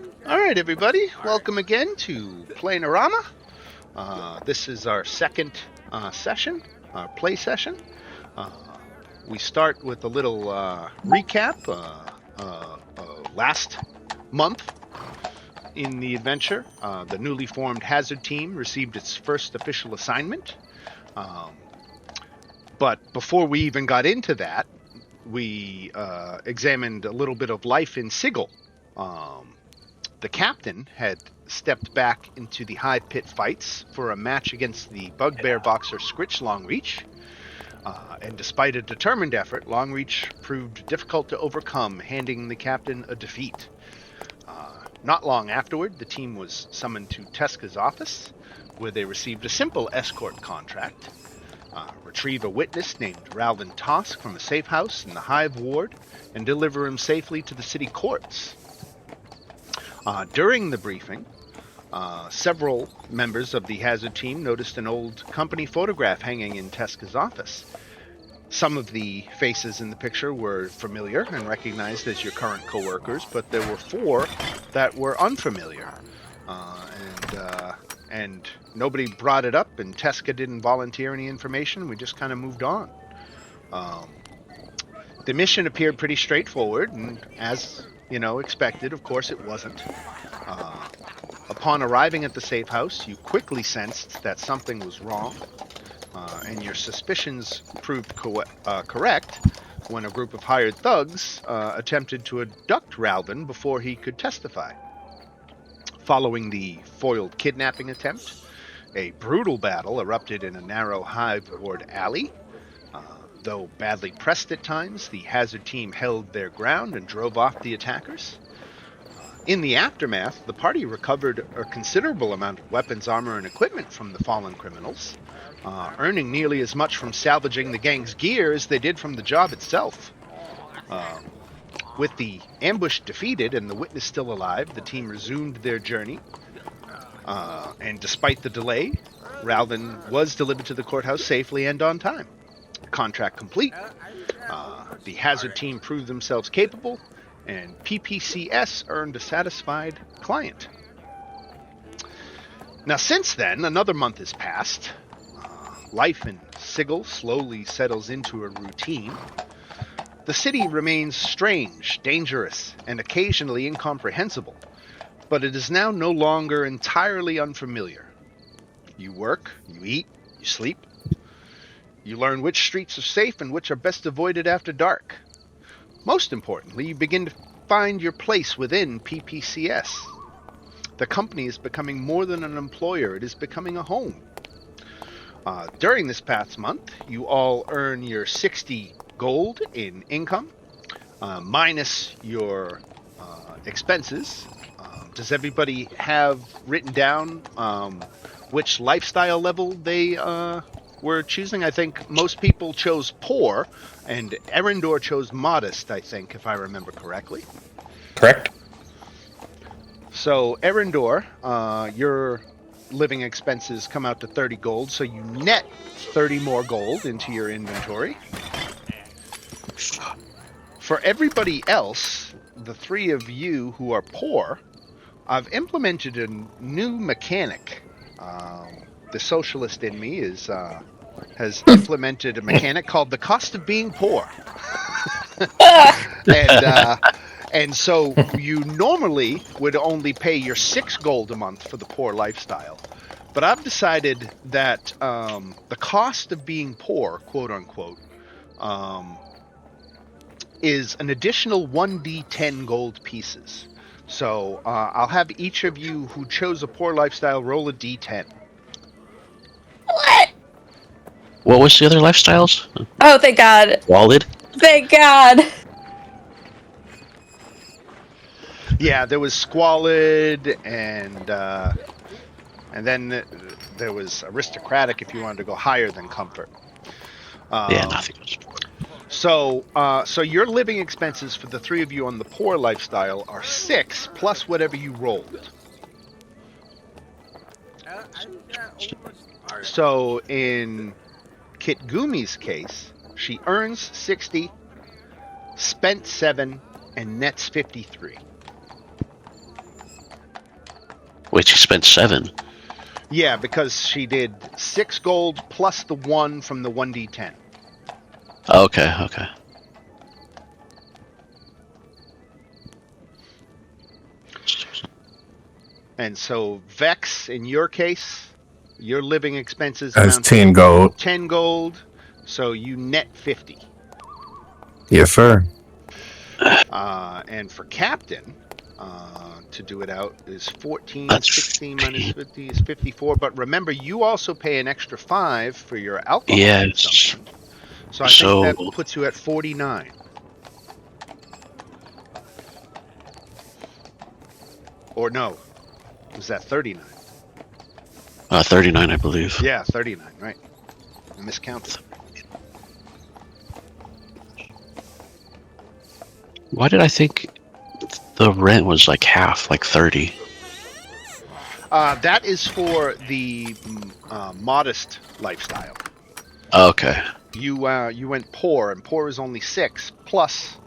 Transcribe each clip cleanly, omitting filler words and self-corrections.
All right, everybody. Welcome again to Planarama. This is our second session, our play session. Uh, we start with a little recap. Last month in the adventure, the newly formed Hazard Team received its first official assignment. But before we even got into that, we examined a little bit of life in Sigil. The captain had stepped back into the high pit fights for a match against the bugbear boxer Scritch Longreach. And despite a determined effort, Longreach proved difficult to overcome, handing the captain a defeat. Not long afterward, the team was summoned to Teska's office, where they received a simple escort contract. Retrieve a witness named Ralvin Tosk from a safe house in the Hive Ward and deliver him safely to the city courts. During the briefing, several members of the Hazard Team noticed an old company photograph hanging in Teska's office. Some of the faces in the picture were familiar and recognized as your current co-workers, but there were 4 that were unfamiliar. And nobody brought it up, and Teska didn't volunteer any information. We just kind of moved on. The mission appeared pretty straightforward, and as expected, of course, it wasn't. Upon arriving at the safe house, you quickly sensed that something was wrong, and your suspicions proved correct when a group of hired thugs attempted to abduct Ralvin before he could testify. Following the foiled kidnapping attempt, a brutal battle erupted in a narrow Hive Ward alley. Though badly pressed at times, the Hazard Team held their ground and drove off the attackers. In the aftermath, the party recovered a considerable amount of weapons, armor, and equipment from the fallen criminals, earning nearly as much from salvaging the gang's gear as they did from the job itself. With the ambush defeated and the witness still alive, the team resumed their journey. And despite the delay, Ralvin was delivered to the courthouse safely and on time. Contract complete. The Hazard Team proved themselves capable, and PPCS earned a satisfied client. Now, since then, another month has passed. Life in Sigil slowly settles into a routine. The city remains strange, dangerous, and occasionally incomprehensible, but it is now no longer entirely unfamiliar. You work, you eat, you sleep. You learn which streets are safe and which are best avoided after dark. Most importantly, you begin to find your place within PPCS. The company is becoming more than an employer, it is becoming a home. During this past month, you all earn your 60 gold in income, minus your expenses. Does everybody have written down which lifestyle level they were choosing? I think most people chose poor, and Erendor chose modest, I think, if I remember correctly. Correct. So, Erendor, your living expenses come out to 30 gold, so you net 30 more gold into your inventory. For everybody else, the 3 of you who are poor, I've implemented a new mechanic. The socialist in me has implemented a mechanic called the cost of being poor. And so you normally would only pay your 6 gold a month for the poor lifestyle. But I've decided that the cost of being poor, quote unquote, is an additional 1d10 gold pieces. So I'll have each of you who chose a poor lifestyle roll a d10. What was the other lifestyles? Oh, thank God. Wallet? Thank God. Yeah, there was squalid, and then there was aristocratic if you wanted to go higher than comfort. Yeah, nothing was. So your living expenses for the 3 of you on the poor lifestyle are 6 plus whatever you rolled. So in Kit Gumi's case, she earns 60, spent 7, and nets 53. Wait, she spent 7. Yeah, because she did 6 gold plus the 1 from the 1d10. Okay, okay. And so Vex, in your case, your living expenses That's amount to 10 gold. 10 gold, so you net 50. Yes, sir. And for Captain, to do it out is 14, That's 16 minus 50. 50 is 54. But remember, you also pay an extra 5 for your alcohol Yes. consumption. So I think So, that puts you at 49. Or no, was that 39? 39, I believe. Yeah, 39, right. I miscounted. Why did I think the rent was like half, like 30? That is for the modest lifestyle. Okay. You went poor, and poor is only 6 plus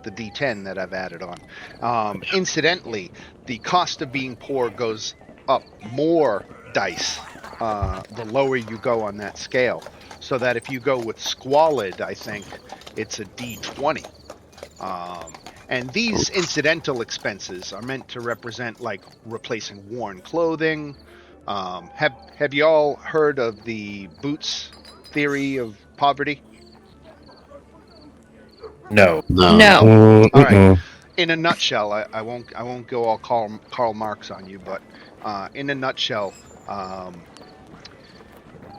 the D10 that I've added on. Incidentally, the cost of being poor goes up more dice the lower you go on that scale. So that if you go with squalid, I think it's a D20. And these incidental expenses are meant to represent like replacing worn clothing. Have you all heard of the boots theory of poverty? No. No. No. All right. Mm-mm. In a nutshell, I won't go all Karl Marx on you, but in a nutshell,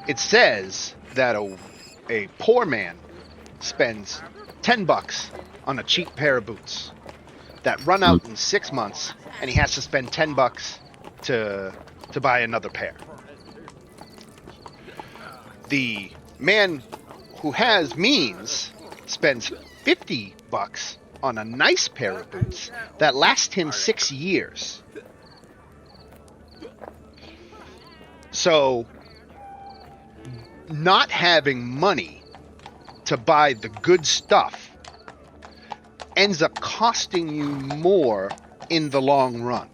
it says that a poor man spends $10 on a cheap pair of boots that run out in 6 months, and he has to spend $10 to buy another pair. The man who has means spends $50 on a nice pair of boots that last him 6 years. So, not having money to buy the good stuff ends up costing you more in the long run.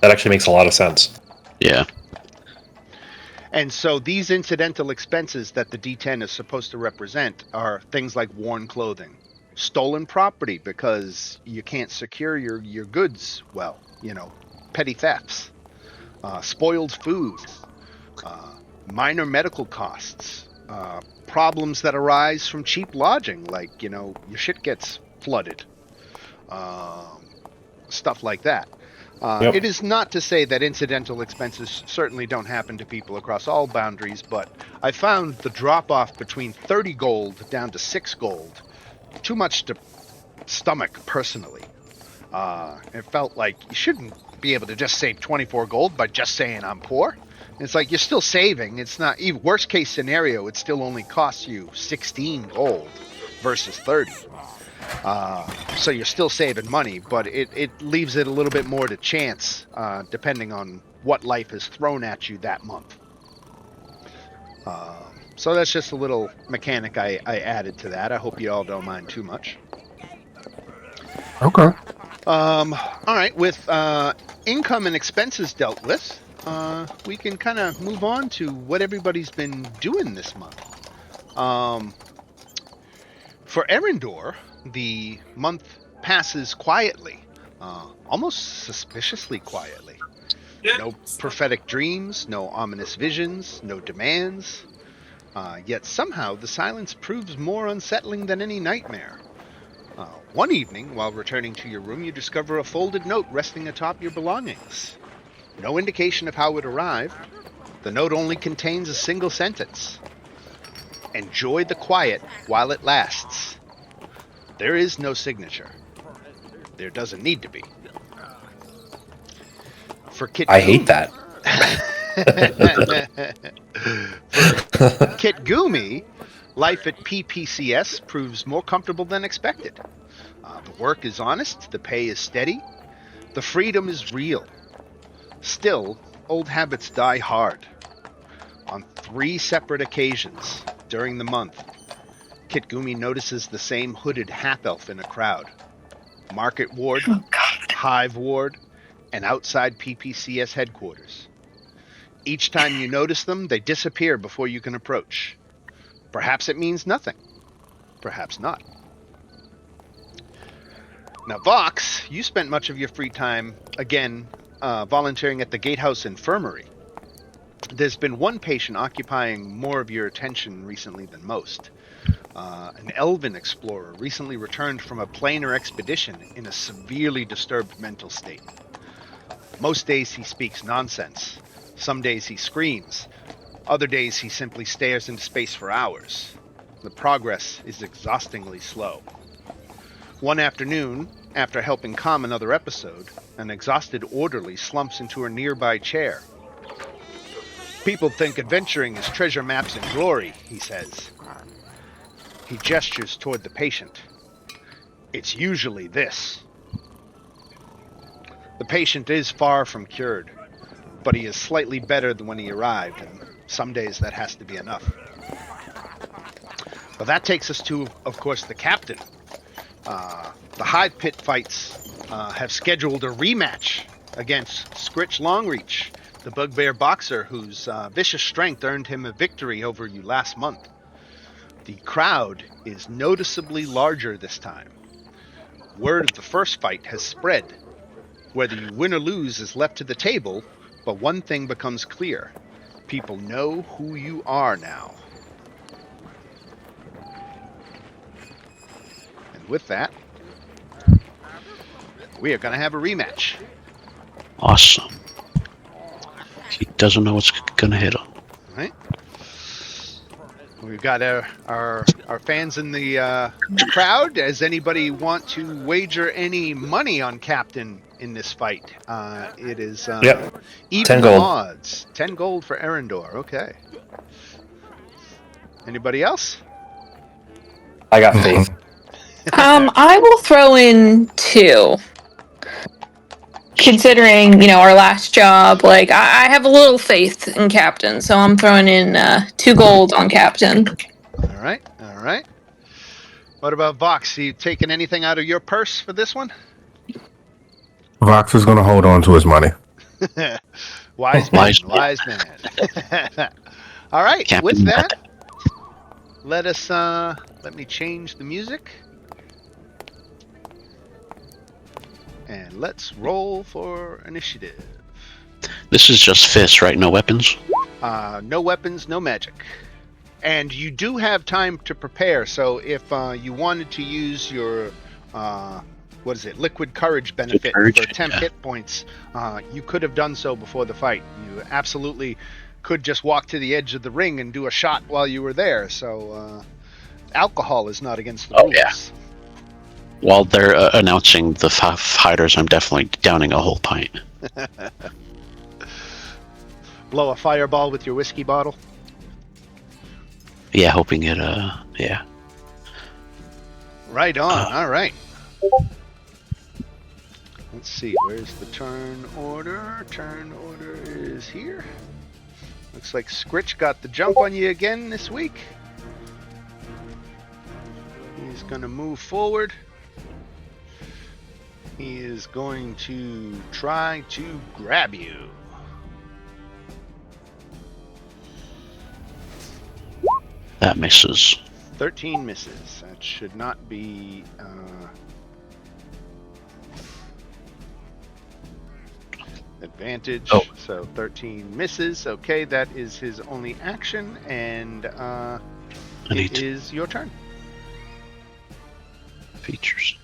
That actually makes a lot of sense. Yeah. And so these incidental expenses that the D10 is supposed to represent are things like worn clothing, stolen property because you can't secure your goods well, petty thefts, spoiled food, minor medical costs, problems that arise from cheap lodging, like, your shit gets flooded, stuff like that. Yep. It is not to say that incidental expenses certainly don't happen to people across all boundaries, but I found the drop-off between 30 gold down to 6 gold too much to stomach personally. It felt like you shouldn't be able to just save 24 gold by just saying I'm poor. It's like you're still saving. It's not, even worst case scenario, it still only costs you 16 gold versus 30. So you're still saving money, but it leaves it a little bit more to chance, depending on what life has thrown at you that month. So that's just a little mechanic I added to that. I hope you all don't mind too much. Okay. All right, with income and expenses dealt with, we can kind of move on to what everybody's been doing this month. For Erendor, the month passes quietly, almost suspiciously quietly. No prophetic dreams, no ominous visions, no demands. Yet somehow the silence proves more unsettling than any nightmare. One evening, while returning to your room, you discover a folded note resting atop your belongings. No indication of how it arrived. The note only contains a single sentence. Enjoy the quiet while it lasts. There is no signature. There doesn't need to be. For Kit I hate that. For Kit Gumi, life at PPCS proves more comfortable than expected. The work is honest, the pay is steady, the freedom is real. Still, old habits die hard. On 3 separate occasions during the month, Kit Gumi notices the same hooded half-elf in a crowd. Market Ward, Oh, God. Hive Ward, and outside PPCS headquarters. Each time you notice them, they disappear before you can approach. Perhaps it means nothing. Perhaps not. Now, Vox, you spent much of your free time, again, volunteering at the Gatehouse Infirmary. There's been one patient occupying more of your attention recently than most. An elven explorer recently returned from a planar expedition in a severely disturbed mental state. Most days he speaks nonsense. Some days he screams. Other days he simply stares into space for hours. The progress is exhaustingly slow. One afternoon, after helping calm another episode, an exhausted orderly slumps into a nearby chair. People think adventuring is treasure maps and glory, he says. He gestures toward the patient. It's usually this. The patient is far from cured, but he is slightly better than when he arrived, and some days that has to be enough. But that takes us to, of course, the captain. The Hive Pit fights have scheduled a rematch against Scritch Longreach, the bugbear boxer whose vicious strength earned him a victory over you last month. The crowd is noticeably larger this time. Word of the first fight has spread. Whether you win or lose is left to the table, but one thing becomes clear. People know who you are now. And with that, we are going to have a rematch. Awesome. He doesn't know what's going to hit him. All right. We've got our fans in the crowd. Does anybody want to wager any money on Captain in this fight? It is Yep. even 10 gold. odds. 10 gold for Erendor. Okay. Anybody else? I got faith. I will throw in 2. Considering, our last job, like, I have a little faith in Captain, so I'm throwing in 2 gold on Captain. All right. All right. What about Vox? You taking anything out of your purse for this one? Vox is going to hold on to his money. Wise man. Wise man. Wise man. All right. Captain With that, Ned. let me change the music. And let's roll for initiative. This is just fists, right? No weapons? No weapons, no magic. And you do have time to prepare, so if you wanted to use your, liquid courage benefit Courage, for 10 yeah. hit points, you could have done so before the fight. You absolutely could just walk to the edge of the ring and do a shot while you were there, so alcohol is not against the rules. Yeah. While they're announcing the 5 fighters, I'm definitely downing a whole pint. Blow a fireball with your whiskey bottle. Yeah, hoping it, yeah. Right on. All right. Let's see. Where's the turn order? Turn order is here. Looks like Scritch got the jump on you again this week. He's going to move forward. He is going to try to grab you. That misses. 13 misses. That should not be advantage. Oh. So 13 misses. Okay, that is his only action, and it is your turn. Features.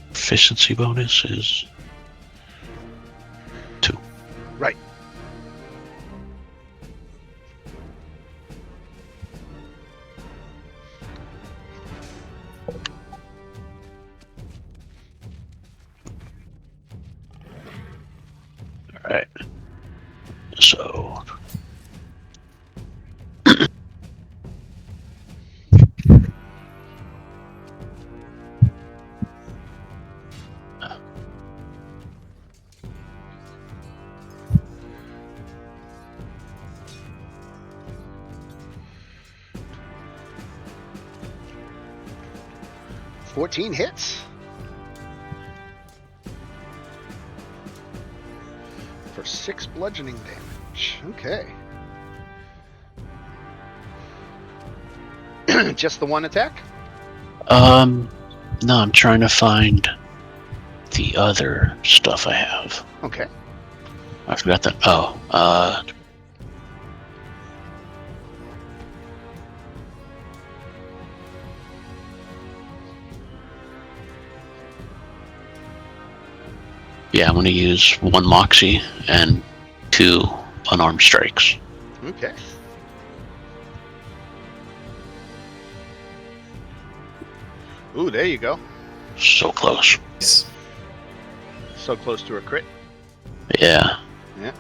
Efficiency bonus is 2. Right. Alright. So. 14 hits. For 6 bludgeoning damage. Okay. Just the one attack? No, I'm trying to find the other stuff I have. Okay. I forgot that. Oh, yeah, I'm going to use 1 Moxie and 2 unarmed strikes. Okay. Ooh, there you go. So close. Nice. So close to a crit. Yeah. Yeah.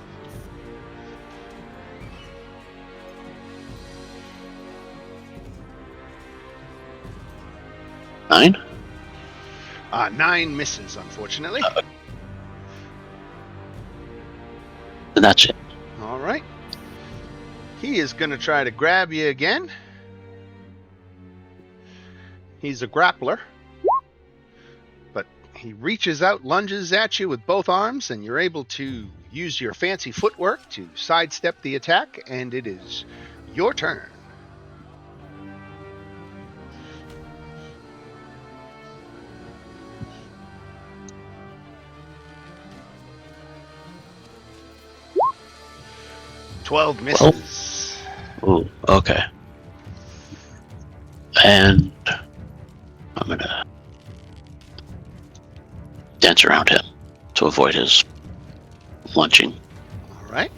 Nine? 9 misses, unfortunately. And that's it. All right. He is going to try to grab you again. He's a grappler. But he reaches out, lunges at you with both arms, and you're able to use your fancy footwork to sidestep the attack, and it is your turn. Twelve misses. Ooh, okay. And I'm gonna dance around him to avoid his lunging. All right.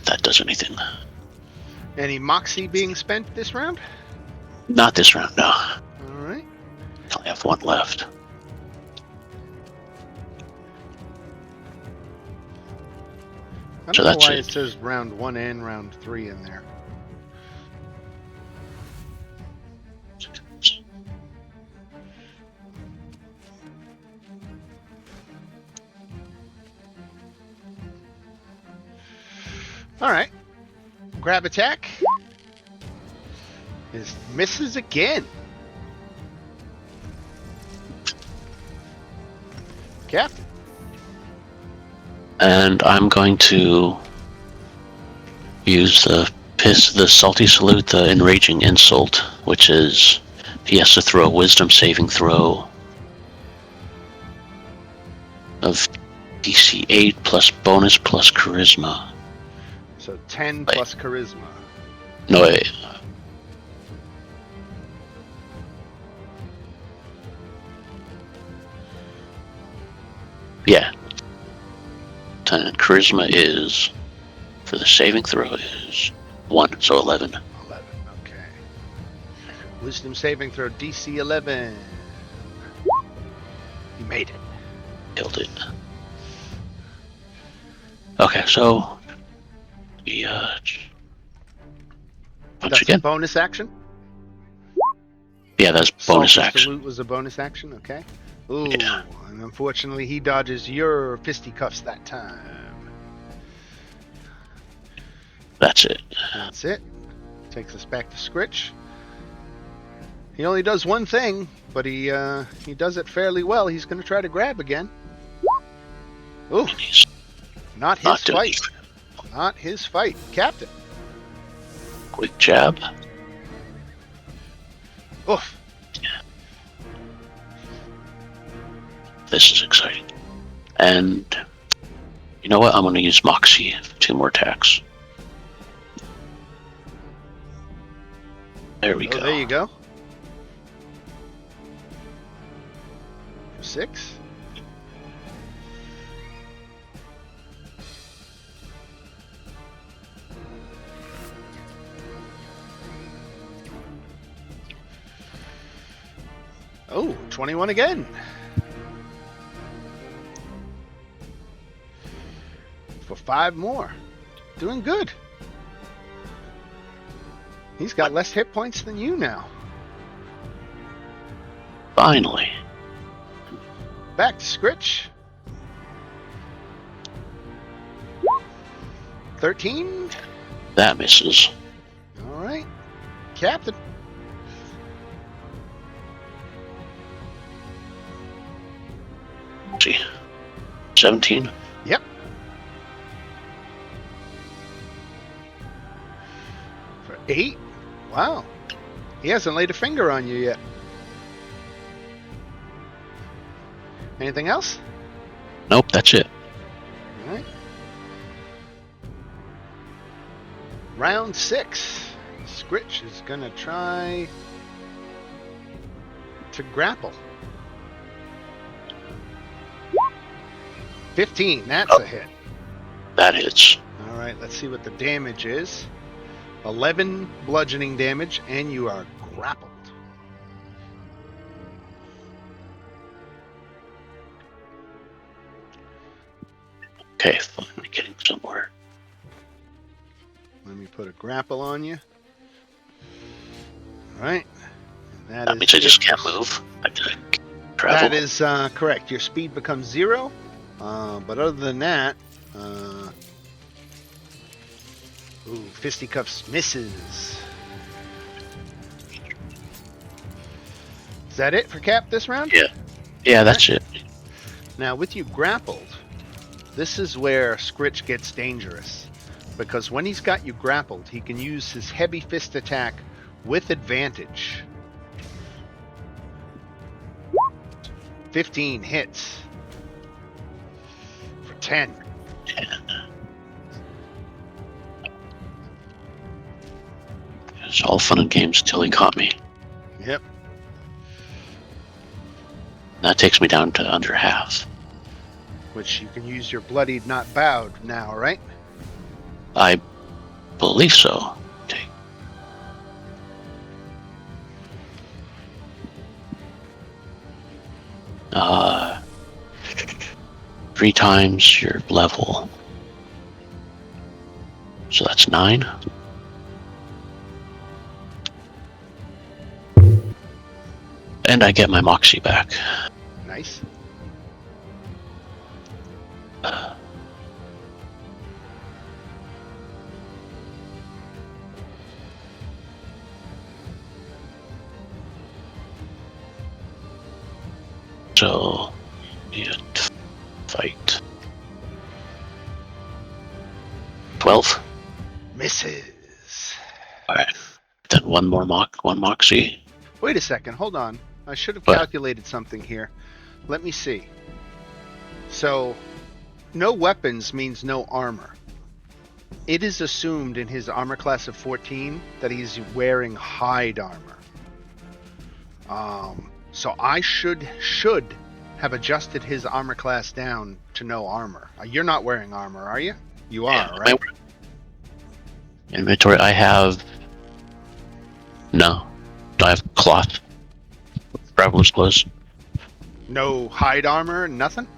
If that does anything. Any moxie being spent this round? Not this round, no. I All right. only have 1 left. I So don't know that's why it. it says round 1 and round 3 in there. All right. Grab attack. Is misses again. Captain. And I'm going to use the salty salute, the enraging insult, which is he has to throw a wisdom saving throw of DC 8 plus bonus plus charisma. So 10 Wait. plus charisma. No, wait. Yeah. 10. Charisma is, for the saving throw, is 1, so 11. 11. Okay. Wisdom saving throw DC 11. You made it. Killed it. Okay, so we punch That's again. a bonus action. Yeah, that's bonus Salty action. salute was a bonus action. Okay. Ooh, Yeah. and unfortunately he dodges your fisticuffs that time. That's it. That's it. Takes us back to Scritch. He only does one thing, but he does it fairly well. He's going to try to grab again. Ooh, He's not his not doing fight. Not his fight. Captain. quick jab. Oof. This is exciting. And you know what? I'm going to use Moxie. 2 more attacks. There we go. There you go. 6. Oh, 21 again. For 5 more. Doing good. He's got less hit points than you now. Finally. Back to Scritch. 13. That misses. All right. Captain. see. 17? Yep. For 8? Wow. He hasn't laid a finger on you yet. Anything else? Nope, that's it. All right. Round 6. Scritch is going to try to grapple. 15, that's a hit. That hits. All right, let's see what the damage is. 11 bludgeoning damage, and you are grappled. Okay, finally getting somewhere. Let me put a grapple on you. All right. And That means I just can't move. I just travel. That is correct. Your speed becomes 0. But other than that, fisticuffs misses. Is that it for Cap this round? Yeah, that's it. Now, with you grappled, this is where Scritch gets dangerous. Because when he's got you grappled, he can use his heavy fist attack with advantage. 15 hits. For 10. 10. It's all fun and games until he caught me. Yep. That takes me down to under half. Which you can use your bloodied, not bowed now, right? I believe so. Okay. Three times your level. So that's 9. And I get my Moxie back. Nice. So, yeah, fight. 12. Misses. Alright. Then one Moxie. Wait a second. Hold on. I should have What? calculated something here. Let me see. So, no weapons means no armor. It is assumed in his armor class of 14 that he's wearing hide armor. So I should have adjusted his armor class down to no armor. You're not wearing armor, are you? You are, right? Inventory, I have... No. I have cloth. Traveler's clothes. No hide armor, nothing?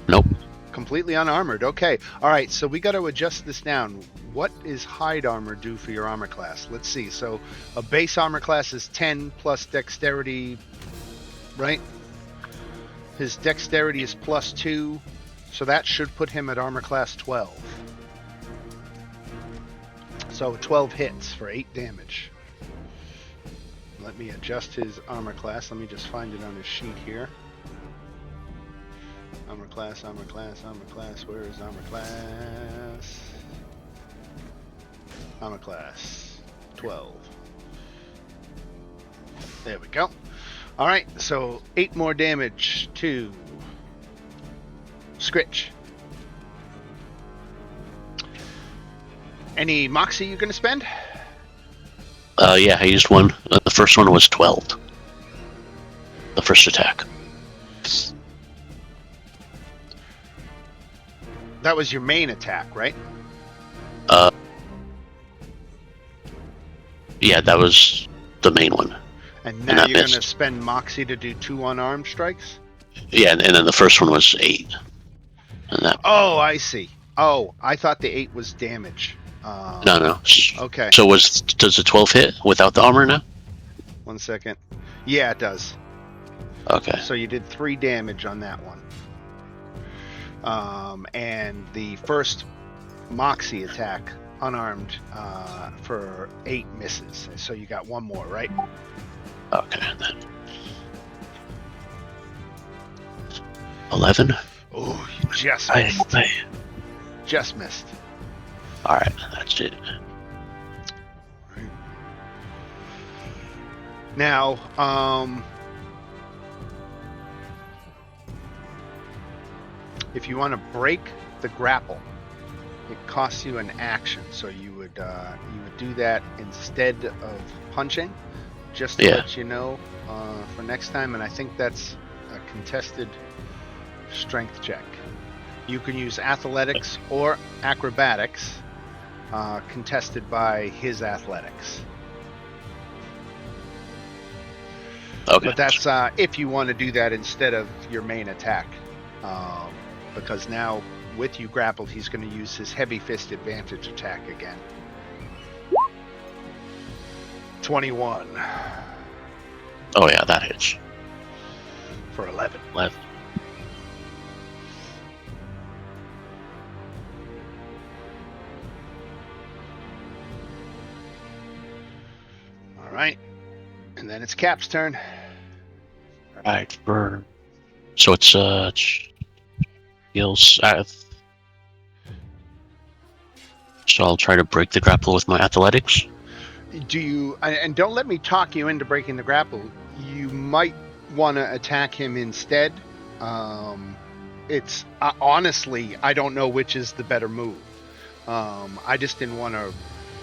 Nope. Completely unarmored. Okay. All right. So we got to adjust this down. What is hide armor do for your armor class? Let's see. So a base armor class is 10 plus dexterity, right? His dexterity is plus 2. So that should put him at armor class 12. So 12 hits for 8 damage. Let me adjust his armor class. Let me just find it on his sheet here. Armor class, armor class, armor class. Where is armor class? Armor class 12. There we go. All right, so 8 more damage to Scritch. Any Moxie you're going to spend? Yeah, I used one. The first one was 12. The first attack. That was your main attack, right? Yeah, that was the main one. And now that you're going to missed. spend Moxie to do 2 unarmed strikes? Yeah, and then the first one was 8. And that. Oh, I see. Oh, I thought the 8 was damage. No. Okay. So does the 12 hit without the armor now? 1 second. Yeah, it does. Okay. So you did 3 damage on that one. And the first Moxie attack, unarmed, for 8 misses. So you got 1 more, right? Okay. Then. 11. Oh, you just I, missed. I, Just missed. all right, that's it. Now, if you want to break the grapple, it costs you an action. So you would do that instead of punching, just to let you know for next time. And I think that's a contested strength check. You can use athletics or acrobatics, contested by his athletics. Okay. But that's if you want to do that instead of your main attack. Because now, with you grappled, he's going to use his heavy fist advantage attack again. 21. Oh yeah, that hits. For 11. 11. All right. And then it's Cap's turn. All right, burn. So it's heals. So I'll try to break the grapple with my athletics. Do you, and don't let me talk you into breaking the grapple. You might want to attack him instead. It's honestly, I don't know which is the better move. I just didn't want to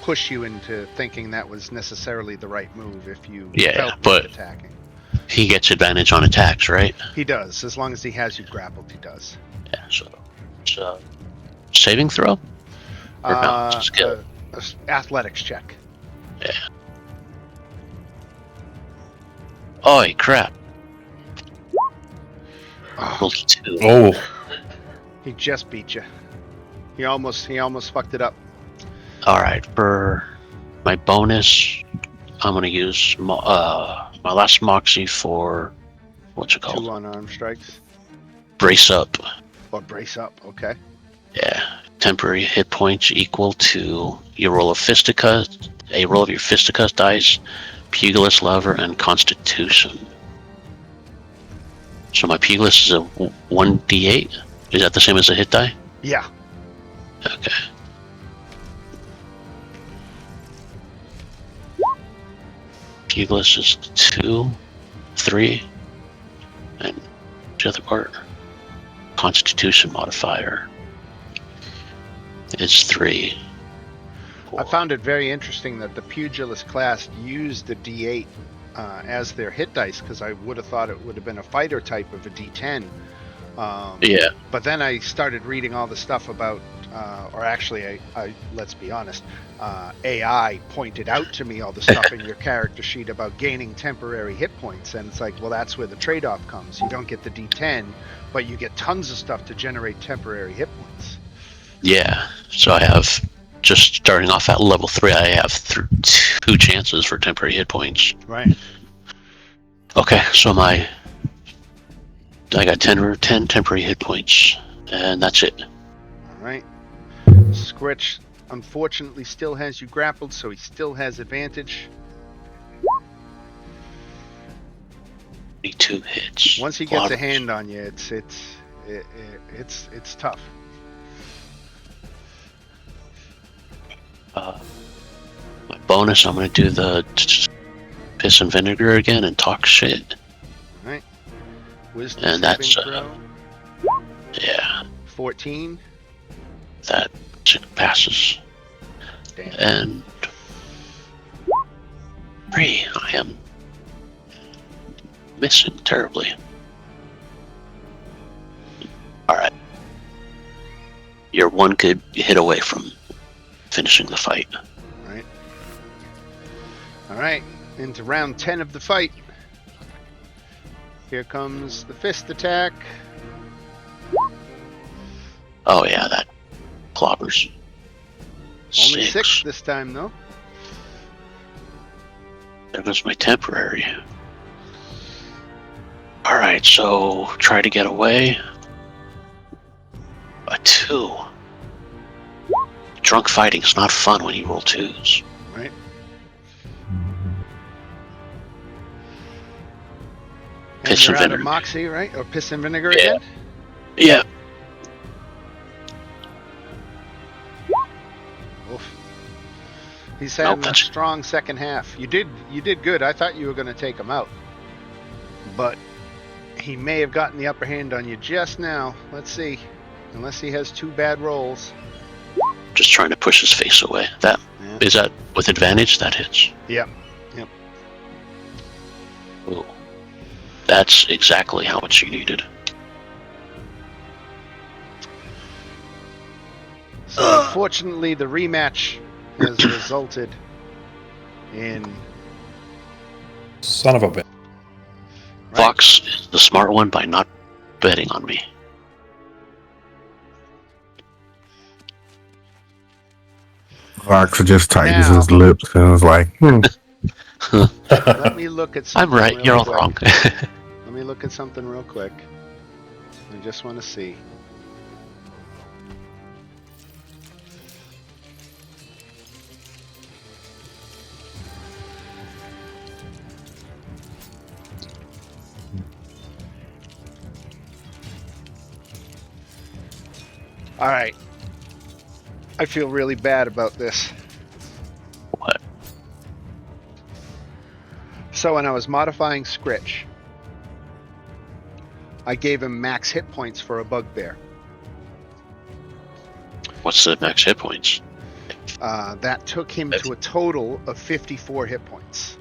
push you into thinking that was necessarily the right move if you felt but attacking. He gets advantage on attacks, right? He does, as long as he has you grappled, he does. Yeah, so it's a saving throw? Or no, it's a skill. Athletics check. Yeah. Oh, crap. Rolled 2. Oh, He just beat you. He almost fucked it up. Alright, for my bonus, I'm going to use my last Moxie for, what's it called? 2 unarmed strikes. Brace up. Or brace up, okay. Yeah. Temporary hit points equal to your roll of fisticuffs, a roll of your fisticuffs dice, pugilist lever, and constitution. So my pugilist is a 1d8? Is that the same as a hit die? Yeah. Okay. Pugilist is 2, 3, and the other part, constitution modifier is 3. I found it very interesting that the pugilist class used the D8 as their hit dice, because I would have thought it would have been a fighter type of a D10. Yeah. But then I started reading all the stuff about, or actually, I let's be honest, AI pointed out to me all the stuff in your character sheet about gaining temporary hit points, and it's like, well, that's where the trade-off comes. You don't get the D10, but you get tons of stuff to generate temporary hit points. Yeah, so I have, just starting off at level 3, I have 2 chances for temporary hit points. Right. Okay, so I got 10 temporary hit points, and that's it. All right. Scritch, unfortunately, still has you grappled, so he still has advantage. 2 hits. Once he gets a hand on you, it's tough. My bonus, I'm going to do the piss and vinegar again and talk shit. All right. Wisdom And that's, saving throw. Yeah, 14. that passes. Damn. And 3, I am missing terribly. Alright. You're 1 good hit away from finishing the fight. All right. Into round 10 of the fight. Here comes the fist attack. Oh yeah, that clobbers. Only 6 this time, though. There goes my temporary. Alright, so try to get away. A 2. Drunk fighting's not fun when you roll 2s. Right. Piss and you're out of vinegar. Moxie, right? Or piss and vinegar Yeah. again? Yeah. Oof. He's having a that's- strong second half. You did good. I thought you were going to take him out, but he may have gotten the upper hand on you just now. Let's see. Unless he has 2 bad rolls. Just trying to push his face away. That Yeah. is that with advantage. That hits. Yep. Ooh. That's exactly how much you needed. So unfortunately, the rematch has resulted in Son of a bitch. Right. Fox is the smart one by not betting on me. Vox just tightens Now- his lips and was like, Let me look at something. I'm right. real You're all quick. wrong. Let me look at something real quick. I just want to see. All right. I feel really bad about this. What? So when I was modifying Scritch, I gave him max hit points for a bugbear. What's the max hit points? That took him to a total of 54 hit points.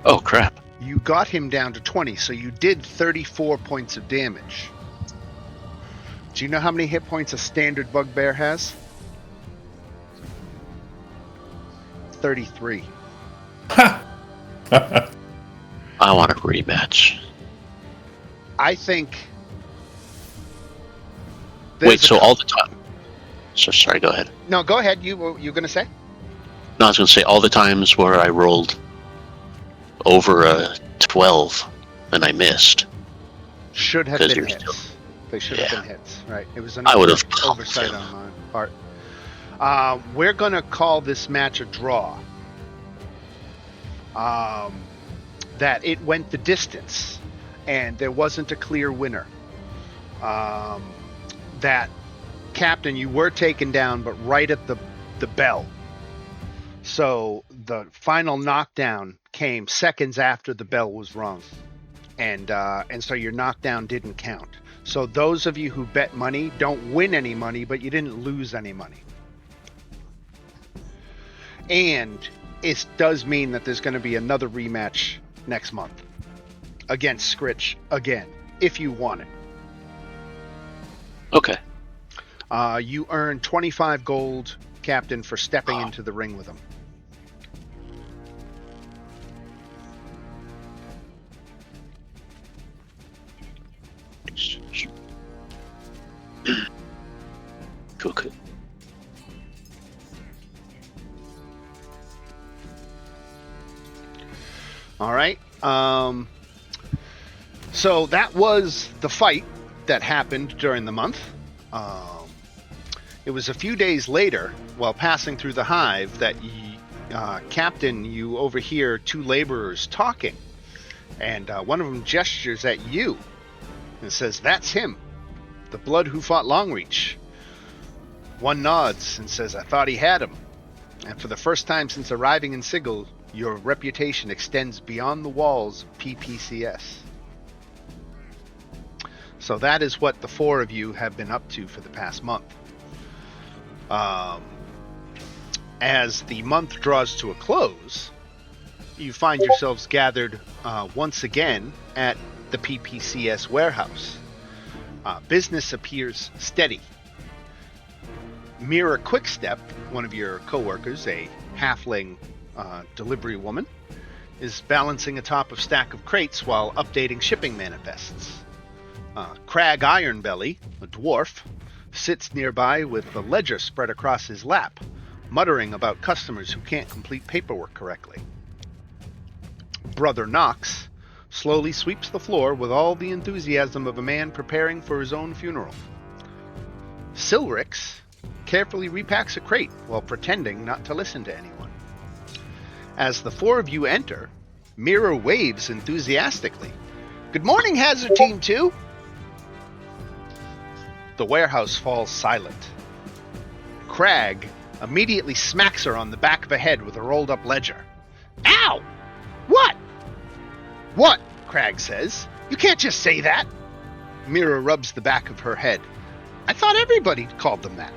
Oh crap! You got him down to 20, so you did 34 points of damage. Do you know how many hit points a standard bugbear has? 33. I want a rematch. I think. Wait, so all the time? So sorry. Go ahead. No, go ahead. You going to say? No, I was going to say all the times where I rolled over a 12 and I missed. Should have 'Cause been you're hits. still- They should have Yeah. been hits, right? It was an I would have oversight on my part. We're going to call this match a draw. That it went the distance, and there wasn't a clear winner. That Captain, you were taken down, but right at the bell. So the final knockdown came seconds after the bell was rung, and so your knockdown didn't count. So those of you who bet money don't win any money, but you didn't lose any money. And it does mean that there's going to be another rematch next month against Scritch again, if you want it. Okay. You earn 25 gold, Captain, for stepping into the ring with him. Cool. All right. So that was the fight that happened during the month. It was a few days later, while passing through the hive, that Captain, you overhear 2 laborers talking, and one of them gestures at you and says, "That's him, the blood who fought Longreach." One nods and says, "I thought he had him." And for the first time since arriving in Sigil, your reputation extends beyond the walls of PPCS. So that is what the 4 of you have been up to for the past month. As the month draws to a close, you find yourselves gathered once again at the PPCS warehouse. Business appears steady. Mira Quickstep, one of your co-workers, a halfling delivery woman, is balancing atop a stack of crates while updating shipping manifests. Crag Ironbelly, a dwarf, sits nearby with the ledger spread across his lap, muttering about customers who can't complete paperwork correctly. Brother Knox slowly sweeps the floor with all the enthusiasm of a man preparing for his own funeral. Silrix carefully repacks a crate while pretending not to listen to anyone. As the 4 of you enter, Mira waves enthusiastically. "Good morning, Hazard Team 2! The warehouse falls silent. Crag immediately smacks her on the back of the head with a rolled-up ledger. Ow! What? What? Crag says. You can't just say that. Mira rubs the back of her head. I thought everybody called them that.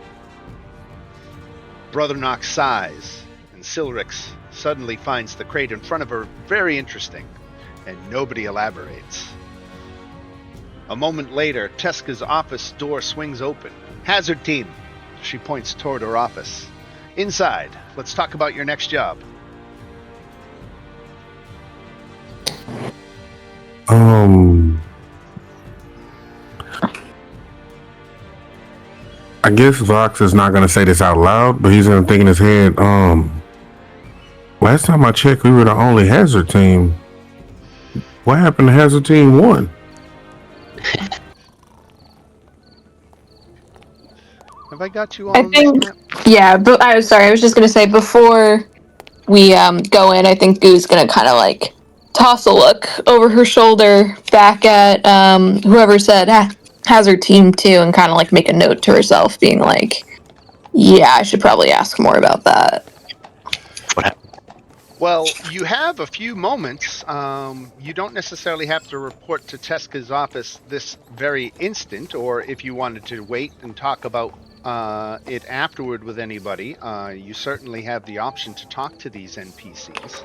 Brother Knox sighs, and Silrix suddenly finds the crate in front of her very interesting, and nobody elaborates. A moment later, Teska's office door swings open. Hazard team. She points toward her office. Inside. Let's talk about your next job. I guess Vox is not going to say this out loud, but he's going to think in his head, last time I checked, we were the only hazard team. What happened to hazard team 1? Have I got you all on this map? Yeah, but I was sorry. I was just gonna say before we go in, I think Goo's gonna kind of like toss a look over her shoulder back at whoever said hazard team 2, and kind of like make a note to herself, being like, "Yeah, I should probably ask more about that." What happened? Well, you have a few moments. You don't necessarily have to report to Teska's office this very instant, or if you wanted to wait and talk about it afterward with anybody, you certainly have the option to talk to these NPCs.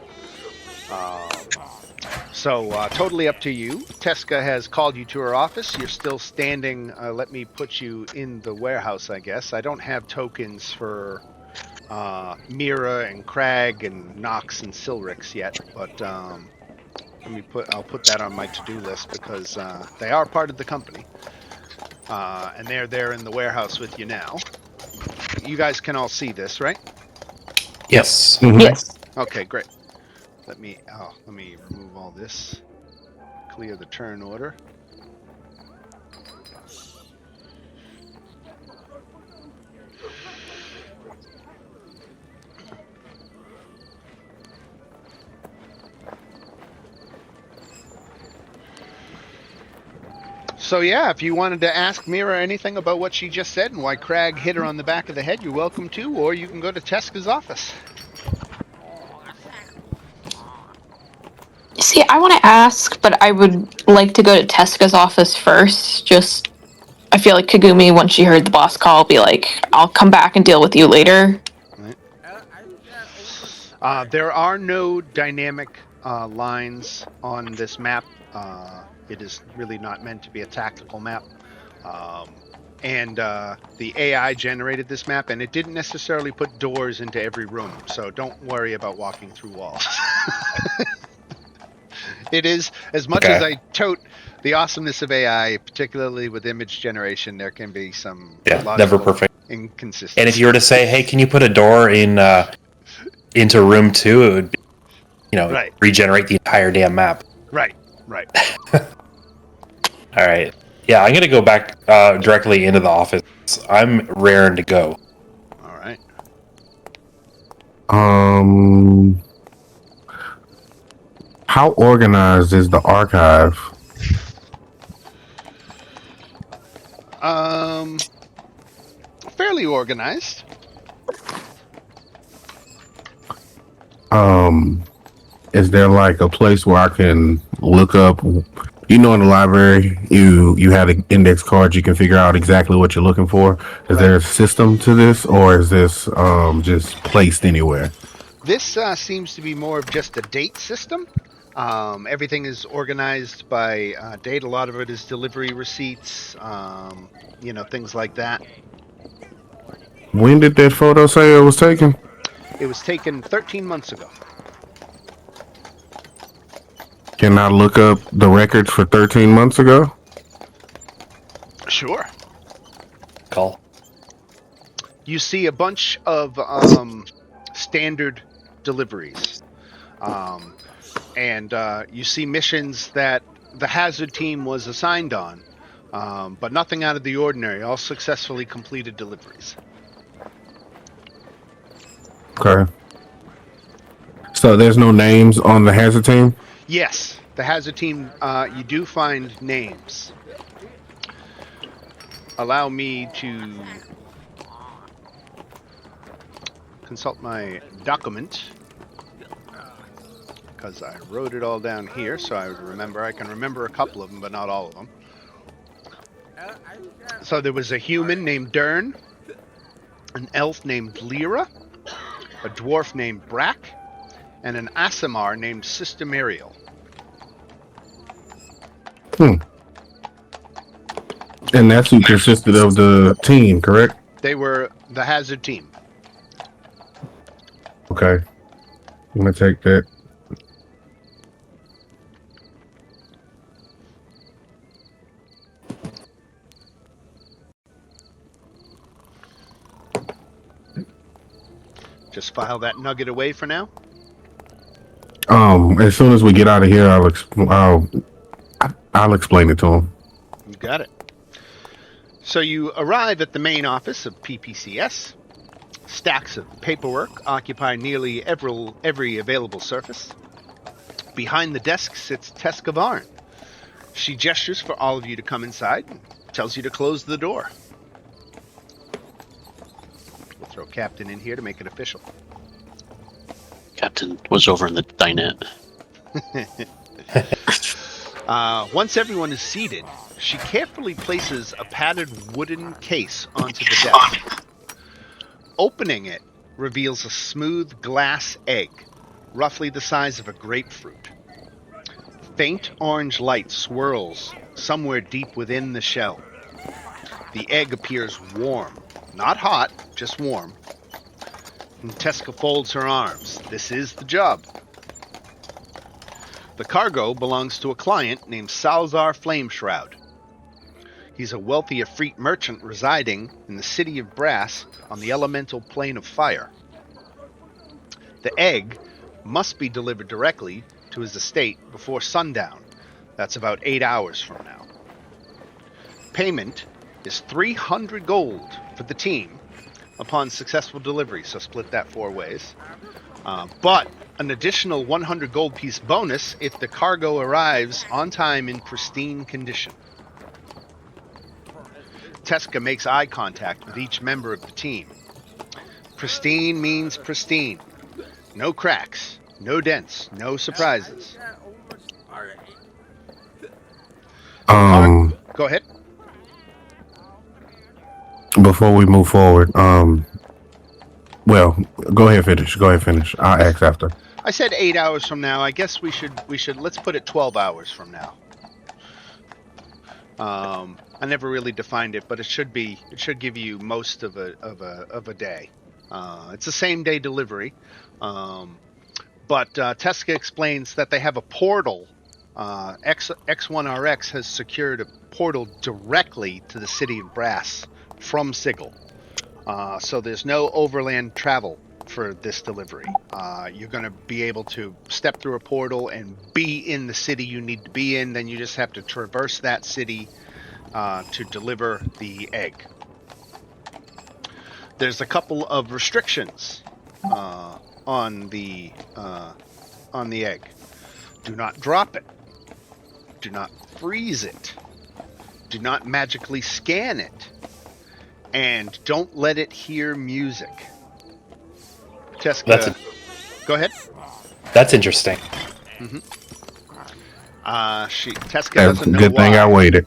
So totally up to you. Teska has called you to her office. You're still standing. Let me put you in the warehouse, I guess. I don't have tokens for Mira and Crag and Nox and Silrix yet, but I'll put that on my to-do list because they are part of the company. And they're there in the warehouse with you now. You guys can all see this, right? Yes. Mm-hmm. Yes. Okay, great. Let me remove all this. Clear the turn order. So yeah, if you wanted to ask Mira anything about what she just said and why Crag hit her on the back of the head, you're welcome to, or you can go to Teska's office. See, I want to ask, but I would like to go to Teska's office first. Just, I feel like Kagumi, once she heard the boss call, be like, "I'll come back and deal with you later." There are no dynamic lines on this map. It is really not meant to be a tactical map. And the AI generated this map, and it didn't necessarily put doors into every room, so don't worry about walking through walls. It is, as much as I tote the awesomeness of AI, particularly with image generation, there can be some never perfect inconsistency. And if you were to say, "Hey, can you put a door in into room 2?" It would be, right. Regenerate the entire damn map. Right. All right. Yeah, I'm gonna go back directly into the office. I'm raring to go. All right. How organized is the archive? Fairly organized. Is there like a place where I can look up, in the library, you have an index card, you can figure out exactly what you're looking for. Is there a system to this, or is this just placed anywhere? This seems to be more of just a date system. Everything is organized by date. A lot of it is delivery receipts, things like that. When did that photo say it was taken? It was taken 13 months ago. Can I look up the records for 13 months ago? Sure. Call. You see a bunch of standard deliveries. And you see missions that the hazard team was assigned on, but nothing out of the ordinary. All successfully completed deliveries. Okay. So there's no names on the hazard team? Yes, the hazard team, you do find names. allow me to consult my document, because I wrote it all down here, so I would remember. I can remember a couple of them, but not all of them. So there was a human named Dern, an elf named Lyra, a dwarf named Brack, and an Aasimar named Sister Muriel. And that's who consisted of the team, correct? They were the Hazard team. Okay. I'm gonna take that. Just file that nugget away for now. As soon as we get out of here, I'll explain it to him. You got it. So you arrive at the main office of PPCS. Stacks of paperwork occupy nearly every available surface. Behind the desk sits Teska Varn. She gestures for all of you to come inside and tells you to close the door. We'll throw Captain in here to make it official. Captain was over in the dinette. Once everyone is seated, she carefully places a padded wooden case onto the desk. Opening it reveals a smooth glass egg, roughly the size of a grapefruit. Faint orange light swirls somewhere deep within the shell. The egg appears warm, not hot, just warm. And Teska folds her arms. This is the job. The cargo belongs to a client named Salzar Flameshroud. He's a wealthy Efreet merchant residing in the city of Brass on the elemental plane of fire. The egg must be delivered directly to his estate before sundown. That's about 8 hours from now. Payment is 300 gold for the team upon successful delivery, so split that 4 ways. But an additional 100 gold piece bonus if the cargo arrives on time in pristine condition. Teska makes eye contact with each member of the team. Pristine means pristine. No cracks, no dents, no surprises. Go ahead. Before we move forward, well, go ahead, finish. I'll ask after. I said 8 hours from now. I guess we should let's put it 12 hours from now. I never really defined it, but it should give you most of a day. It's a same day delivery. But Teska explains that they have a portal. X1RX has secured a portal directly to the city of Brass from Sigil. So there's no overland travel for this delivery. You're going to be able to step through a portal and be in the city you need to be in. Then you just have to traverse that city to deliver the egg. There's a couple of restrictions on the egg. Do not drop it. Do not freeze it. Do not magically scan it. And don't let it hear music. Teska, go ahead. That's interesting. Mm-hmm. Teska doesn't know good why. Thing I waited.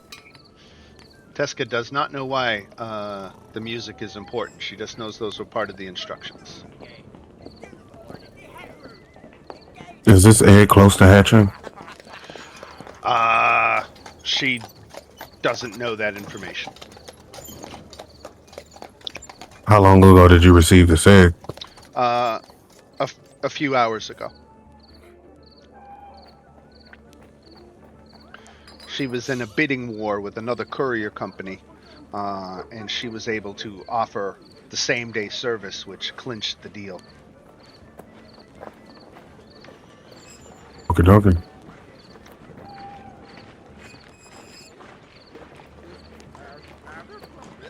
Teska does not know why the music is important. She just knows those were part of the instructions. Is this egg close to hatching? She doesn't know that information. How long ago did you receive this egg? A few hours ago. She was in a bidding war with another courier company, and she was able to offer the same day service, which clinched the deal. Okay.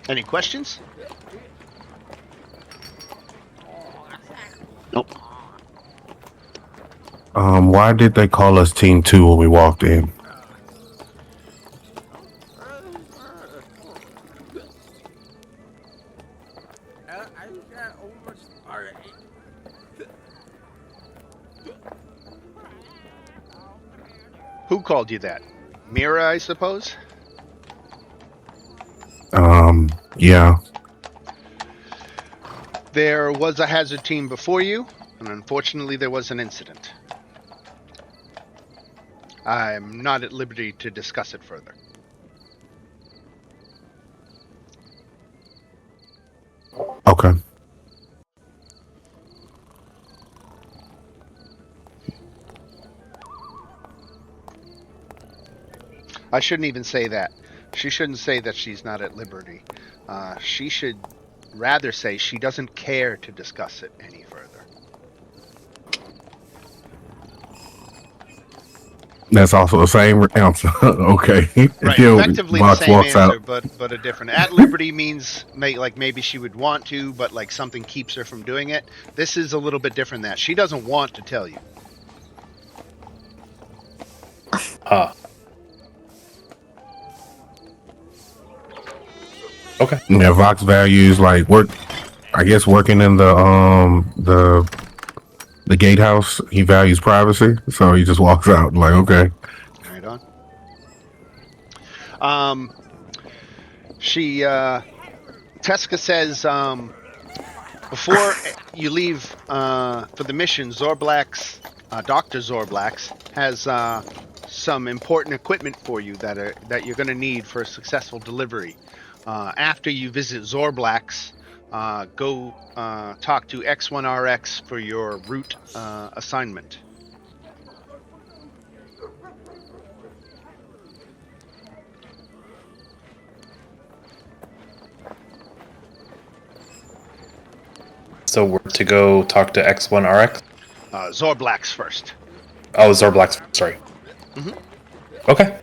Any questions? Nope. Why did they call us Team 2 when we walked in? Who called you that? Mira, I suppose? Yeah. There was a hazard team before you, and unfortunately there was an incident. I'm not at liberty to discuss it further. Okay. I shouldn't even say that. She shouldn't say that she's not at liberty. She should rather say she doesn't care to discuss it any further. That's also the same answer. Okay. Right, Until effectively the Box same walks answer, out. but a different. At liberty means like maybe she would want to, but like something keeps her from doing it. This is a little bit different. That she doesn't want to tell you. Huh. Okay. Yeah, Vox values like I guess working in the gatehouse, he values privacy, so he just walks out like, okay. Right on. Teska says, before you leave for the mission, Dr. Zorblax has some important equipment for you that you're going to need for a successful delivery. After you visit Zorblax, go talk to X1RX for your route assignment. So we're to go talk to X1RX? Zorblax first. Oh, Zorblax. Sorry. Mhm. Okay.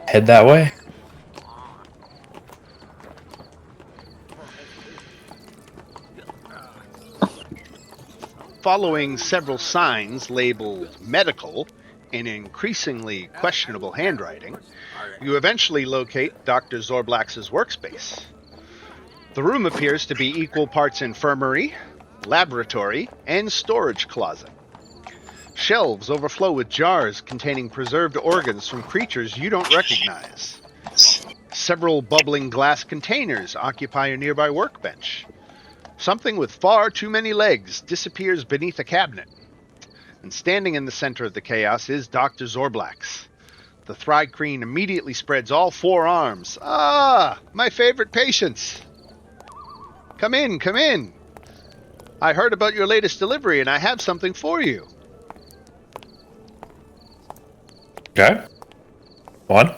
Head that way. Following several signs labeled medical in increasingly questionable handwriting, you eventually locate Dr. Zorblax's workspace. The room appears to be equal parts infirmary, laboratory, and storage closet. Shelves overflow with jars containing preserved organs from creatures you don't recognize. Several bubbling glass containers occupy a nearby workbench. Something with far too many legs disappears beneath a cabinet. And standing in the center of the chaos is Dr. Zorblax. The Thri-Kreen immediately spreads all four arms. Ah, my favorite patients. Come in, come in. I heard about your latest delivery and I have something for you. Okay. One.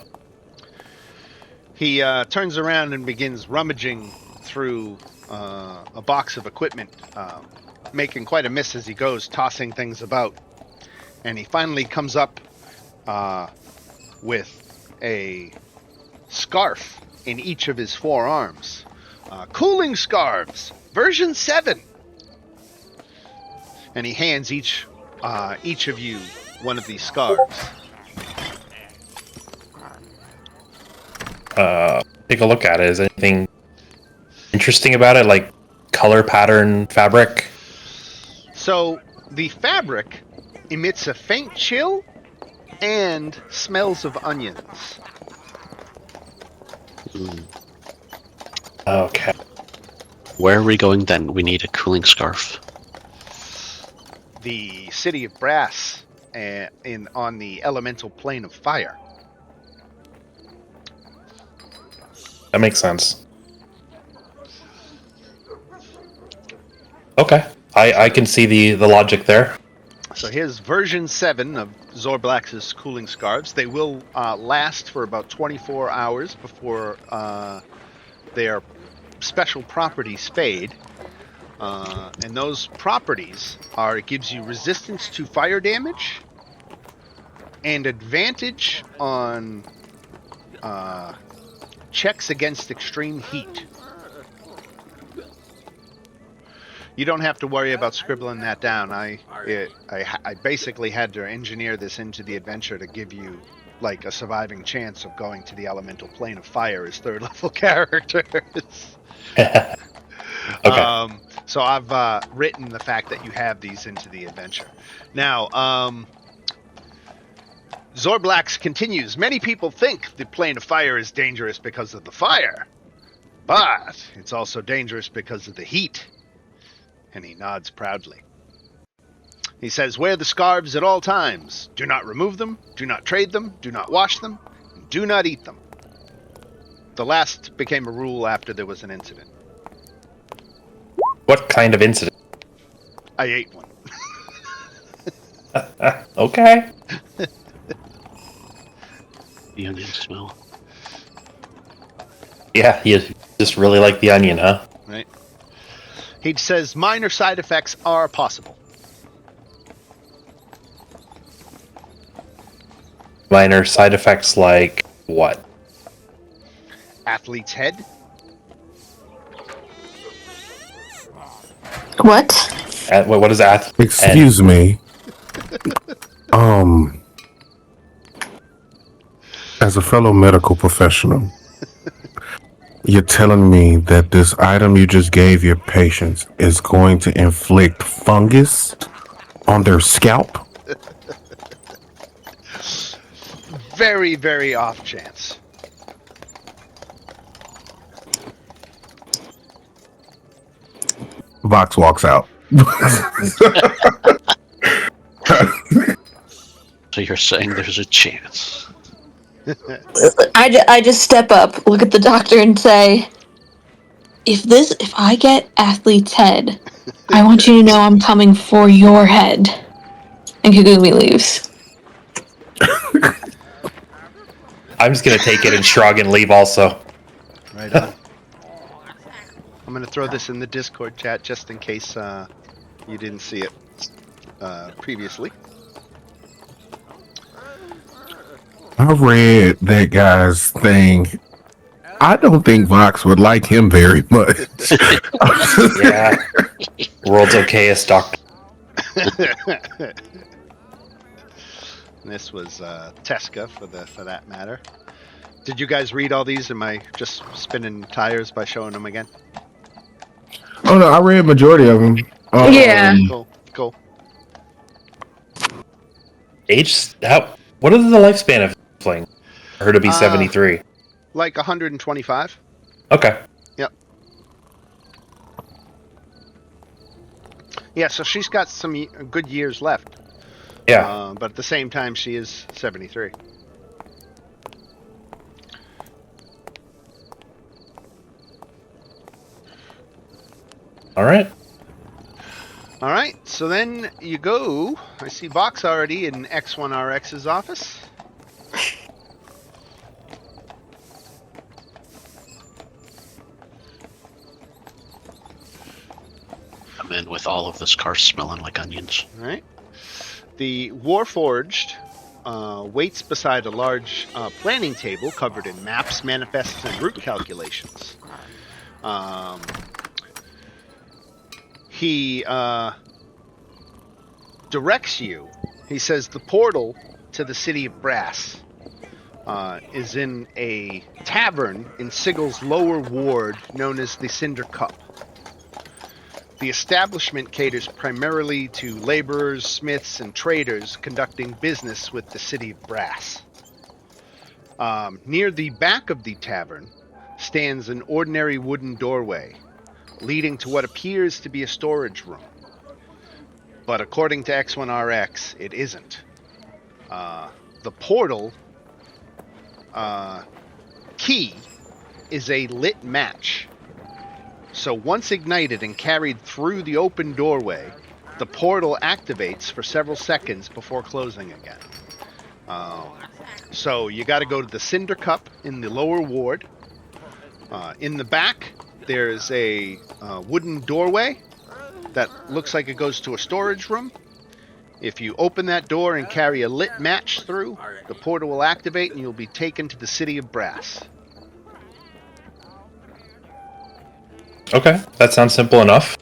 He turns around and begins rummaging through a box of equipment, making quite a mess as he goes, tossing things about. And he finally comes up with a scarf in each of his forearms. Cooling scarves, version 7. And he hands each of you one of these scarves. Take a look at it. Is anything interesting about it, like color pattern, fabric? So the fabric emits a faint chill and smells of onions. Okay. Where are we going then? We need a cooling scarf. The city of Brass on the elemental plane of fire. That makes sense. Okay. I can see the logic there. So here's version 7 of Zorblax's cooling scarves. They will last for about 24 hours before their special properties fade. And those properties are, it gives you resistance to fire damage and advantage on checks against extreme heat. You don't have to worry about scribbling that down. I basically had to engineer this into the adventure to give you like a surviving chance of going to the elemental plane of fire as third level characters. Okay. So I've written the fact that you have these into the adventure. Now, Zorblax continues. Many people think the plane of fire is dangerous because of the fire, but it's also dangerous because of the heat. And he nods proudly. He says, wear the scarves at all times. Do not remove them, do not trade them, do not wash them, and do not eat them. The last became a rule after there was an incident. What kind of incident? I ate one. Okay. The onion smell. Yeah, you just really like the onion, huh? Right. He says minor side effects are possible. Minor side effects like what? Athlete's head. What? What is that? Excuse me. As a fellow medical professional, you're telling me that this item you just gave your patients is going to inflict fungus on their scalp? Very, very off chance. Vox walks out. So you're saying there's a chance? I just step up, look at the doctor, and say, if I get athlete's head, I want you to know I'm coming for your head. And Kagumi leaves. I'm just gonna take it and shrug and leave also. Right on. I'm going to throw this in the Discord chat just in case you didn't see it previously. I read that guy's thing. I don't think Vox would like him very much. Yeah. World's okayest doctor. This was Tesca for that matter. Did you guys read all these? Am I just spinning tires by showing them again? Oh no, I read majority of them. Yeah. Cool. What is the lifespan of playing? I heard it'd be 73. Like 125. Okay. Yep. Yeah, so she's got some good years left. Yeah. But at the same time, she is 73. All right. All right, so then you go. I see Vox already in X1RX's office. I'm in with all of this car smelling like onions. All right. The Warforged waits beside a large planning table covered in maps, manifests, and route calculations. He directs you. He says the portal to the city of Brass is in a tavern in Sigel's lower ward known as the Cinder Cup. The establishment caters primarily to laborers, smiths, and traders conducting business with the city of Brass. Near the back of the tavern stands an ordinary wooden doorway leading to what appears to be a storage room. But according to X1RX, it isn't. The portal key is a lit match. So once ignited and carried through the open doorway, the portal activates for several seconds before closing again. So you got to go to the Cinder Cup in the lower ward. In the back, there's a wooden doorway that looks like it goes to a storage room. If you open that door and carry a lit match through, the portal will activate and you'll be taken to the city of Brass. Okay, that sounds simple enough.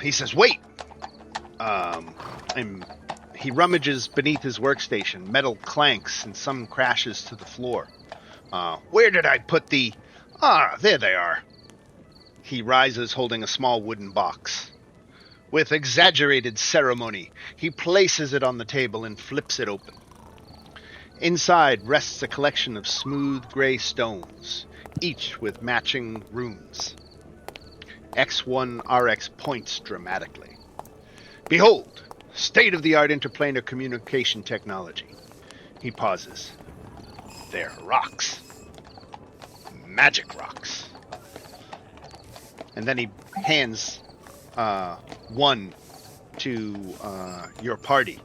He says, wait. And He rummages beneath his workstation. Metal clanks and some crashes to the floor. Where did I put the... Ah, there they are. He rises holding a small wooden box. With exaggerated ceremony, he places it on the table and flips it open. Inside rests a collection of smooth gray stones, each with matching runes. X1RX points dramatically. Behold, state-of-the-art interplanar communication technology. He pauses. They're rocks. Magic rocks. And then he hands one to your party.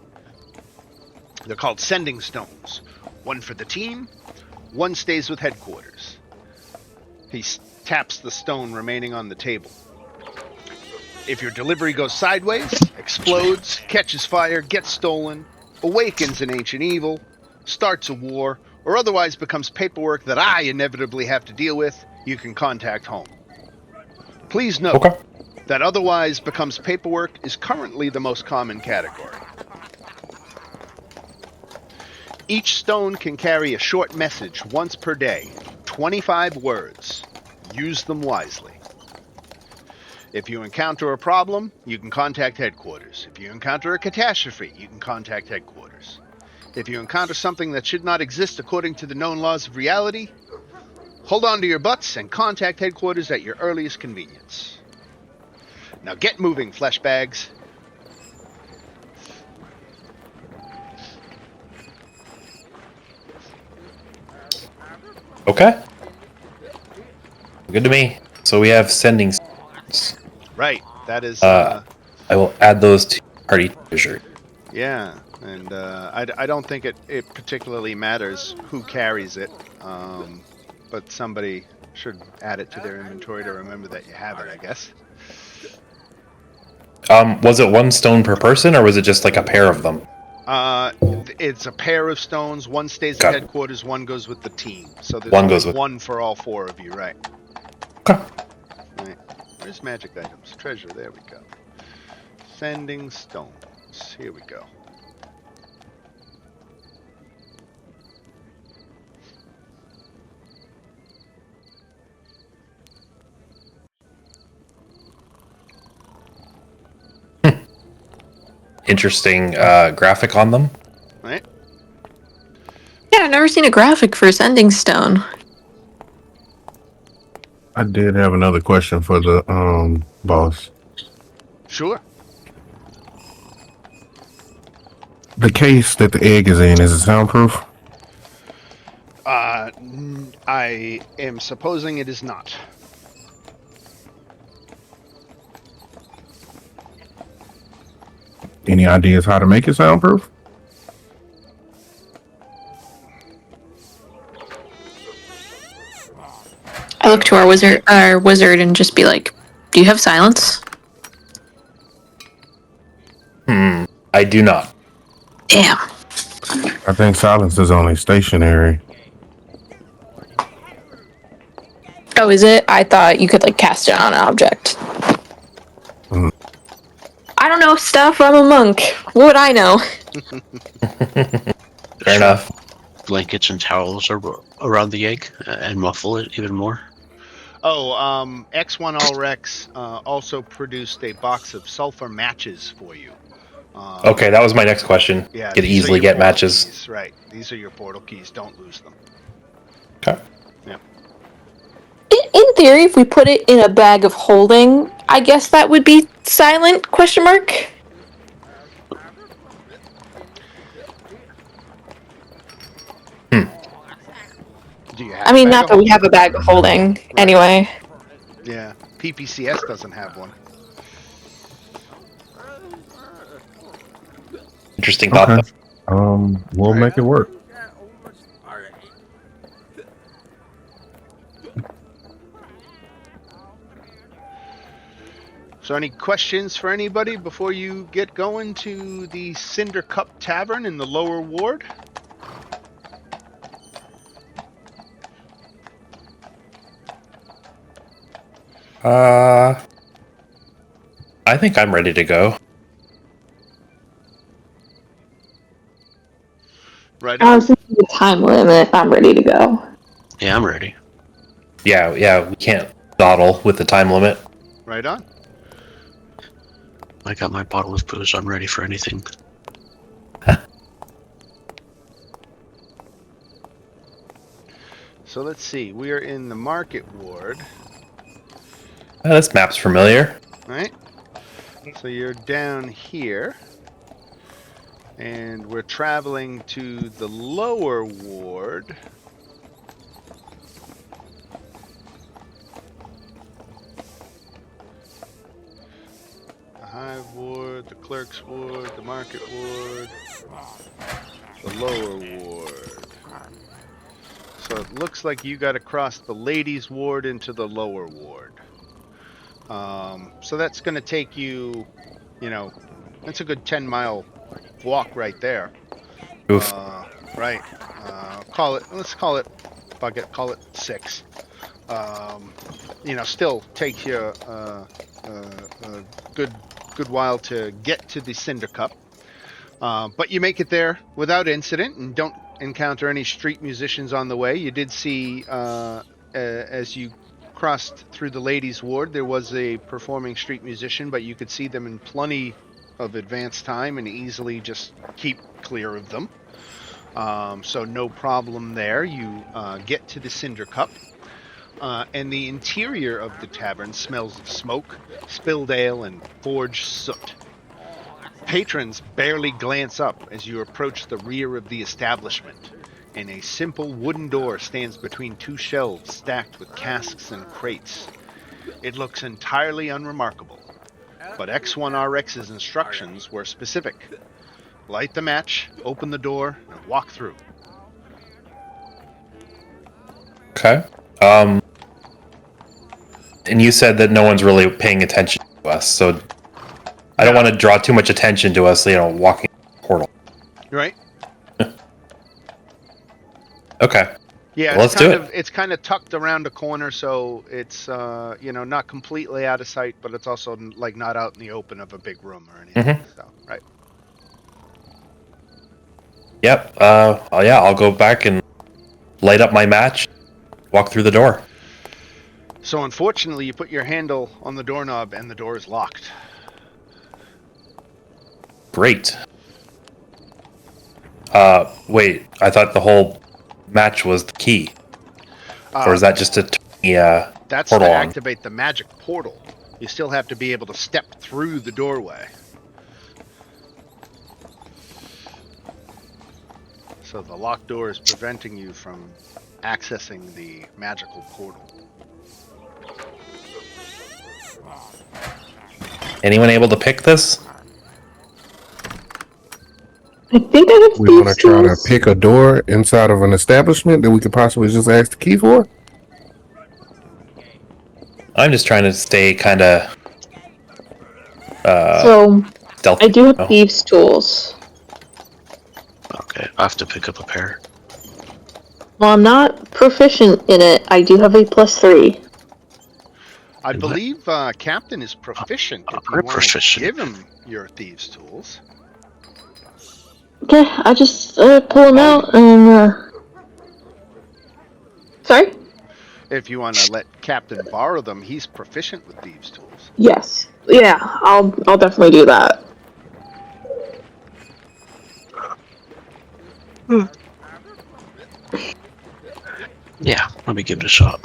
They're called sending stones. One for the team, one stays with headquarters. He taps the stone remaining on the table. If your delivery goes sideways, explodes, catches fire, gets stolen, awakens an ancient evil, starts a war, or otherwise becomes paperwork that I inevitably have to deal with, you can contact home. Please note that otherwise becomes paperwork is currently the most common category. Each stone can carry a short message once per day, 25 words. Use them wisely. If you encounter a problem, you can contact headquarters. If you encounter a catastrophe, you can contact headquarters. If you encounter something that should not exist according to the known laws of reality, hold on to your butts and contact headquarters at your earliest convenience. Now get moving, flesh bags. Okay. Good to me. So we have sending stones. Right, that is... I will add those to party treasure. Yeah, and I don't think it particularly matters who carries it, but somebody should add it to their inventory to remember that you have it, I guess. Was it one stone per person, or was it just like a pair of them? It's a pair of stones. One stays at headquarters, one goes with the team. So there's only one for all four of you, right? Okay. Right. Where's magic items? Treasure, there we go. Sending stones. Here we go. Interesting graphic on them. Right? Yeah, I've never seen a graphic for sending stone. I did have another question for the boss. Sure. The case that the egg is in, is it soundproof? I am supposing it is not. Any ideas how to make it soundproof? I look to our wizard and just be like, do you have silence? I do not. Damn. I think silence is only stationary. Oh, is it? I thought you could like cast it on an object. I don't know stuff. I'm a monk. What would I know? Fair enough. Blankets and towels around the egg and muffle it even more. Oh, X1 Allrex also produced a box of sulfur matches for you. Okay, that was my next question. Yeah, Could these are easily your get portal matches. keys, right? These are your portal keys. Don't lose them. Okay. Yep. In theory, if we put it in a bag of holding, I guess that would be silent? Question mark. Do you have? I mean, not that we have a bag of holding, right. Anyway. Yeah, PPCS doesn't have one. Interesting thought. Okay. We'll make it work. So any questions for anybody before you get going to the Cinder Cup Tavern in the lower ward? I think I'm ready to go. Right I on. was thinking the time limit. I'm ready to go. Yeah, I'm ready. Yeah, we can't dawdle with the time limit. Right on. I got my bottle of booze. I'm ready for anything. So let's see. We are in the market ward, This map's familiar. right? So you're down here, and we're traveling to the lower ward. The hive ward, the clerk's ward, the market ward, the lower ward. So it looks like you got to cross the ladies' ward into the lower ward. So that's going to take you, that's a good 10-mile walk right there. Oof. Right. Let's call it, fuck it, call it 6. Still takes you a good while to get to the Cinder Cup. But you make it there without incident and don't encounter any street musicians on the way. You did see, as you crossed through the ladies' ward, there was a performing street musician, but you could see them in plenty of advance time and easily just keep clear of them. So no problem there. You get to the Cinder Cup, and the interior of the tavern smells of smoke, spilled ale, and forged soot. Patrons barely glance up as you approach the rear of the establishment, and a simple wooden door stands between 2 shelves stacked with casks and crates. It looks entirely unremarkable, but X1RX's instructions were specific. Light the match, open the door, and walk through. Okay. And you said that no one's really paying attention to us, so I don't want to draw too much attention to us, walking the portal. Right? Okay. Yeah, Well, let's do it. It's kind of tucked around a corner, so it's not completely out of sight, but it's also like not out in the open of a big room or anything. Mhm. So, right. Yep. I'll go back and light up my match, walk through the door. So unfortunately, you put your handle on the doorknob and the door is locked. Great. Wait, I thought the whole match was the key. Or is that just to turn the That's portal to on? activate the magic portal. You still have to be able to step through the doorway. So the locked door is preventing you from accessing the magical portal. Anyone able to pick this? I think I have We want to thieves' try to tools. pick a door inside of an establishment that we could possibly just ask the key for. I'm just trying to stay kind of So stealthy. I do have Oh. thieves' tools. Okay, I have to pick up a pair. While I'm not proficient in it, I do have a +3. I believe Captain is proficient if you I'm want to proficient. give him your thieves' tools. Okay, I just pull them out and. Sorry? If you want to let Captain borrow them, he's proficient with thieves' tools. Yes. Yeah, I'll definitely do that. Yeah, let me give it a shot.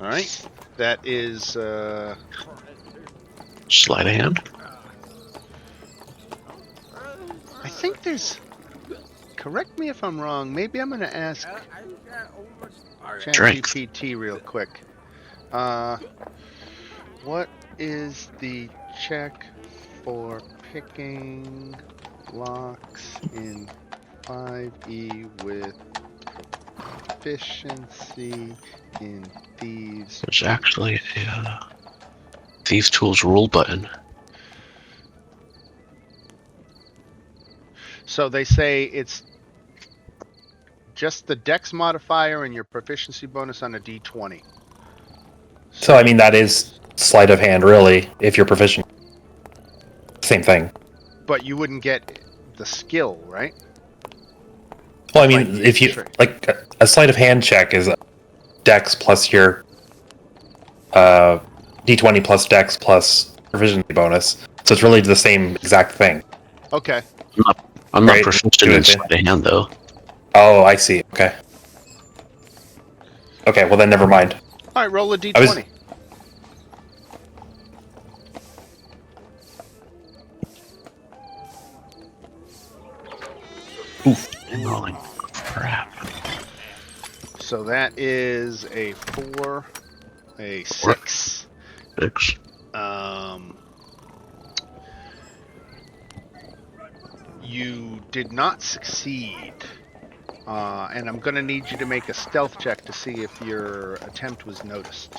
All right. That is Sleight of hand. I think there's. Correct me if I'm wrong. Maybe I'm going to ask ChatGPT real quick. What is the check for picking locks in 5e with proficiency in thieves? There's actually a Thief Tools rule button. So they say it's just the dex modifier and your proficiency bonus on a d20. So, I mean, that is sleight of hand, really, if you're proficient. Same thing. But you wouldn't get the skill, right? Well, I mean, Like if you trick. like a sleight of hand check is Dex plus your D20 plus Dex plus proficiency bonus, so it's really the same exact thing, Okay. I'm not right? proficient Do in it. sleight of hand though. Oh, I see. Okay. Okay. Well, then never mind. All right, roll a I was d20. I'm rolling. Crap. So that is a 4, a 6. 6. You did not succeed. And I'm going to need you to make a stealth check to see if your attempt was noticed.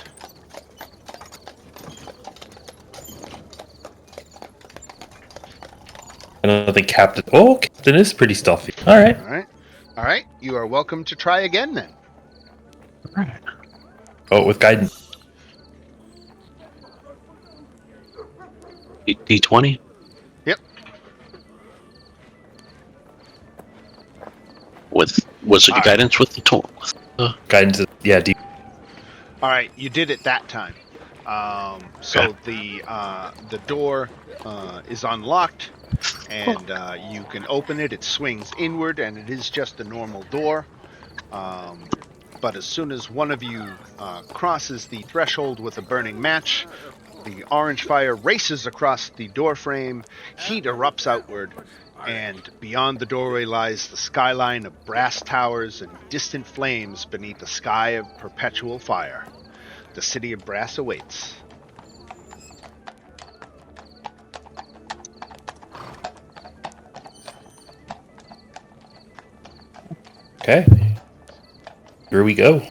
I don't think Captain. Oh, Captain is pretty stealthy. All right. All right. All right. You are welcome to try again then. Right. Oh, with guidance. D20? Yep. Was it All right. guidance with the tool? Guidance is, yeah, deep. All right. You did it that time. So the door is unlocked, and you can open it. It swings inward, and it is just a normal door. But as soon as one of you crosses the threshold with a burning match, the orange fire races across the doorframe, heat erupts outward, and beyond the doorway lies the skyline of brass towers and distant flames beneath a sky of perpetual fire. The city of Brass awaits. Okay. Here we go.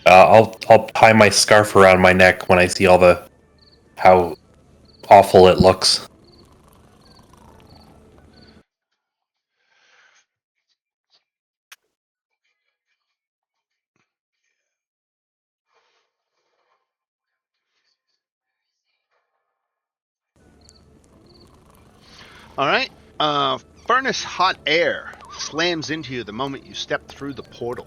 I'll tie my scarf around my neck when I see all the how awful it looks. All right. Furnace hot air slams into you the moment you step through the portal.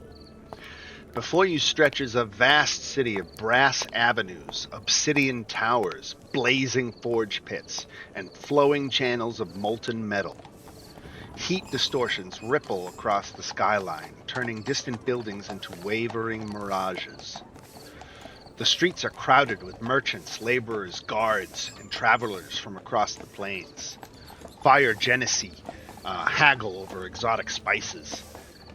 Before you stretches a vast city of brass avenues, obsidian towers, blazing forge pits, and flowing channels of molten metal. Heat distortions ripple across the skyline, turning distant buildings into wavering mirages. The streets are crowded with merchants, laborers, guards, and travelers from across the plains. Fire Genesee haggle over exotic spices.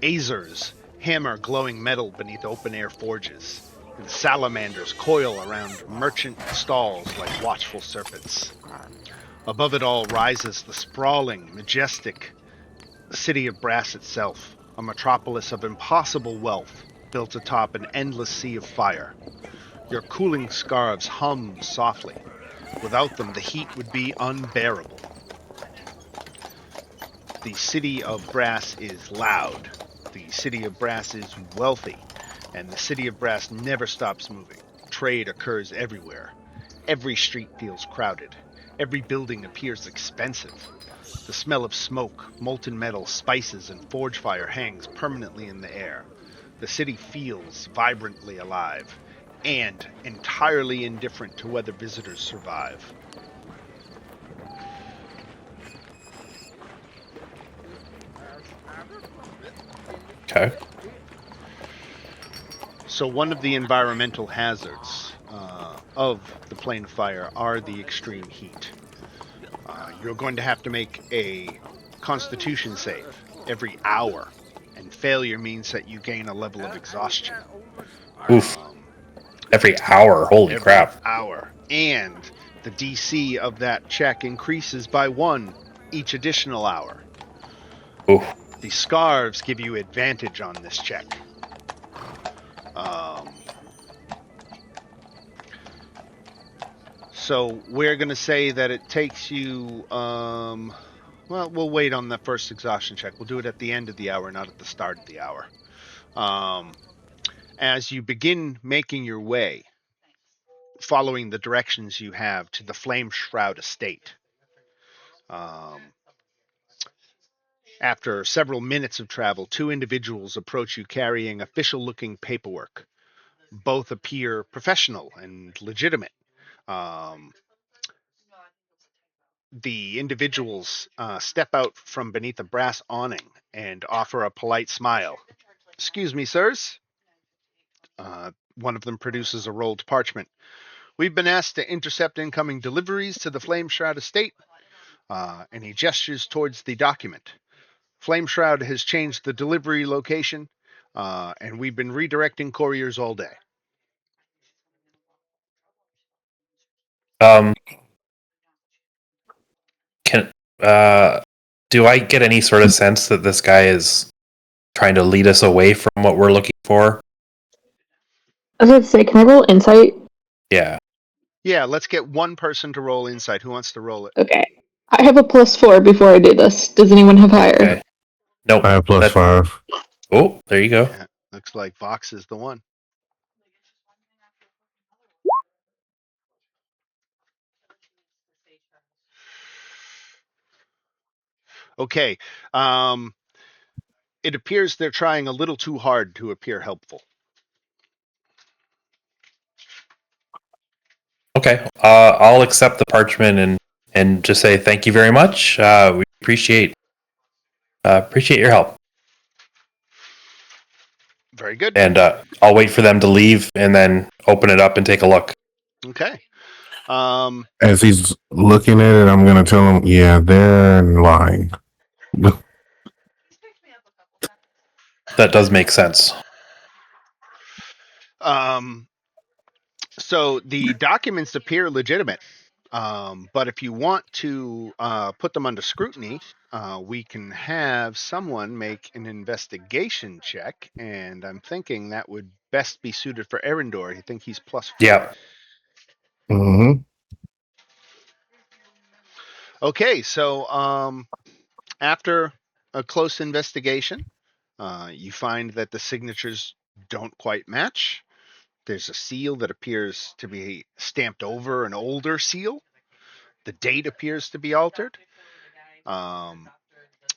Azers hammer glowing metal beneath open-air forges, and salamanders coil around merchant stalls like watchful serpents. Above it all rises the sprawling, majestic city of Brass itself, a metropolis of impossible wealth built atop an endless sea of fire. Your cooling scarves hum softly. Without them, the heat would be unbearable. The city of Brass is loud. The city of Brass is wealthy. And the city of Brass never stops moving. Trade occurs everywhere. Every street feels crowded. Every building appears expensive. The smell of smoke, molten metal, spices, and forge fire hangs permanently in the air. The city feels vibrantly alive and entirely indifferent to whether visitors survive. Okay. So one of the environmental hazards of the plane of fire are the extreme heat. You're going to have to make a constitution save every hour, and failure means that you gain a level of exhaustion. Oof. Um, Every hour. Holy every crap. hour. And the DC of that check increases by 1 each additional hour. Oof. The scarves give you advantage on this check. So we're going to say that it takes you. Well, we'll wait on the first exhaustion check. We'll do it at the end of the hour, not at the start of the hour. As you begin making your way, following the directions you have to the Flame Shroud estate, Um, After several minutes of travel, two individuals approach you carrying official-looking paperwork. Both appear professional and legitimate. Um, the individuals step out from beneath a brass awning and offer a polite smile. Excuse me, sirs. One of them produces a rolled parchment. We've been asked to intercept incoming deliveries to the Flame Shroud estate, and he gestures towards the document. Flame Shroud has changed the delivery location, and we've been redirecting couriers all day. Can do I get any sort of sense that this guy is trying to lead us away from what we're looking for? I was about to say, can I roll insight? Yeah. Yeah, let's get one person to roll insight. Who wants to roll it? Okay. I have a +4 before I do this. Does anyone have higher? Okay. Nope. I have +5. Oh, there you go. Yeah, looks like Vox is the one. Okay. It appears they're trying a little too hard to appear helpful. Okay. I'll accept the parchment and just say thank you very much. We appreciate your help. Very good. And I'll wait for them to leave and then open it up and take a look. Okay. As he's looking at it, I'm gonna tell him, yeah, they're lying. That does make sense. So the documents appear legitimate, but if you want to put them under scrutiny, we can have someone make an investigation check, and I'm thinking that would best be suited for Erendor. I think he's +4. Yeah. Mm-hmm. Okay, so after a close investigation, you find that the signatures don't quite match. There's a seal that appears to be stamped over an older seal. The date appears to be altered.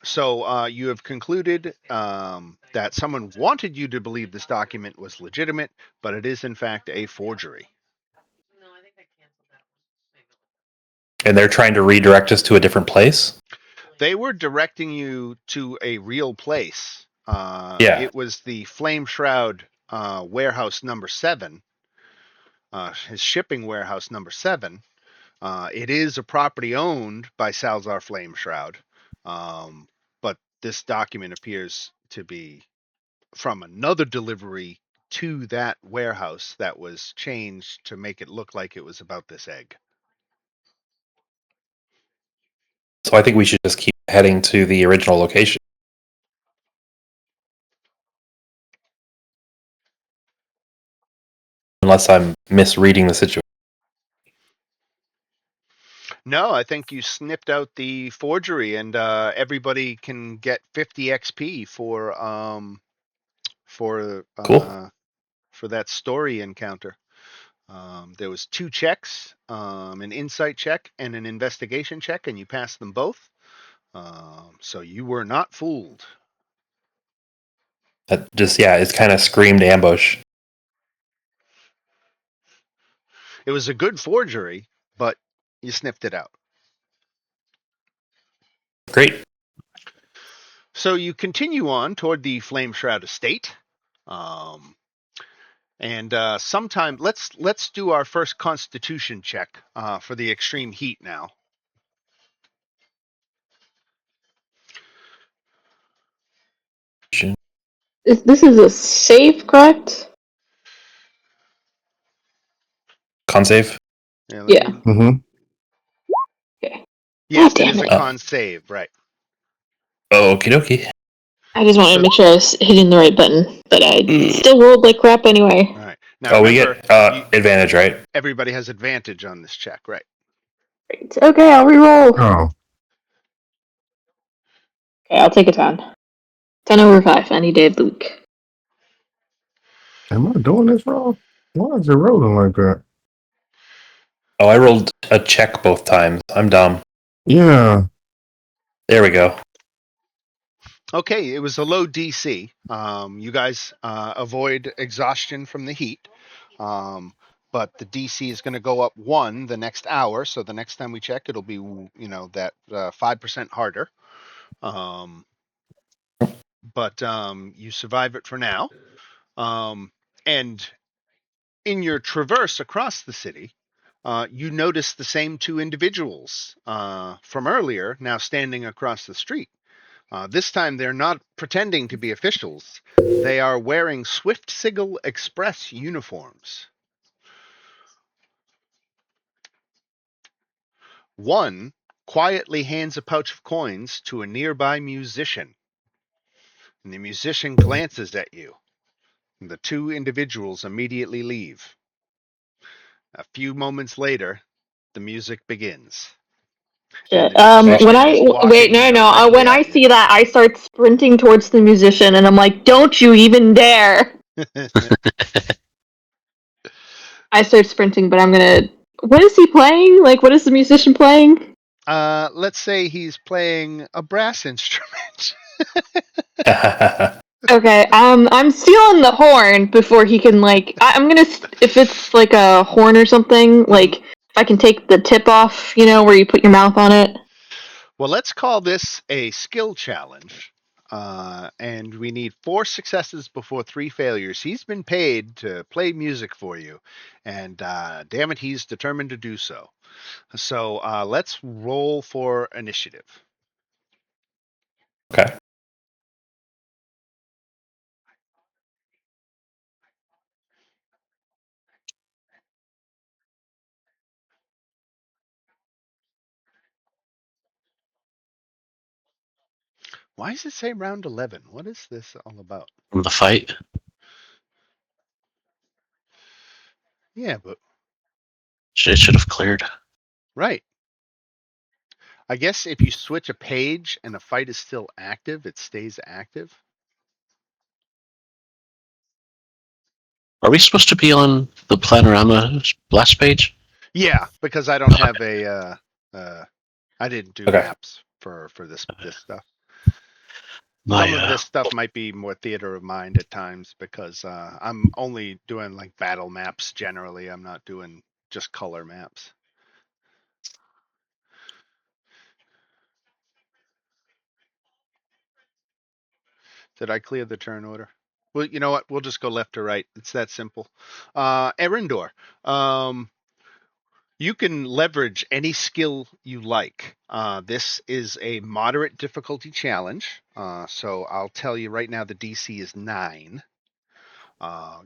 So you have concluded that someone wanted you to believe this document was legitimate, but it is in fact a forgery. And they're trying to redirect us to a different place? They were directing you to a real place. Yeah. It was the Flame Shroud warehouse number 7, his shipping warehouse number 7. It is a property owned by Salzar Flame Shroud, but this document appears to be from another delivery to that warehouse that was changed to make it look like it was about this egg. So I think we should just keep heading to the original location. Unless I'm misreading the situation. No, I think you snipped out the forgery, and everybody can get 50 XP Cool. for that story encounter. There was 2 checks, an insight check and an investigation check, and you passed them both. So you were not fooled. That just, yeah, it's kind of screamed ambush. It was a good forgery, but you sniffed it out. Great. So you continue on toward the Flame Shroud estate. And sometime let's do our first Constitution check for the extreme heat now. This is a save, correct? Con save? Yeah. Mm-hmm. Okay. Yes, God it damn is a it. con save, right? Okie dokie. I just wanted to make sure I was hitting the right button, but I still rolled like crap anyway. All right. Now We remember, get advantage, right? everybody has advantage on this check, right? Great. Okay, I'll reroll. Oh, Okay, I'll take a 10. 10 over 5, any day of the week. am I doing this wrong? Why is it rolling like that? Oh, I rolled a check both times. I'm dumb. Yeah. There we go. Okay, it was a low DC. You guys avoid exhaustion from the heat. But the DC is going to go up 1 the next hour. So the next time we check, it'll be, that 5% harder. But you survive it for now. And in your traverse across the city, you notice the same 2 individuals from earlier now standing across the street. This time they're not pretending to be officials. They are wearing Swift Sigil Express uniforms. One quietly hands a pouch of coins to a nearby musician, and the musician glances at you. And the 2 individuals immediately leave. A few moments later, the music begins. And Shit. the When musician I is wait, walking no. directly When I at see you. that, I start sprinting towards the musician, and I'm like, "Don't you even dare!" I start sprinting, but I'm gonna. What is he playing? Like, what is the musician playing? Let's say he's playing a brass instrument. Okay, I'm stealing the horn before he can like. I'm gonna if it's like a horn or something. Like, if I can take the tip off, where you put your mouth on it. Well, let's call this a skill challenge. And we need 4 successes before 3 failures. He's been paid to play music for you, and damn it, he's determined to do so. So let's roll for initiative. Okay. Why does it say round 11? What is this all about? From the fight. Yeah, but It should have cleared. right. I guess if you switch a page and a fight is still active, it stays active. Are we supposed to be on the Planarama blast page? Yeah, because I don't have I didn't do Okay. maps for this stuff. My Some of this stuff might be more theater of mind at times because I'm only doing like battle maps generally. I'm not doing just color maps. Did I clear the turn order? Well, you know what? We'll just go left to right. It's that simple. Erindor, you can leverage any skill you like. This is a moderate difficulty challenge. So I'll tell you right now the DC is 9.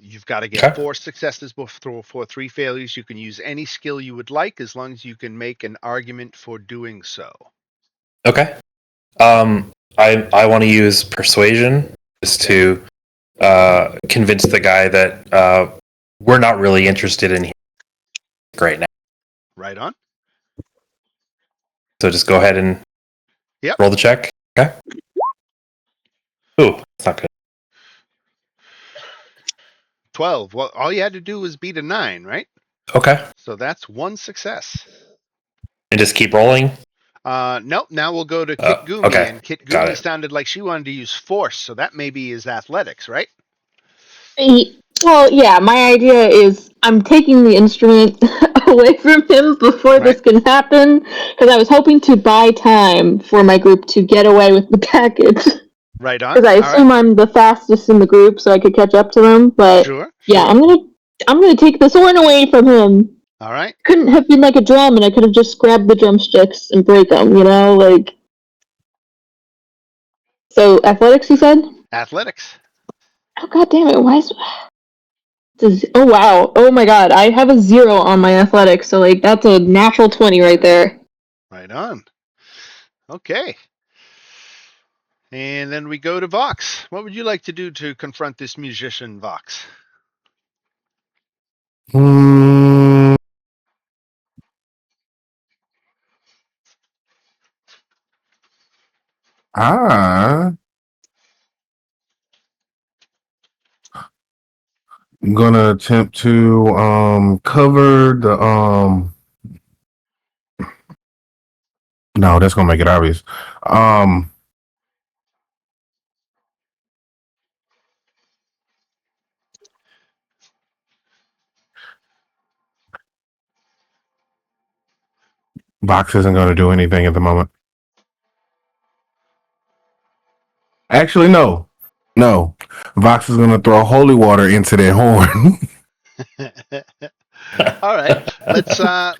You've got to get Okay. 4 successes before 3 failures. You can use any skill you would like as long as you can make an argument for doing so. Okay. I want to use persuasion just to convince the guy that we're not really interested in right now. Right on. So just go ahead and Yep. roll the check. Okay. Ooh, that's not good. 12. Well, all you had to do was beat a 9, right? Okay. So that's 1 success. And just keep rolling. Nope. Now we'll go to Kit Gumi, Okay. and Kit Got Gumi it. sounded like she wanted to use force, so that maybe is athletics, right? Well, yeah. My idea is I'm taking the instrument away from him before this can happen because I was hoping to buy time for my group to get away with the package. Right on. Because I All right. assume I'm the fastest in the group, so I could catch up to them. But Sure. yeah, I'm gonna take this horn away from him. All right. Couldn't have been like a drum, and I could have just grabbed the drumsticks and break them. Like. So athletics, you said? Athletics. Oh god damn it! Why is? Oh wow! Oh my god! I have a 0 on my athletics, so like that's a natural 20 right there. Right on. Okay. And then we go to Vox. What would you like to do to confront this musician, Vox? Hmm. I'm gonna attempt to cover the No, that's gonna make it obvious. Vox isn't gonna do anything at the moment. Actually, no. No. Vox is gonna throw holy water into their horn. All right,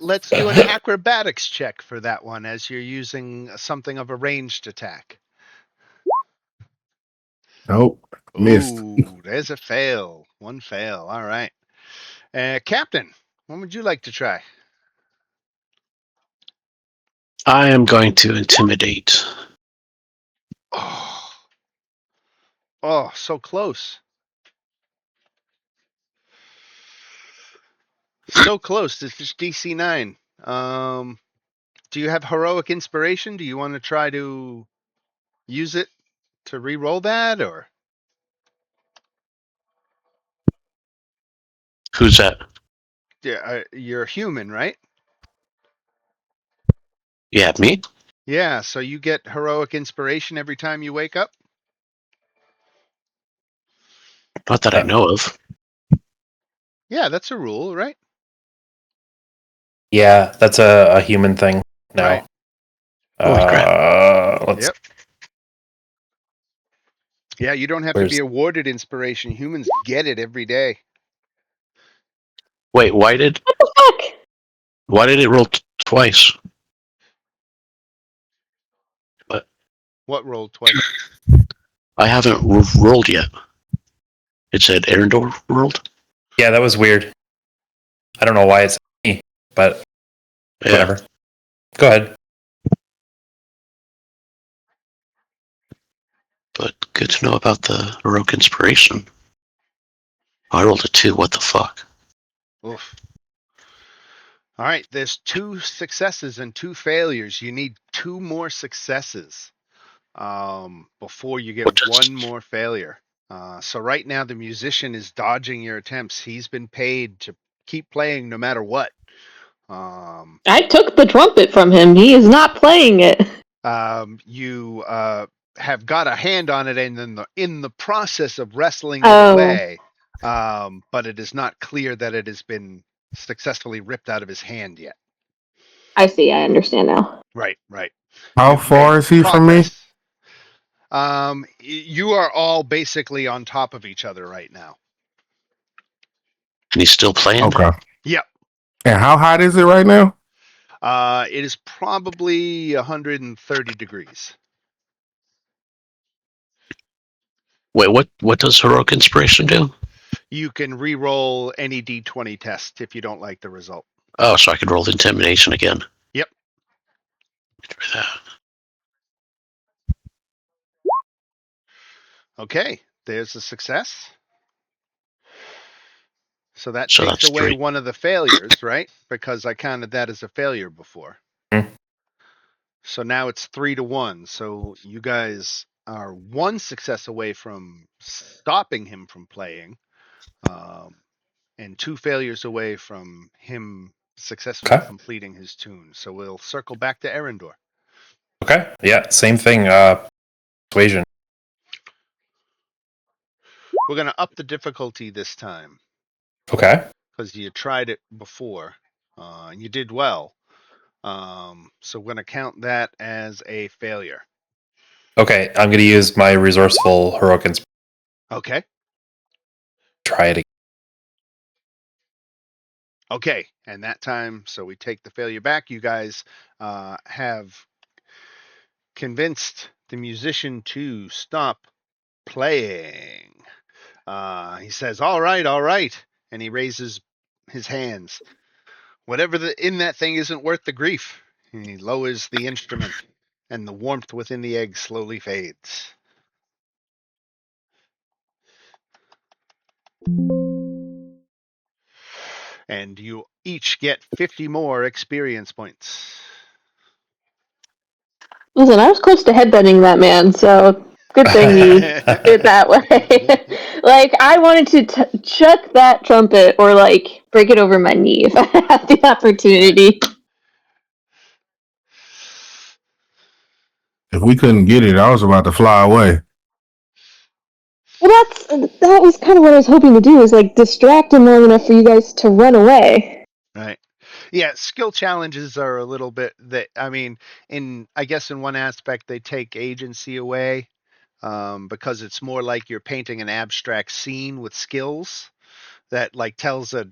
let's do an acrobatics check for that one, as you're using something of a ranged attack. Nope. Missed. Ooh, there's a fail. One fail. All right, Captain, what would you like to try? I am going to intimidate. Oh, oh, so close. So close. This is DC 9. Do you have heroic inspiration? Do you want to try to use it to re-roll that, or Who's that? yeah, you're human, right? Yeah, me? Yeah, so you get heroic inspiration every time you wake up? Not that I know of. Yeah, that's a rule, right? Yeah, that's a human thing now. Right. Holy crap. Let's. Yep. Yeah, you don't have to be awarded inspiration. Humans get it every day. Wait, why did it roll twice? What rolled twice? I haven't rolled yet. It said Erendor rolled? Yeah, that was weird. I don't know why it's me, but Yeah. whatever. Go ahead. But good to know about the heroic inspiration. I rolled a 2. What the fuck? Oof. All right, there's 2 successes and 2 failures. You need 2 more successes before you get one more failure. So right now the musician is dodging your attempts. He's been paid to keep playing no matter what. I took the trumpet from him. He is not playing it. You have got a hand on it, and then in the process of wrestling it Oh. away, but it is not clear that it has been successfully ripped out of his hand yet. I see. I understand now. Right, right. How You've far made is he from me? progress. You are all basically on top of each other right now. And he's still playing? Okay. Yep. And how hot is it right now? It is probably 130 degrees. Wait, what does heroic inspiration do? You can re-roll any D20 test if you don't like the result. Oh, so I could roll the intimidation again. Yep. Try that. Okay, there's a success. So that So takes that's away 3. one of the failures, right? Because I counted that as a failure before. So now it's 3-1. So you guys are 1 success away from stopping him from playing, and 2 failures away from him successfully completing his tune. So we'll circle back to Erendor. Okay. Yeah, same thing. Persuasion. We're going to up the difficulty this time. Okay. Because you tried it before, and you did well. So we're going to count that as a failure. Okay, I'm going to use my resourceful heroic inspiration. Okay. Try it again. Okay, and that time, so we take the failure back. You guys have convinced the musician to stop playing. He says, all right, and he raises his hands. Whatever in that thing isn't worth the grief. And he lowers the instrument, and the warmth within the egg slowly fades. And you each get 50 more experience points. Listen, I was close to headbutting that man, so good thing you did it that way. Like, I wanted to chuck that trumpet or, like, break it over my knee if I had the opportunity. If we couldn't get it, I was about to fly away. Well, that was kind of what I was hoping to do, is like distract him long enough for you guys to run away. Right. Yeah, skill challenges are a little bit that I mean, I guess in one aspect they take agency away, because it's more like you're painting an abstract scene with skills that like tells a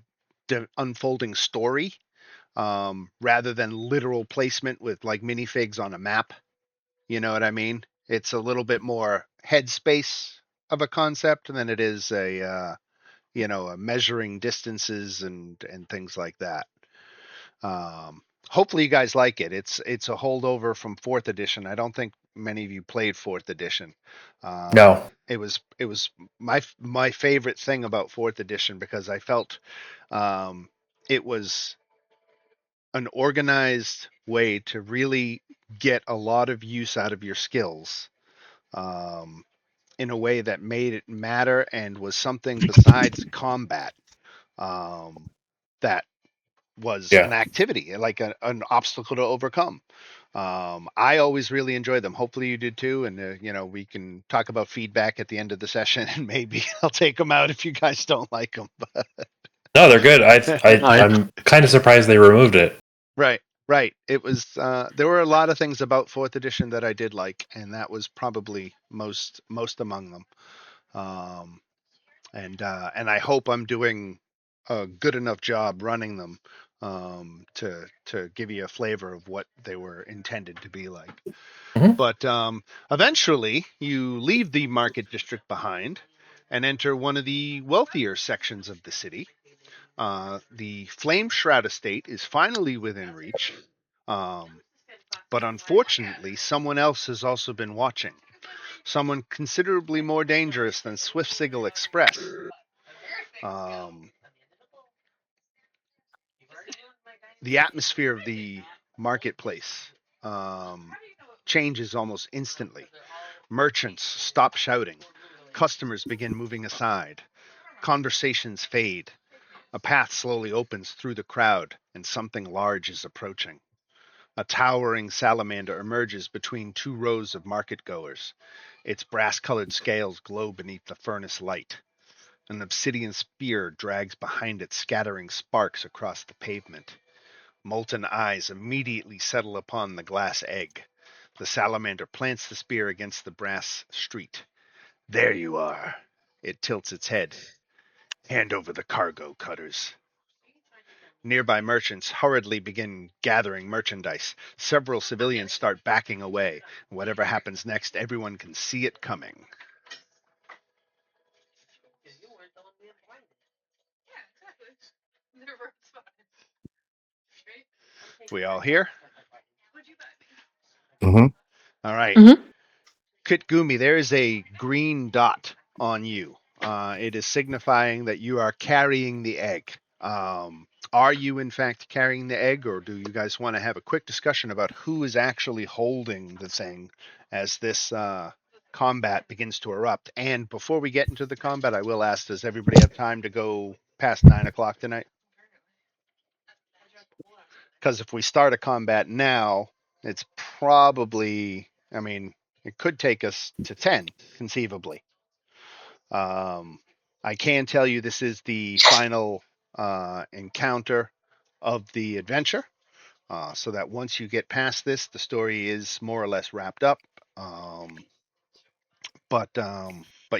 unfolding story, rather than literal placement with like minifigs on a map. You know what I mean? It's a little bit more headspace of a concept than it is a measuring distances and things like that. Hopefully you guys like it. It's a holdover from fourth edition. I don't think many of you played fourth edition. No. It was my favorite thing about fourth edition because I felt it was an organized way to really get a lot of use out of your skills, um, in a way that made it matter and was something besides combat, um, that was an Yeah. activity, like an obstacle to overcome. I always really enjoy them. Hopefully you did too. And, we can talk about feedback at the end of the session and maybe I'll take them out if you guys don't like them. No, they're good. I I'm kind of surprised they removed it. Right, right. It was, there were a lot of things about fourth edition that I did like, and that was probably most among them. Um, and I hope I'm doing a good enough job running them, to give you a flavor of what they were intended to be like. Mhm. But eventually, you leave the market district behind and enter one of the wealthier sections of the city. The Flame Shroud estate is finally within reach, um, but unfortunately, someone else has also been watching. Someone considerably more dangerous than Swift Sigil Express. Um, the atmosphere of the marketplace, um, changes almost instantly. Merchants stop shouting. Customers begin moving aside. Conversations fade. A path slowly opens through the crowd, and something large is approaching. A towering salamander emerges between two rows of market goers. Its brass colored scales glow beneath the furnace light. An obsidian spear drags behind it, scattering sparks across the pavement. Molten eyes immediately settle upon the glass egg. The salamander plants the spear against the brass street. There you are. It tilts its head. Hand over the cargo, cutters. Nearby merchants hurriedly begin gathering merchandise. Several civilians start backing away. Whatever happens next, everyone can see it coming. We all here? Mm-hmm. All right. Mhm. Kitgumi, there is a green dot on you. It is signifying that you are carrying the egg. Are you, in fact, carrying the egg, or do you guys want to have a quick discussion about who is actually holding the thing as this combat begins to erupt? And before we get into the combat, I will ask, does everybody have time to go past 9 o'clock tonight? Because if we start a combat now, it's probably, I mean, it could take us to 10, conceivably. I can tell you this is the final encounter of the adventure, so that once you get past this, the story is more or less wrapped up. Um, but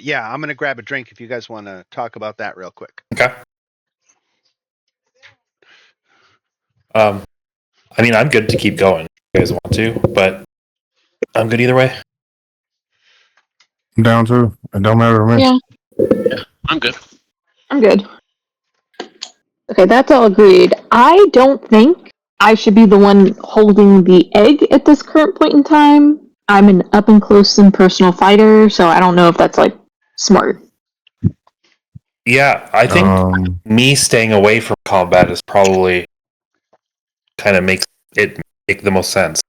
yeah, I'm gonna grab a drink if you guys want to talk about that real quick. Okay. Um, I mean, I'm good to keep going if you guys want to, but I'm good either way. I'm down too. It don't matter to me. Yeah, I'm good. I'm good. Okay, that's all agreed. I don't think I should be the one holding the egg at this current point in time. I'm an up and close and personal fighter, so I don't know if that's like smart. Yeah, I think me staying away from combat is probably kind of makes it make the most sense.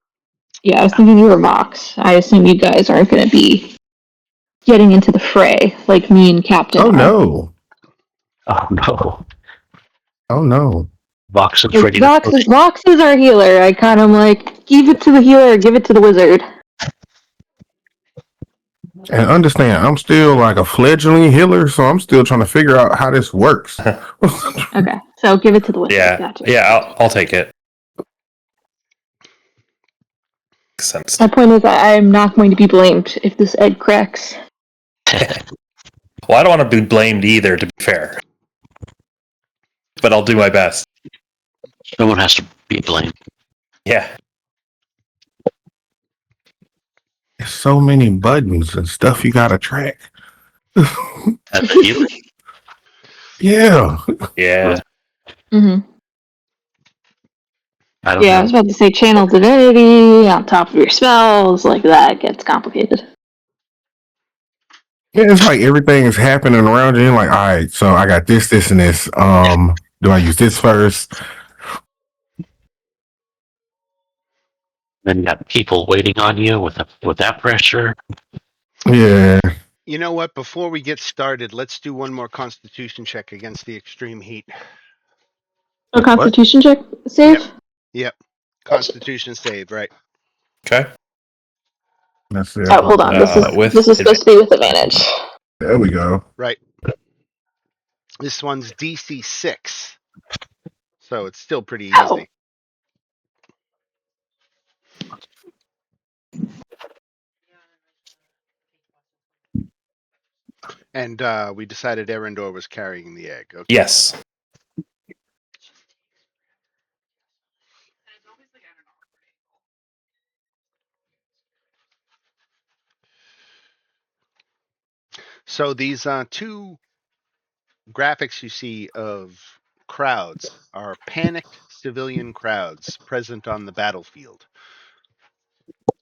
Yeah, I was thinking you were Vox. I assume you guys aren't going to be getting into the fray like me and Captain Oh are. no. Oh no. Oh no. Vox is Like, ready to Vox is our healer. I kind of like, give it to the healer or give it to the wizard. And understand, I'm still like a fledgling healer, so I'm still trying to figure out how this works. Okay, so give it to the wizard. Yeah, Gotcha. yeah, I'll take it. Makes sense. My point is, I'm not going to be blamed if this egg cracks. Well, I don't want to be blamed either, to be fair. But I'll do my best. Someone has to be blamed. Yeah. There's so many buttons and stuff you gotta track. As a healer. Yeah. Yeah. Mm-hmm. I don't Yeah, I know. was about to say channel divinity on top of your spells, like that gets complicated. Yeah, it's like everything is happening around you. You're like, all right, so I got this, this, and this. Do I use this first? Then you got people waiting on you with that pressure. Yeah. You know what? Before we get started, let's do one more Constitution check against the extreme heat. A Constitution check save? Yep. Constitution save, right? Okay. That's it. Oh, hold on. With This is supposed to be with advantage. There we go. Right. This one's DC 6. So it's still pretty Oh. easy. And we decided Erendor was carrying the egg. Okay. Yes. So these two graphics you see of crowds are panicked civilian crowds present on the battlefield.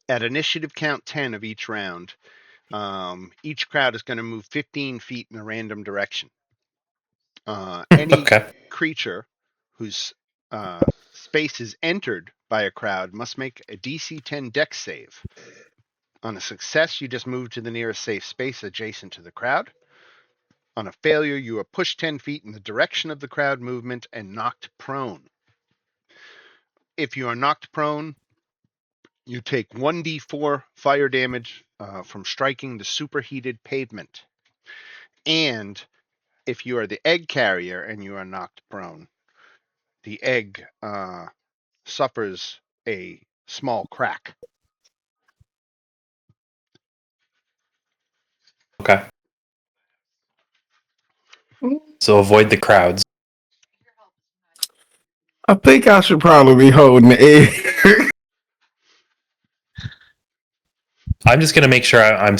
At initiative count 10 of each round, each crowd is going to move 15 feet in a random direction. Any creature whose space is entered by a crowd must make a DC 10 Dex save. On a success, you just move to the nearest safe space adjacent to the crowd. On a failure, you are pushed 10 feet in the direction of the crowd movement and knocked prone. If you are knocked prone, you take 1d4 fire damage from striking the superheated pavement. And if you are the egg carrier and you are knocked prone, the egg suffers a small crack. Okay. So avoid the crowds. I think I should probably be holding the egg. I'm just gonna make sure I'm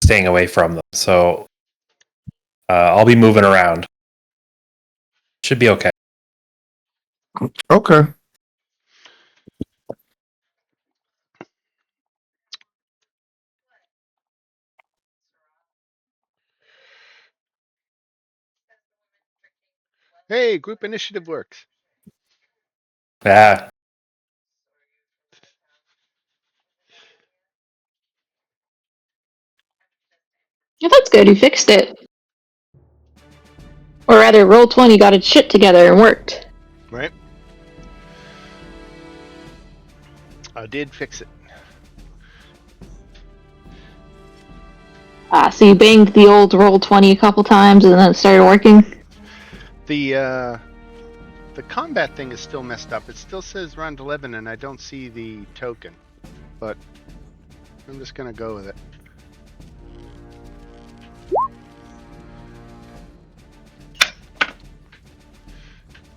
staying away from them. So I'll be moving around. Should be okay. Okay. Hey, group initiative works. Ah. Yeah, that's good. You fixed it. Or rather, Roll20 got its shit together and worked. Right? I did fix it. So you banged the old Roll20 a couple times and then it started working? The combat thing is still messed up. It still says round 11 and I don't see the token. But I'm just going to go with it.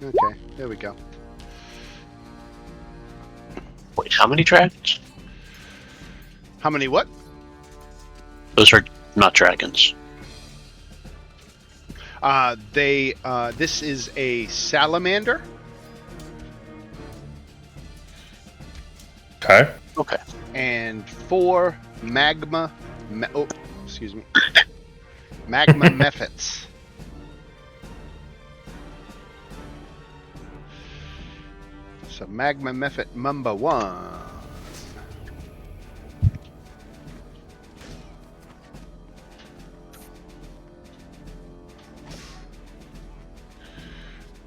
Okay, there we go. Wait, how many dragons? How many what? Those are not dragons. This is a salamander. Okay. Okay. And 4 magma mephits. So magma mephit number 1.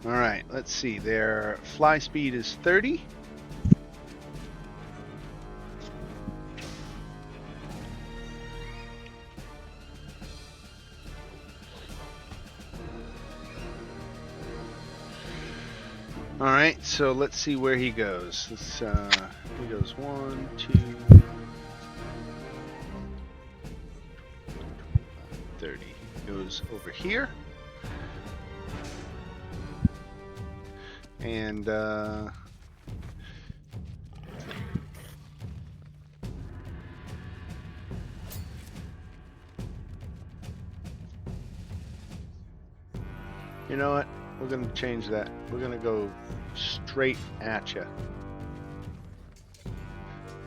All right, let's see. Their fly speed is 30. All right, so let's see where he goes. He goes 1, 2, 30. He goes over here. And you know what? We're going to change that. We're going to go straight at you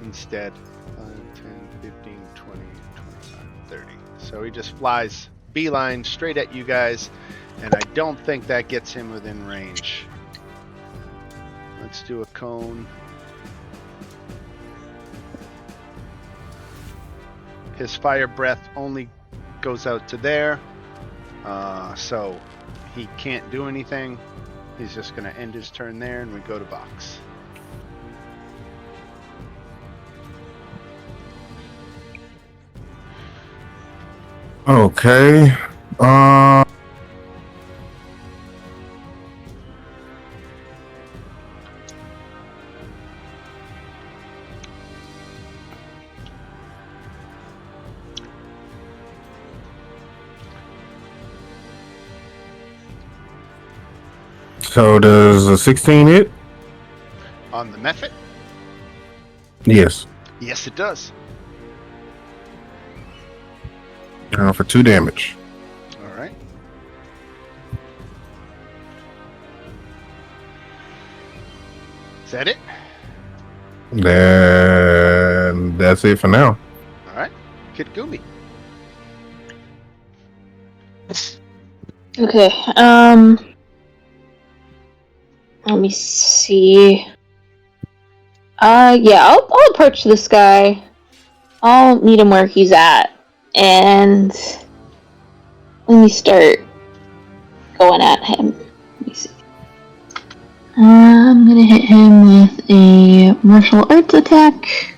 instead. 5, 10, 15, 20, 25, 30. So he just flies beeline straight at you guys, and I don't think that gets him within range. Let's do a cone. His fire breath only goes out to there, so he can't do anything. He's just going to end his turn there, and we go to box. Okay. So does a 16 hit? On the method? Yes. Yes, it does. For 2 damage. All right. Is that it? Then that's it for now. All right. Kid Goomy. Okay, let me see. Yeah, I'll approach this guy. I'll meet him where he's at, and let me start going at him. Let me see. I'm gonna hit him with a martial arts attack.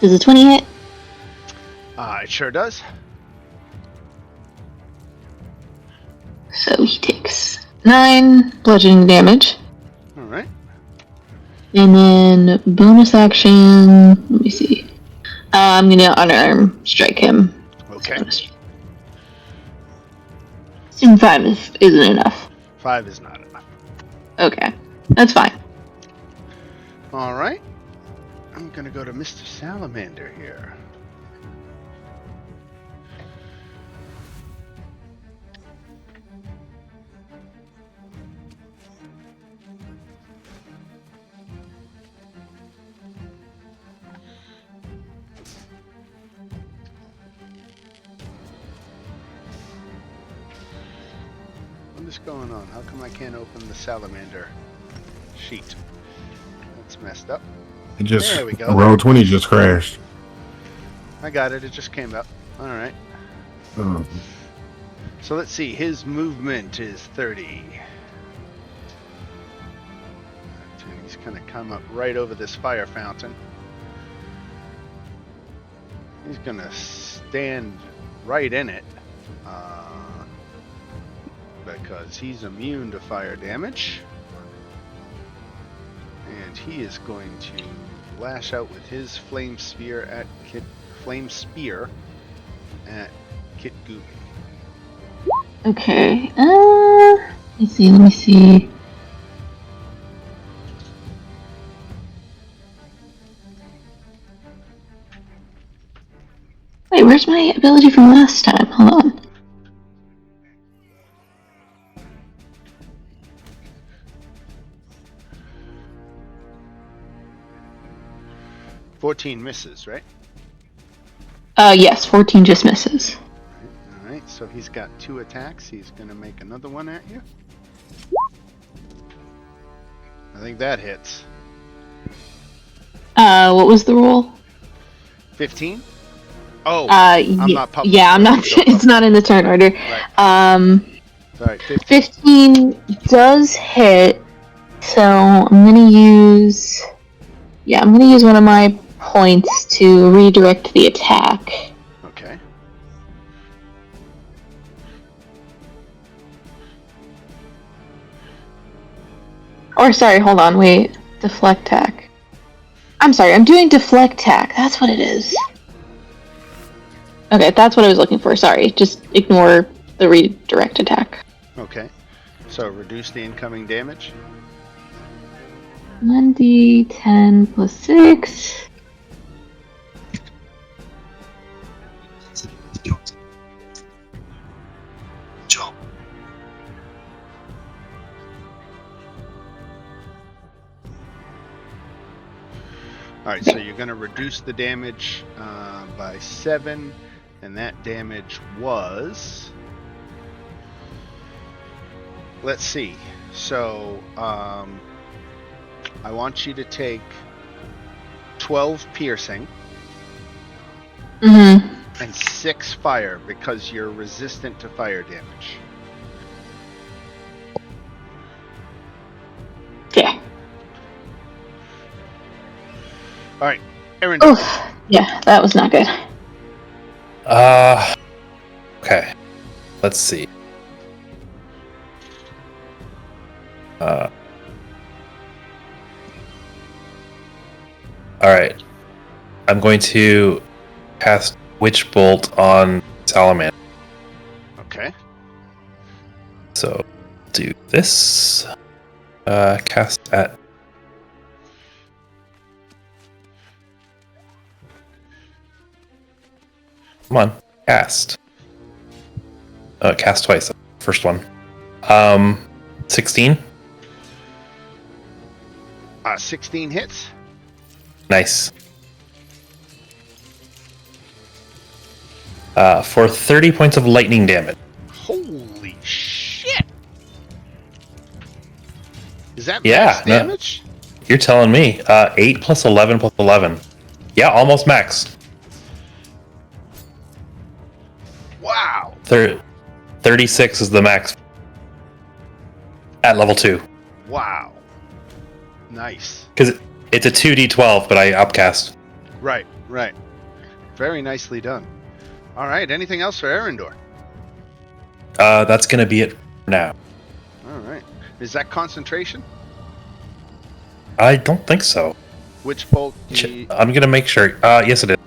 Does a 20 hit? It sure does. So he takes 9 bludgeoning damage. All right. And then bonus action, let me see. I'm gonna unarm strike him. Okay. Assume 5 isn't enough. 5 is not enough. Okay, that's fine. All right. I'm going to go to Mr. Salamander here. What is going on? How come I can't open the Salamander sheet? That's messed up. It just There we go. roll 20 just crashed. I got it. It just came up. All right. Oh. So let's see. His movement is 30. He's going to come up right over this fire fountain. He's going to stand right in it. Because he's immune to fire damage. And he is going to lash out with his flame spear at Kit Goomy. Okay, let me see. Wait, where's my ability from last time? Hold on. $14 misses, right? Yes, 14 just misses. All right, so he's got 2 attacks. He's going to make another one at you. I think that hits. What was the roll? 15? Oh, I'm not public. Yeah, I'm not. It's not in the turn order. Right. Sorry, 15. 15 does hit. So I'm gonna use. Yeah, I'm gonna use one of my points to redirect the attack. Okay. Or sorry, hold on, wait. Deflect tack. I'm sorry, I'm doing deflect tack. That's what it is. Okay, that's what I was looking for. Sorry, just ignore the redirect attack. Okay. So reduce the incoming damage. 1d10 plus 6. All right, so you're going to reduce the damage by 7, and that damage was. Let's see. So I want you to take 12 piercing Mm-hmm. and 6 fire because you're resistant to fire damage. Okay. All right, Aaron. Oof. Yeah, that was not good. Okay. Let's see. All right. I'm going to cast Witch Bolt on Salamander. Okay. So do this. Cast at. Come on, cast. Cast twice. First one. 16. 16 hits. Nice. For 30 points of lightning damage. Holy shit! Is that Yeah, max no. damage? You're telling me. 8 plus 11 plus 11. Yeah, almost max. Wow. 36 is the max. At level 2. Wow. Nice. Because it's a 2d12, but I upcast. Right. Very nicely done. All right, anything else for Arendor? That's going to be it for now. All right. Is that concentration? I don't think so. Which bolt? I'm going to make sure. Yes, it is.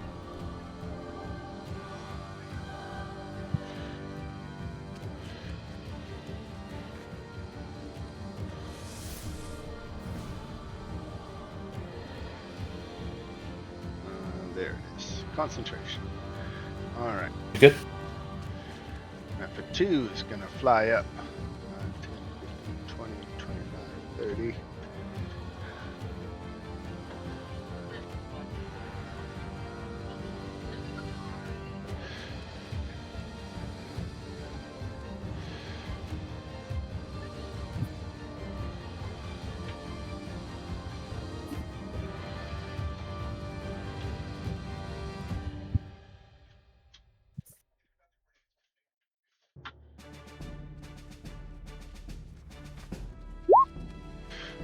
There it is. Concentration. All right. Good. Number 2 is going to fly up. 10, 15, 20, 25, 30.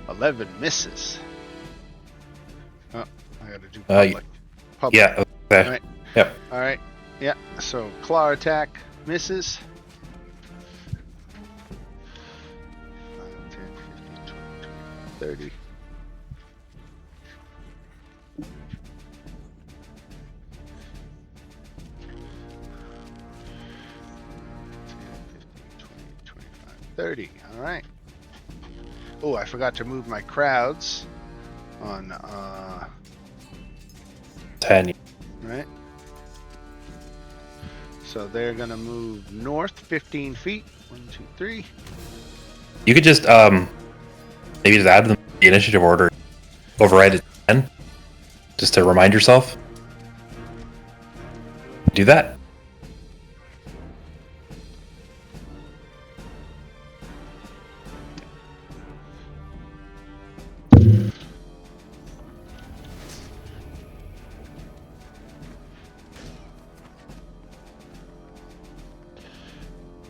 $11 misses. Oh, I gotta do public. Public. Yeah. Okay. All right. Yep. All right. Yeah. So claw attack misses. 5, 10, 15, 20, 30. All right. Oh, I forgot to move my crowds on 10. right. So they're gonna move north 15 feet. 1, 2, 3. You could just maybe just add them to the initiative order. Override it to 10. Just to remind yourself. Do that.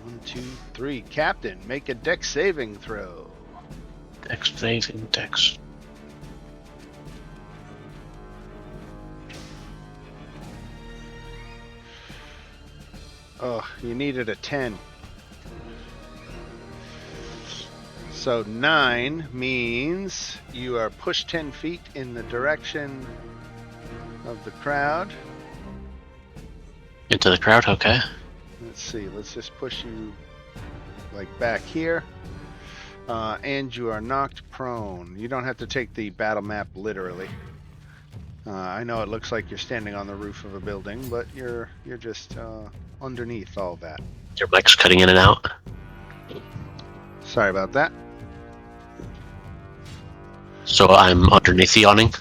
One, 2, 3. Captain, make a dex saving throw. Dex saving dex. Oh, you needed a 10. So 9 means you are pushed 10 feet in the direction of the crowd. Into the crowd, okay. Let's see, let's just push you like back here. And you are knocked prone. You don't have to take the battle map literally. I know it looks like you're standing on the roof of a building, but you're just underneath all that. Your mic's cutting in and out. Sorry about that. So I'm underneath the awning?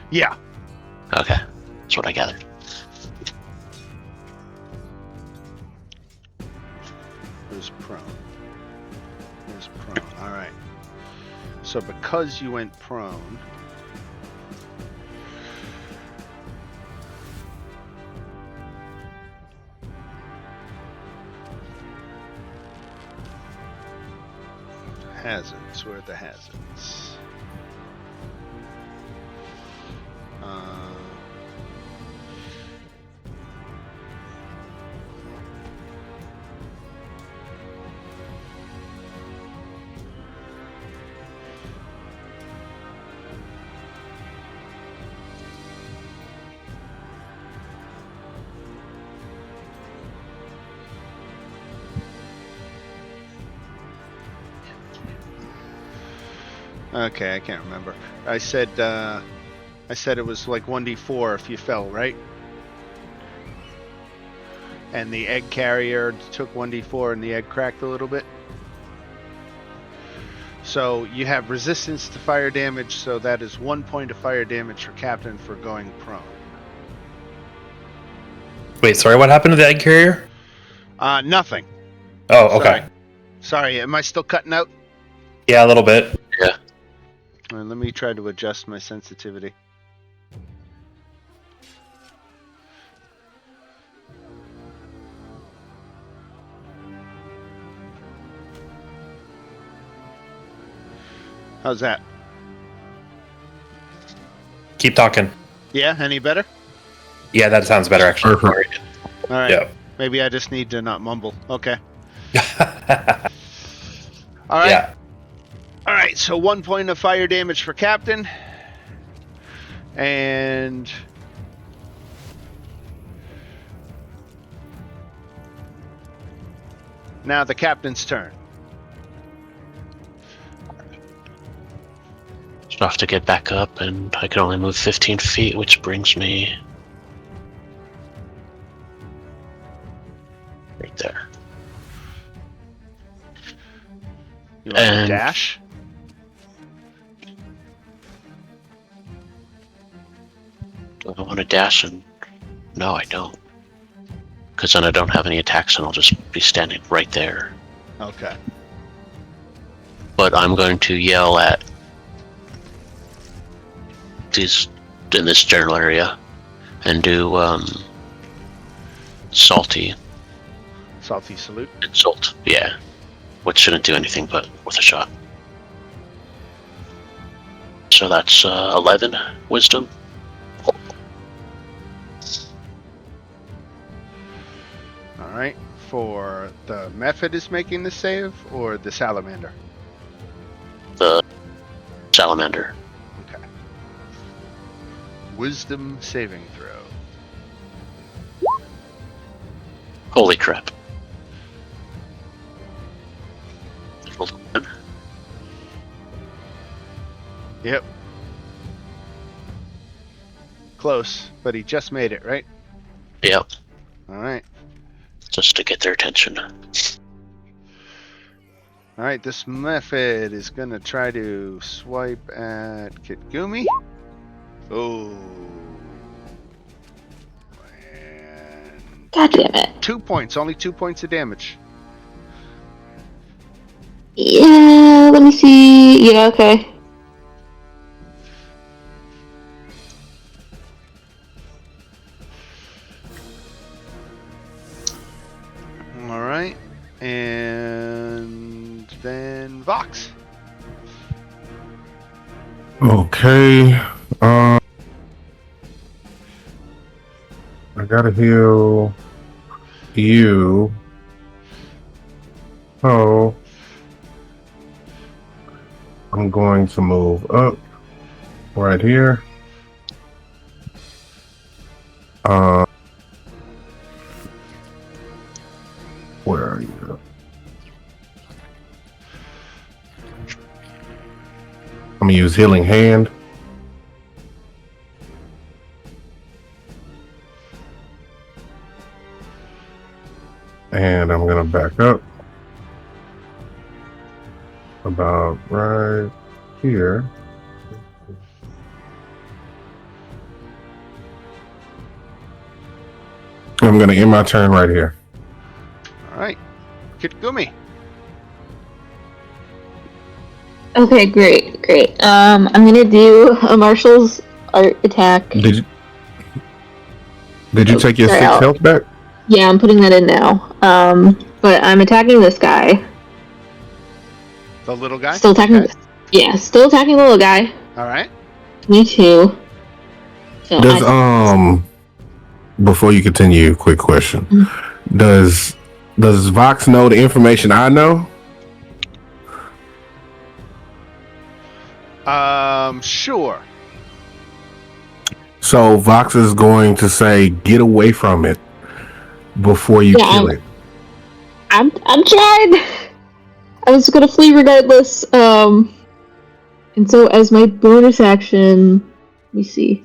Yeah. Okay. That's what I gathered. Who's prone? Who's prone? All right. So because you went prone, hazards. Where are the hazards? Okay, I can't remember. I said it was like 1d4 if you fell, right? And the egg carrier took 1d4 and the egg cracked a little bit. So you have resistance to fire damage, so that is 1 point of fire damage for Captain for going prone. Wait, sorry, what happened to the egg carrier? Nothing. Oh, okay. Sorry, am I still cutting out? Yeah, a little bit. Yeah. Let me try to adjust my sensitivity. How's that? Keep talking. Yeah, any better? Yeah, that sounds better, actually. Perfect. All right. Yeah. Maybe I just need to not mumble. Okay. All right. Yeah. All right. So 1 point of fire damage for Captain. And now the Captain's turn. So I have to get back up, and I can only move 15 feet, which brings me right there. You want to And- dash? Do I want to dash? And no, I don't. Because then I don't have any attacks, and I'll just be standing right there. Okay. But I'm going to yell at these in this general area and do salty Salty salute. insult. Yeah, which shouldn't do anything but with a shot. So that's 11 wisdom. All right. For the method is making the save or the salamander? The salamander. Okay. Wisdom saving throw. Holy crap. Yep. Close, but he just made it, right? Yep, All right. just to get their attention. All right, this method is going to try to swipe at Kitgumi. Oh. And God damn it. 2 points, only 2 points of damage. Yeah, let me see. Yeah, okay. All right. And then Vox. Okay. I gotta heal you. Oh. I'm going to move up right here. Where are you? I'm gonna use Healing Hand. And I'm gonna back up about right here. I'm gonna end my turn right here. All right. Kitgumi. Okay, great. I'm gonna do a martial's art attack. Did you take your sorry, 6 health back? Yeah, I'm putting that in now. But I'm attacking this guy. The little guy? Still attacking. Okay. Yeah, still attacking the little guy. All right. 22. So Does before you continue, quick question. Does Vox know the information I know? Sure. So Vox is going to say, "Get away from it before you kill it." I'm trying. I was gonna flee regardless. And so as my bonus action, let me see.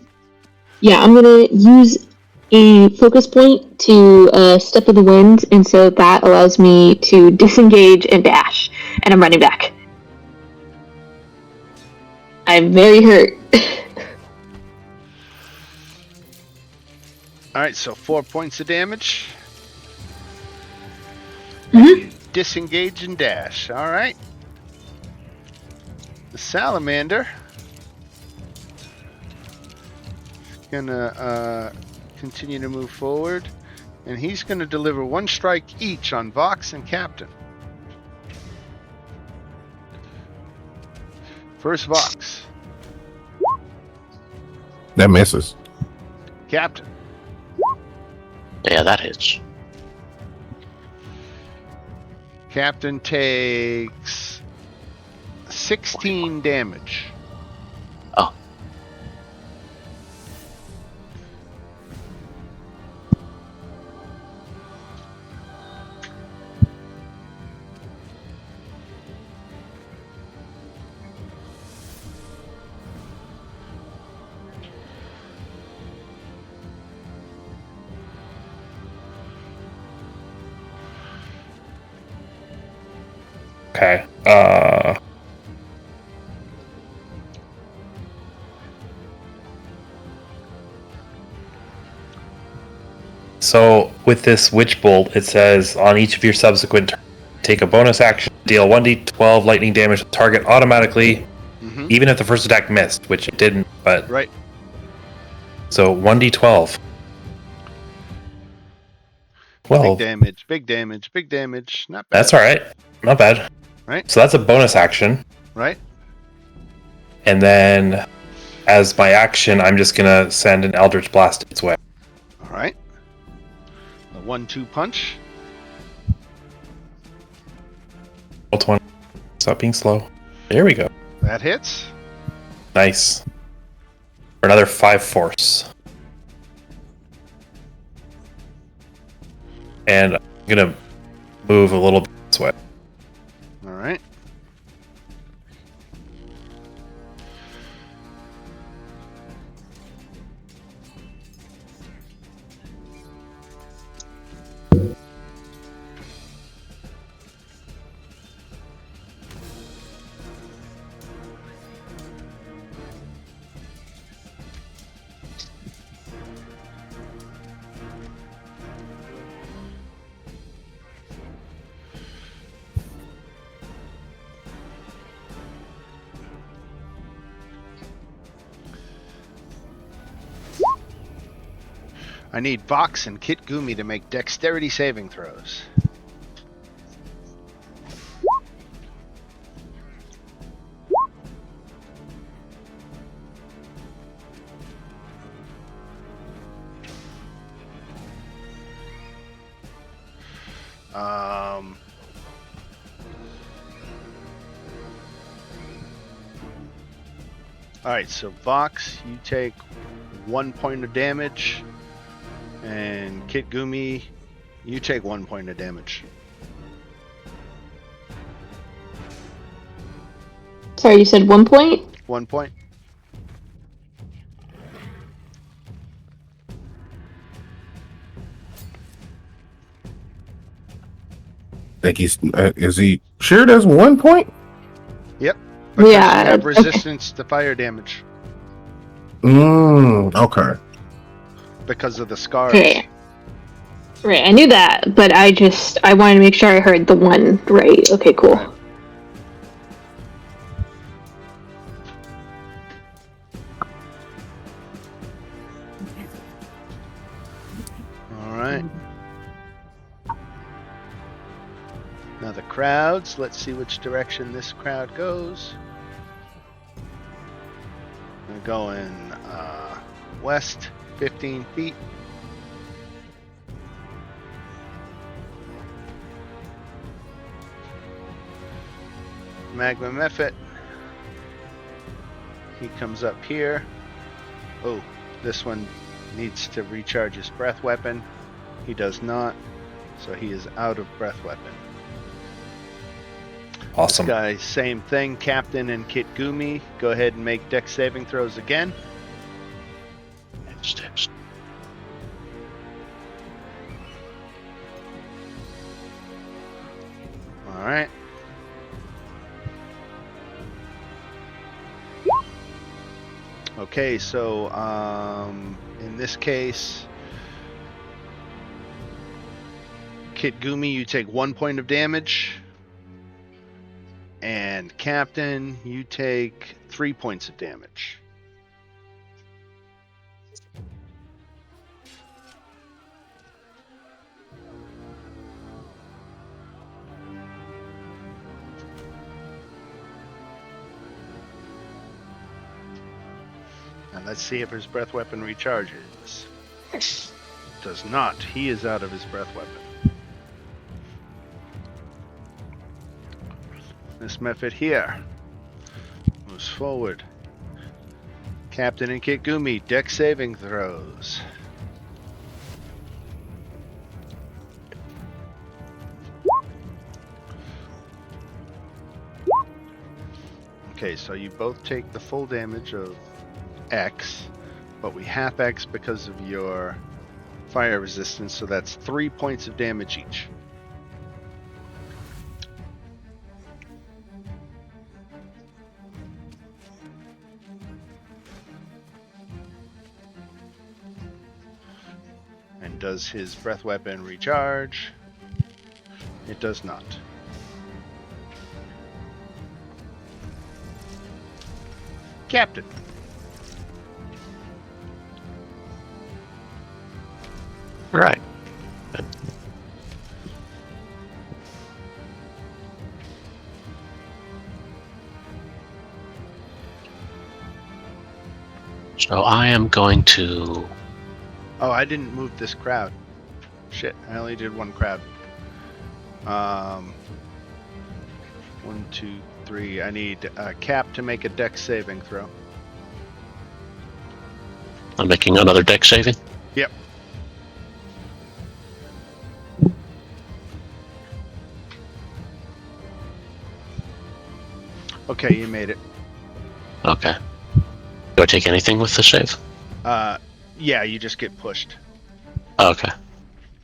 Yeah, I'm gonna use a focus point to step of the wind, and so that allows me to disengage and dash, and I'm running back. I'm very hurt. All right, so 4 points of damage. Mm-hmm. Disengage and dash. All right. The salamander gonna continue to move forward, and he's gonna deliver 1 strike each on Vox and Captain. First Vox. That misses. Captain. Yeah, that hits. Captain takes 16 damage. Oh. Okay. So with this Witch Bolt, it says on each of your subsequent turns, take a bonus action, deal 1d12 lightning damage to the target automatically, even if the first attack missed, which it didn't, but... Right. So 1d12. Well, Big damage. Not bad. That's alright. Not bad. Right. So that's a bonus action. Right. And then, as my action, I'm just gonna send an Eldritch Blast its way. All right. The 1-2 punch. Roll 20. Stop being slow. There we go. That hits. Nice. For another 5 force. And I'm gonna move a little bit this way. All right. I need Vox and Kitgumi to make dexterity saving throws. All right, so Vox, you take 1 point of damage, and Kit Gumi, you take 1 point of damage. Sorry, you said 1 point? 1 point. Think he's is he sure there's 1 point? Yep. Because Yeah, you have okay. resistance to fire damage Okay. because of the scars. Okay. Right, I knew that, but I wanted to make sure I heard the 1 right. Okay, cool. Right. All right. Now the crowds. Let's see which direction this crowd goes. We're going west 15 feet. Magma Mephit. He comes up here. Oh, this one needs to recharge his breath weapon. He does not, so he is out of breath weapon. Awesome. This guy, same thing. Captain and Kit Gumi, go ahead and make dex saving throws again. Steps. All right. Okay, so in this case, Kit Gumi, you take 1 point of damage. And Captain, you take 3 points of damage. And let's see if his breath weapon recharges. Does not. He is out of his breath weapon. This method here moves forward. Captain and Kit Gumi, dex saving throws. Okay, so you both take the full damage of X, but we half X because of your fire resistance, so that's 3 points of damage each. And does his breath weapon recharge? It does not. Captain. Right. So I am going to. Oh, I didn't move this crowd. Shit, I only did one crowd. 1, 2, 3. I need Cap to make a dex saving throw. I'm making another deck saving. Yep. Okay, you made it. Okay. Do I take anything with the save? Yeah, you just get pushed. Okay.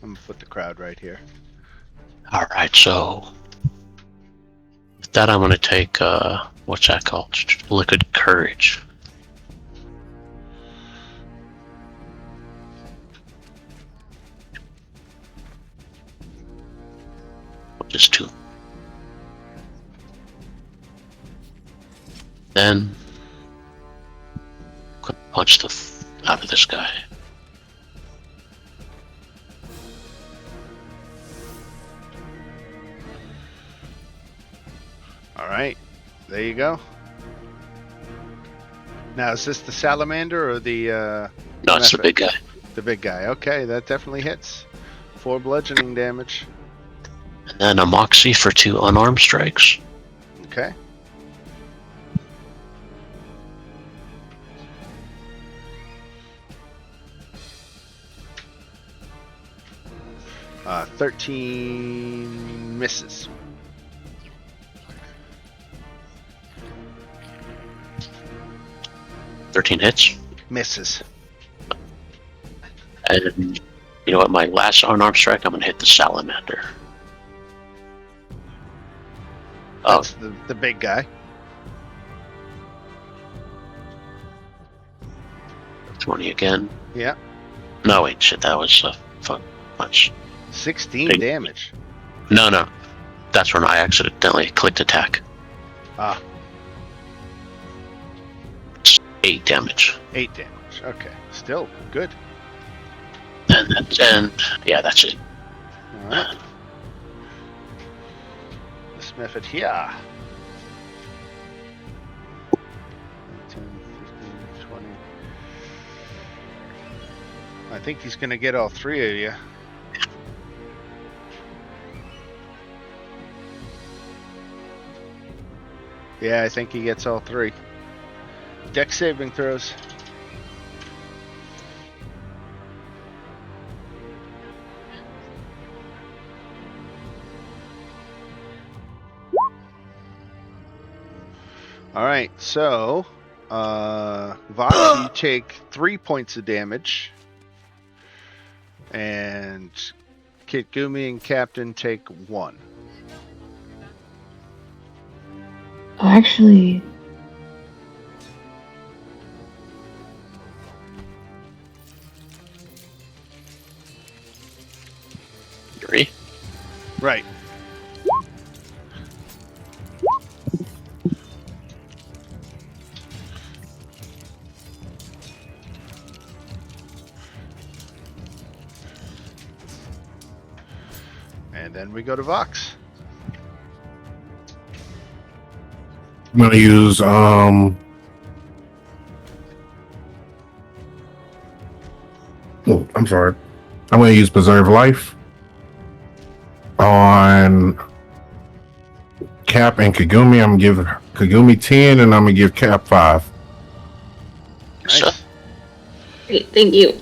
I'm gonna put the crowd right here. All right. So with that, I'm going to take what's that called? Liquid Courage. Which is 2. Then could punch the out of this guy. All right, there you go. Now, is this the salamander or the? No, it's the big guy. The big guy. Okay, that definitely hits. 4 bludgeoning damage. And then a Moxie for 2 unarmed strikes. Okay. 13 misses. Hits. Misses. And you know what? My last unarmed strike, I'm going to hit the salamander. That's the big guy. 20 again. Yeah. No, wait, shit, that was much. 16 damage. No. That's when I accidentally clicked attack. Ah. 8 damage. 8 damage. Okay. Still good. And yeah, that's it. Alright. This method here. 10, 15, 20. I think he's going to get all 3 of you. Yeah, I think he gets all 3. Dex saving throws. Alright, so Vox, you take 3 points of damage. And Kitgumi and Captain take 1. Actually, Three. Right. And then we go to Vox. I'm gonna use oh, I'm sorry. I'm gonna use Preserve Life on Cap and Kagumi. I'm gonna give Kagumi 10 and I'm gonna give Cap 5. Nice. great, thank you.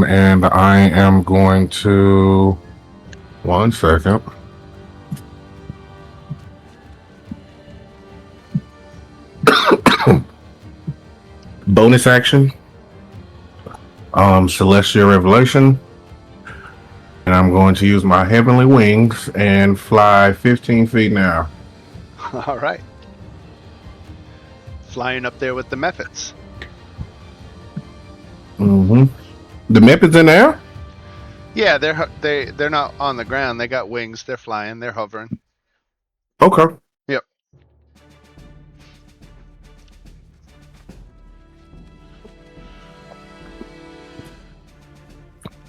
And I am going to 1 second. Bonus action. Celestial Revelation. And I'm going to use my heavenly wings and fly 15 feet now. All right. Flying up there with the methods. Mm-hmm. The Mephits in there? Yeah, they're not on the ground. They got wings. They're flying. They're hovering. Okay. Yep.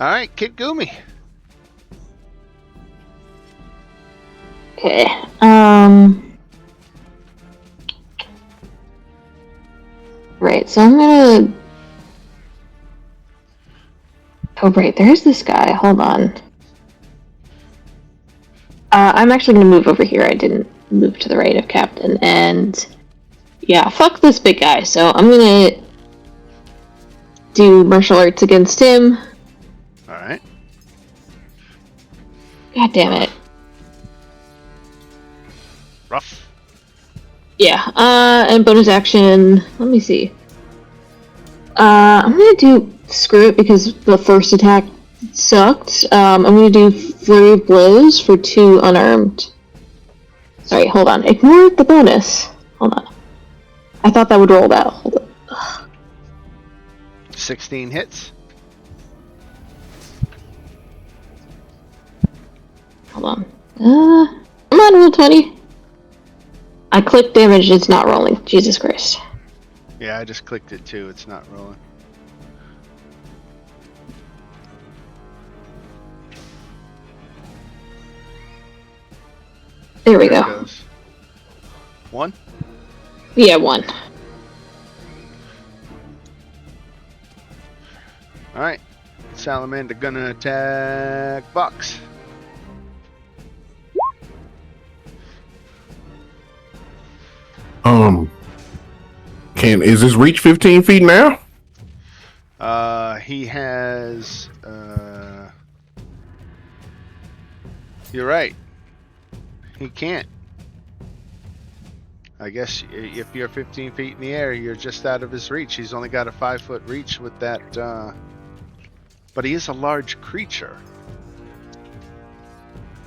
All right, Kitgumi. Okay. Right, so I'm gonna. Oh, right, there's this guy. Hold on. I'm actually gonna move over here. I didn't move to the right of Captain, and yeah, fuck this big guy. So I'm gonna do martial arts against him. All right. God damn it. Rough. Yeah, and bonus action, let me see. I'm gonna do, screw it, because the first attack sucked. I'm gonna do Flurry of Blows for 2 unarmed. Sorry, hold on, ignore the bonus. Hold on. I thought that would roll out. Hold on. Ugh. 16 hits. Hold on. Come on, roll 20. I clicked damage, it's not rolling. Jesus Christ. Yeah, I just clicked it too. It's not rolling. There we There it go. goes. 1. Yeah, 1. All right. Salamander gonna attack Vox. Is this reach 15 feet now? He has. You're right. He can't. I guess if you're 15 feet in the air, you're just out of his reach. He's only got a 5-foot reach with that. But he is a large creature.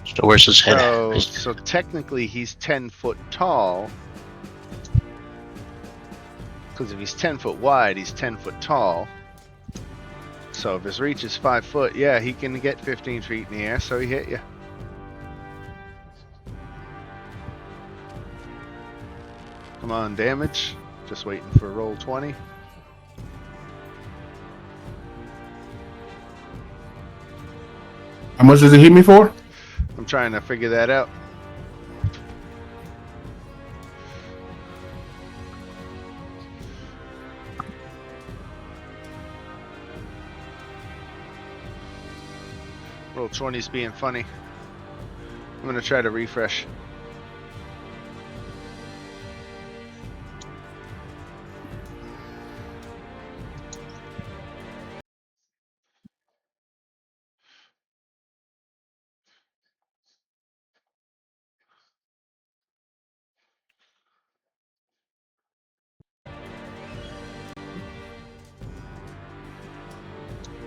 So where's his head? So technically, he's 10 foot tall. Because if he's 10 foot wide, he's 10 foot tall. So if his reach is 5 foot, yeah, he can get 15 feet in the air, so he hit you. Come on, damage. Just waiting for roll 20. How much does it hit me for? I'm trying to figure that out. Roll 20's being funny. I'm gonna try to refresh.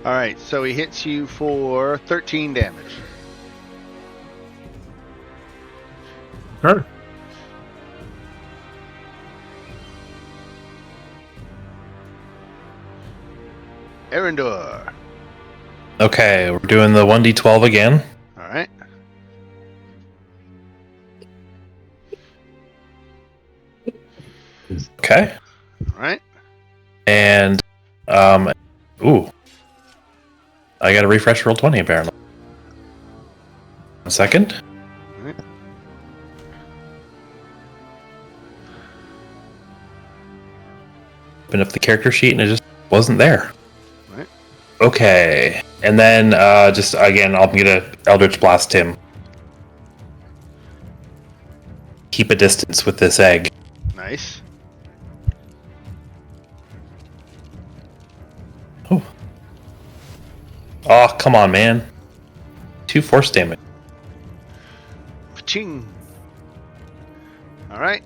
Alright, so he hits you for 13 damage. Sure. Erendor. Okay, we're doing the 1d12 again. Alright. Okay. Alright. And, ooh. I gotta refresh roll 20 apparently. 1 second. Alright. Open up the character sheet and it just wasn't there. Right. Okay. And then, just again, I'm gonna Eldritch Blast him. Keep a distance with this egg. Nice. Oh. Oh, come on, man. 2 force damage. Ching. Alright.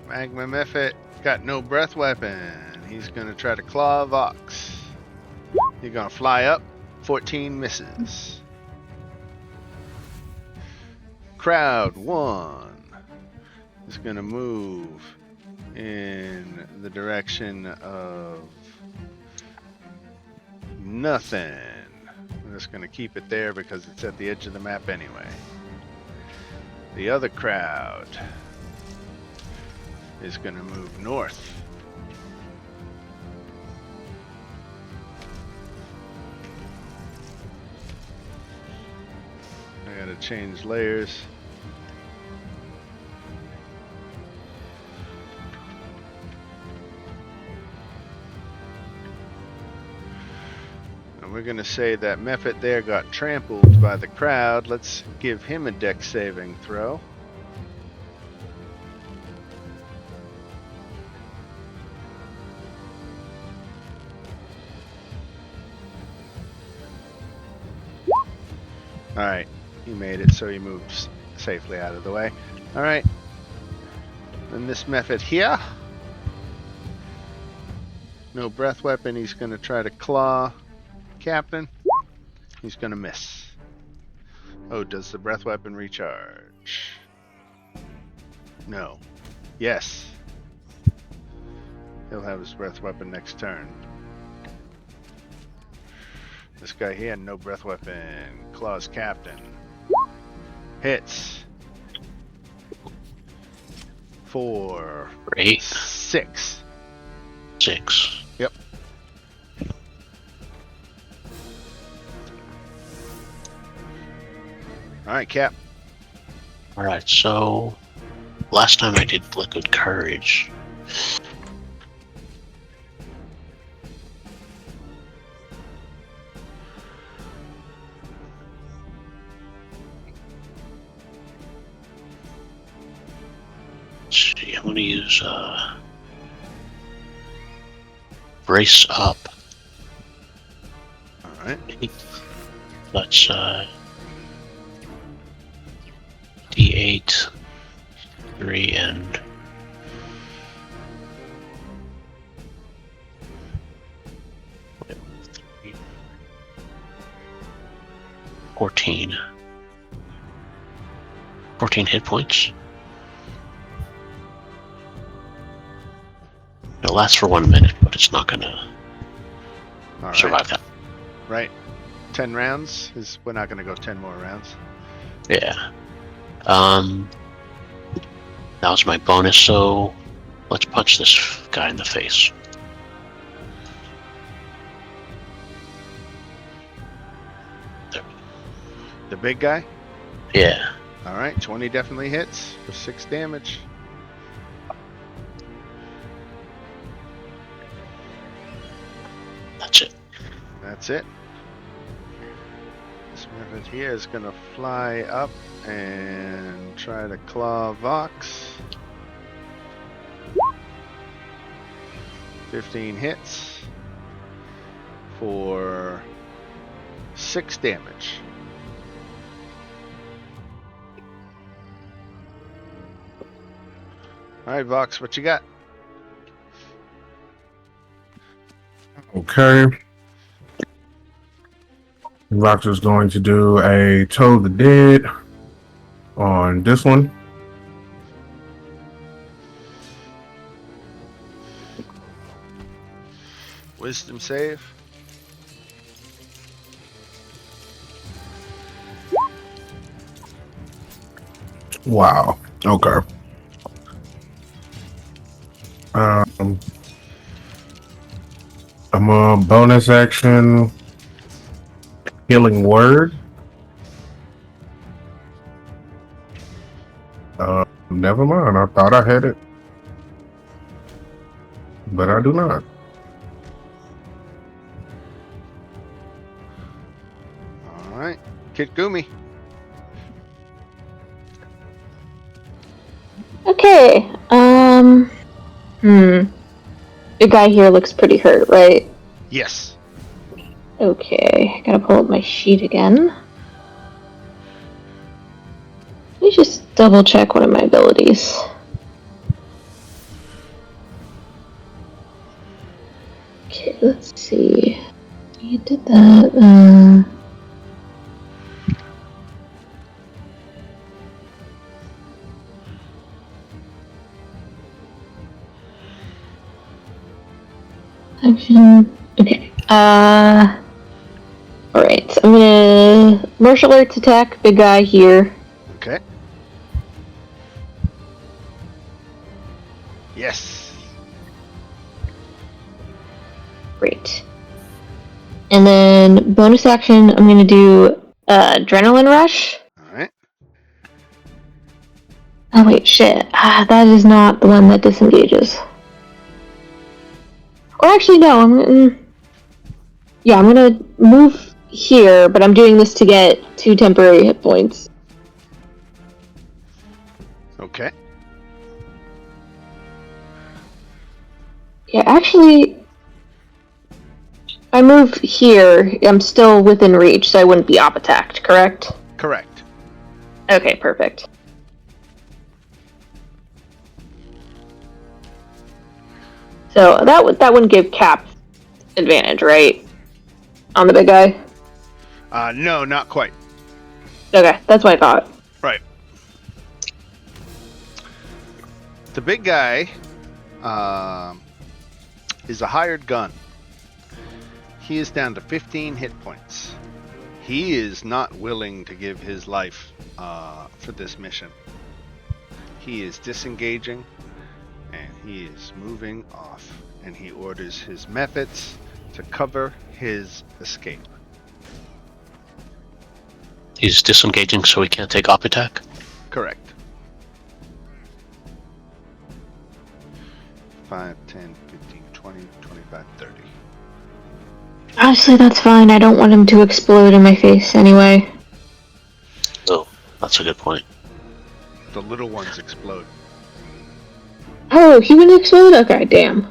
Magma Mephit got no breath weapon. He's gonna try to claw Vox. He's gonna fly up. 14 misses. Crowd 1 is gonna move in the direction of nothing. I'm just gonna keep it there because it's at the edge of the map anyway. The other crowd is gonna move north. I gotta change layers. And we're gonna say that Mephit there got trampled by the crowd. Let's give him a dex saving throw. Alright, he made it, so he moves safely out of the way. Alright. Then this Mephit here. No breath weapon, he's gonna try to claw Captain. He's gonna miss. Oh, does the breath weapon recharge? No. Yes. He'll have his breath weapon next turn. This guy here, no breath weapon. Claws Captain. Hits. 4. Great. 6. 6. Yep. Alright, Cap. Alright, so last time I did Liquid Courage. see. I'm gonna use brace up. All right. That's D8, 3, and 14. 14 hit points. It lasts for 1 minute, but it's not gonna All right. survive that. Right. 10 rounds is. We're not going to go 10 more rounds. Yeah. That was my bonus, so let's punch this guy in the face. There. The big guy. Yeah. All right. 20 definitely hits for 6 damage. That's it. That's it. This rabbit here is gonna fly up and try to claw Vox. 15 hits for 6 damage. Alright, Vox, what you got? Okay. Vox is going to do a Toll the Dead on this one. Wisdom save. Wow. Okay. I'm a bonus action healing word. Never mind. I thought I had it, but I do not. Alright. Kitgumi. Okay. The guy here looks pretty hurt, right? Yes. Okay, gotta pull up my sheet again. Let me just double check one of my abilities. Okay, let's see. You did that, action. Okay. Alright, so I'm gonna martial arts attack big guy here. Okay. Yes. Great. And then bonus action, I'm gonna do adrenaline rush. Alright. Oh wait, shit. That is not the one that disengages. Or actually, no. I'm gonna move here, but I'm doing this to get 2 temporary hit points. Okay. Yeah, actually, if I move here, I'm still within reach, so I wouldn't be op attacked, correct? Correct. Okay, perfect. So that wouldn't give Cap advantage, right? On the big guy? No, not quite. Okay, that's what I thought. Right. The big guy is a hired gun. He is down to 15 hit points. He is not willing to give his life for this mission. He is disengaging and he is moving off, and he orders his methods to cover his escape. He's disengaging so he can't take op attack? Correct. 5, 10, 15, 20, 25, 30. Honestly, that's fine. I don't want him to explode in my face anyway. Oh, that's a good point. The little ones explode. Oh, he wouldn't explode? Okay, damn.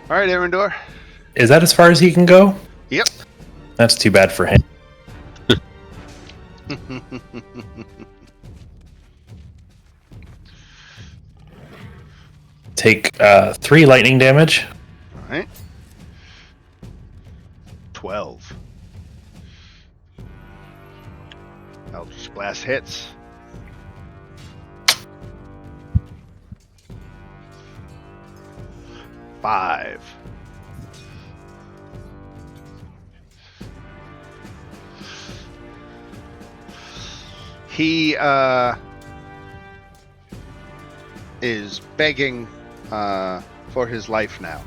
All right, Arendor. Is that as far as he can go? Yep. That's too bad for him. Take 3 lightning damage. All right. 12. Eldritch Blast hits. Five. He is begging for his life now.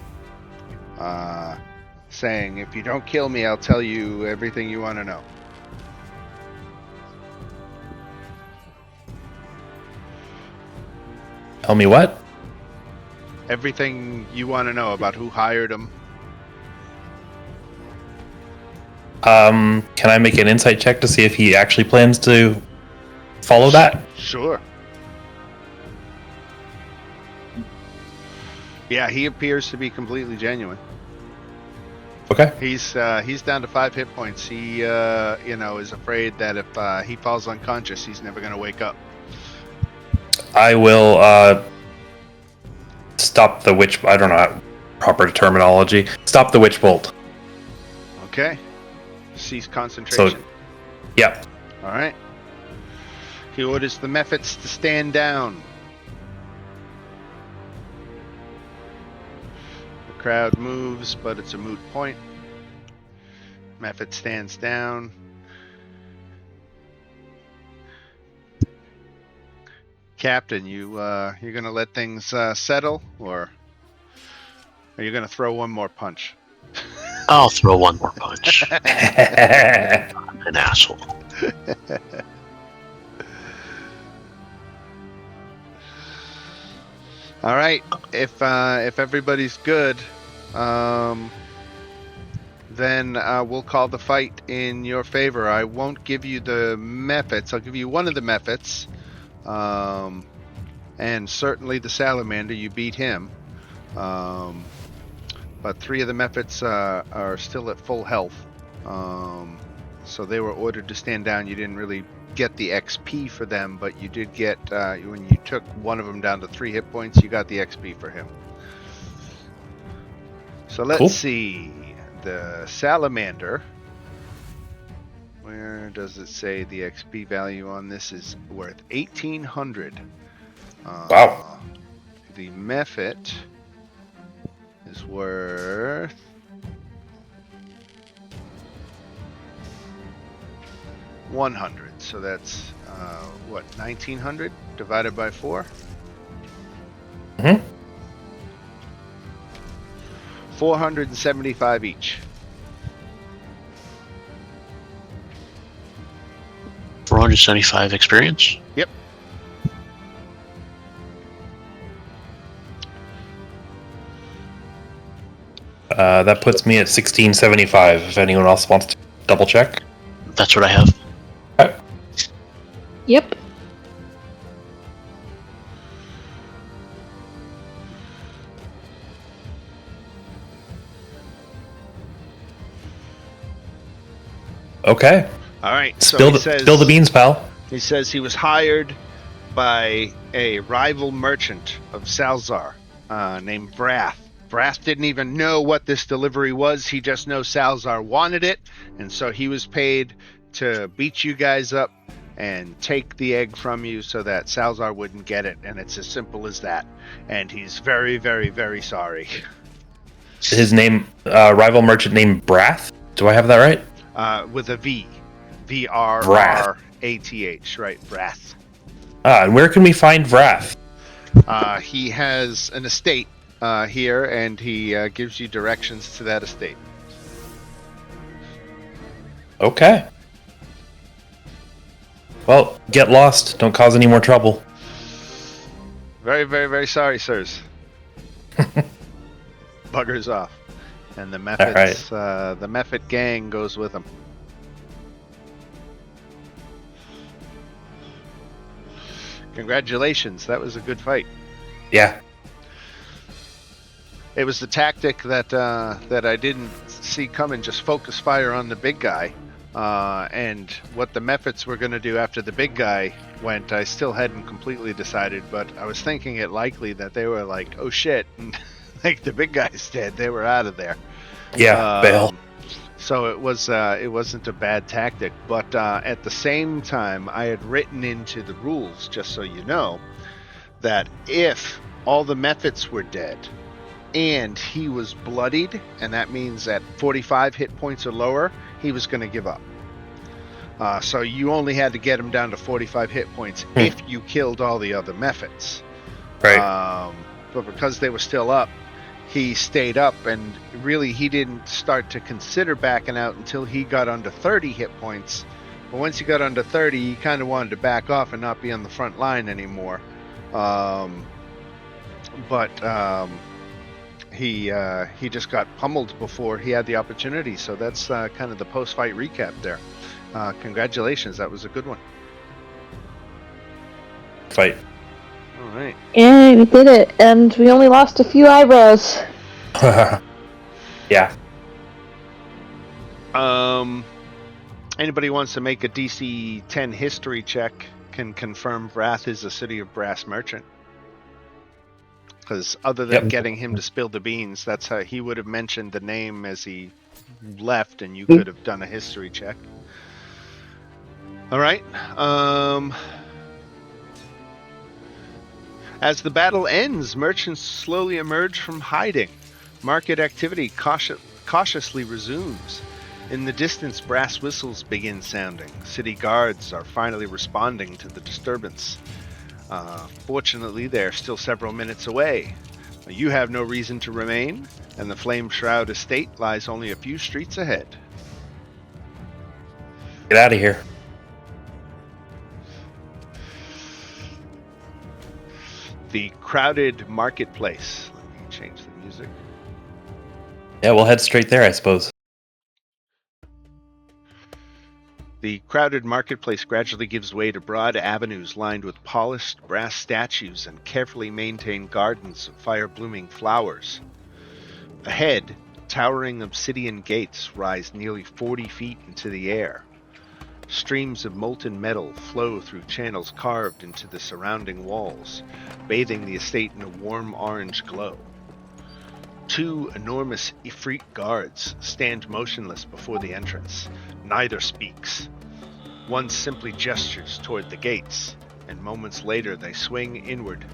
Saying, if you don't kill me, I'll tell you everything you want to know. Tell me what? Everything you want to know about who hired him. Can I make an insight check to see if he actually plans to follow that? Sure. Yeah, he appears to be completely genuine. Okay. He's down to 5 hit points. He is afraid that if he falls unconscious, he's never going to wake up. I will stop the witch. I don't know proper terminology. Stop the witch bolt. Okay. Cease concentration. So, yeah. All right. He orders the Mephits to stand down. The crowd moves, but it's a moot point. Mephit stands down. Captain, you're gonna let things settle, or are you gonna throw one more punch? I'll throw one more punch. I'm an asshole. All right. If everybody's good, then we'll call the fight in your favor. I won't give you the Mephits. I'll give you one of the Mephits, and certainly the Salamander. You beat him, but 3 of the Mephits are still at full health. So they were ordered to stand down. You didn't really get the XP for them, but you did get, when you took one of them down to 3 hit points, you got the XP for him. So let's see. The Salamander. Where does it say the XP value on this is worth 1,800? Wow. The Mephit is worth 100. So that's what, 1,900 divided by 4? Mm-hmm. 475 each. 475 experience? Yep. That puts me at 1675. If anyone else wants to double check. That's what I have. Okay. Yep. Okay. All right. So Spill he spill the beans, pal. He says he was hired by a rival merchant of Salzar named Vrath. Vrath didn't even know what this delivery was. He just knows Salzar wanted it, and so he was paid to beat you guys up and take the egg from you so that Salzar wouldn't get it, and it's as simple as that. And he's very, very, very sorry. His name, rival merchant named Brath. Do I have that right? With a V. V-R-R-A-T-H, right, Vrath. And where can we find Vrath? He has an estate here, and he gives you directions to that estate. Okay. Well, get lost. Don't cause any more trouble. Very, very, very sorry, sirs. Buggers off. And the Mephits, the Mephit gang goes with him. Congratulations, that was a good fight. Yeah. It was the tactic that I didn't see coming. Just focus fire on the big guy, and what the Mephits were going to do after the big guy went, I still hadn't completely decided. But I was thinking it likely that they were like, "Oh shit!" and like the big guy's dead. They were out of there. Yeah, bail. So it wasn't a bad tactic. But at the same time, I had written into the rules, just so you know, that if all the Mephits were dead and he was bloodied, and that means at 45 hit points or lower, he was going to give up. So you only had to get him down to 45 hit points if you killed all the other Mephits. Right. But because they were still up, he stayed up, and really he didn't start to consider backing out until he got under 30 hit points. But once he got under 30, he kind of wanted to back off and not be on the front line anymore. He just got pummeled before he had the opportunity. So that's kind of the post-fight recap there. Congratulations, that was a good one. Fight. All right. Yeah, we did it, and we only lost a few eyebrows. Yeah. Anybody wants to make a DC 10 history check can confirm Wrath is a City of Brass merchant. Because other than getting him to spill the beans, that's how he would have mentioned the name as he left, and you could have done a history check. All right. As the battle ends, merchants slowly emerge from hiding. Market activity cautiously resumes. In the distance, brass whistles begin sounding. City guards are finally responding to the disturbance. Fortunately, they're still several minutes away. You have no reason to remain, and the Flame Shroud estate lies only a few streets ahead. Get out of here. The crowded marketplace. Let me change the music. Yeah, we'll head straight there, I suppose. The crowded marketplace gradually gives way to broad avenues lined with polished brass statues and carefully maintained gardens of fire-blooming flowers. Ahead, towering obsidian gates rise nearly 40 feet into the air. Streams of molten metal flow through channels carved into the surrounding walls, bathing the estate in a warm orange glow. Two enormous Ifrit guards stand motionless before the entrance. Neither speaks. One simply gestures toward the gates, and moments later they swing inward.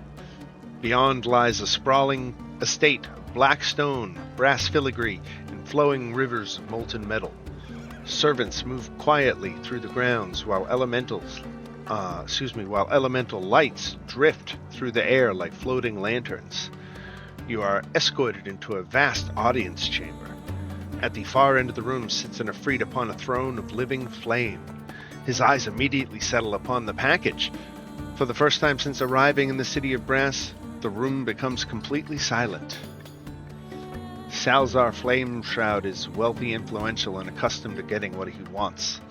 Beyond lies a sprawling estate of black stone, brass filigree, and flowing rivers of molten metal. Servants move quietly through the grounds while elemental lights drift through the air like floating lanterns. You are escorted into a vast audience chamber. At the far end of the room sits an Ifrit upon a throne of living flame. His eyes immediately settle upon the package. For the first time since arriving in the City of Brass, the room becomes completely silent. Salzar Flame Shroud is wealthy, influential, and accustomed to getting what he wants.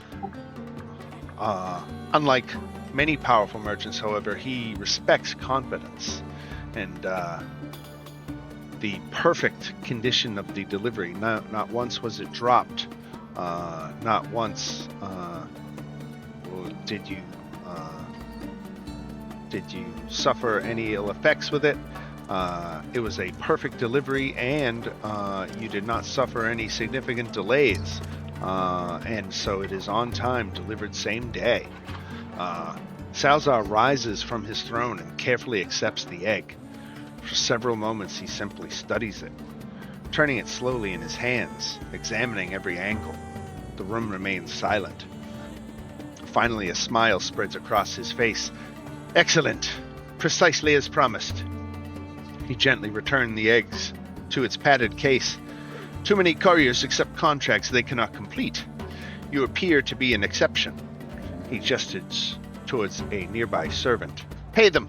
Unlike many powerful merchants, however, he respects confidence, and the perfect condition of the delivery. Not once was it dropped. Not once did you suffer any ill effects with it. It was a perfect delivery, and you did not suffer any significant delays. And so it is on time, delivered same day. Salzar rises from his throne and carefully accepts the egg. For several moments he simply studies it, turning it slowly in his hands, examining every angle. The room remains silent. Finally, a smile spreads across his face. Excellent! Precisely as promised. He gently returned the eggs to its padded case. Too many couriers accept contracts they cannot complete. You appear to be an exception. He gestures towards a nearby servant. Pay them!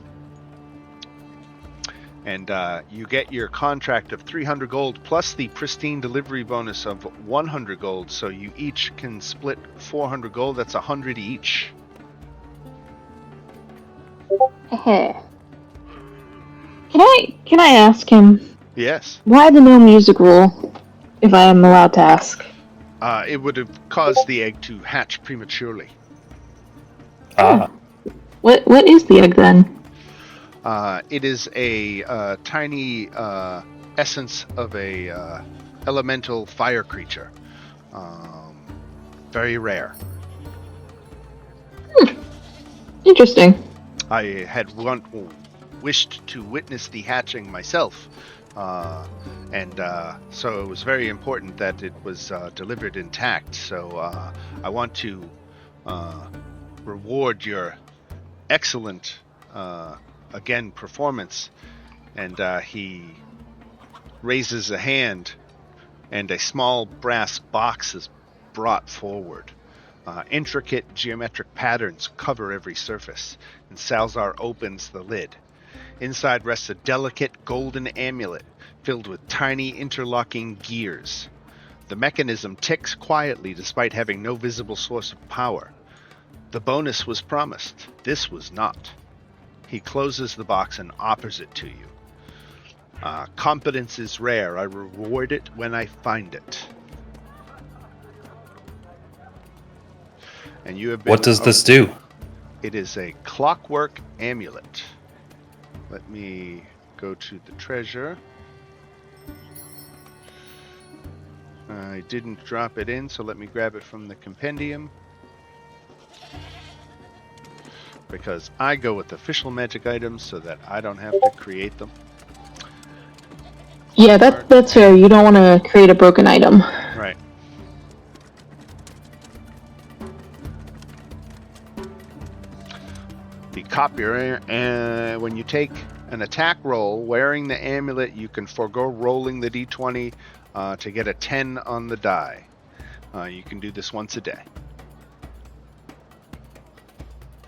And you get your contract of 300 gold plus the pristine delivery bonus of 100 gold, so you each can split 400 gold. That's 100 each. Hey. Can I ask him Yes. why the no music rule? If I am allowed to ask. It would have caused the egg to hatch prematurely. Ah, What is the egg then? It is a tiny essence of a elemental fire creature. Very rare. Interesting. I had wished to witness the hatching myself, and so it was very important that it was delivered intact. So I want to reward your excellent, again, performance. And he raises a hand, and a small brass box is brought forward. Intricate geometric patterns cover every surface, and Salzar opens the lid. Inside rests a delicate golden amulet filled with tiny interlocking gears. The mechanism ticks quietly despite having no visible source of power. The bonus was promised. This was not. He closes the box and offers it to you. Competence is rare. I reward it when I find it. And you have been, what does this do? It is a clockwork amulet. Let me go to the treasure. I didn't drop it in, so let me grab it from the compendium. Because I go with official magic items so that I don't have to create them. Yeah, that's fair. You don't want to create a broken item. Right. The copier, when you take an attack roll wearing the amulet, you can forego rolling the d20 to get a 10 on the die. You can do this once a day.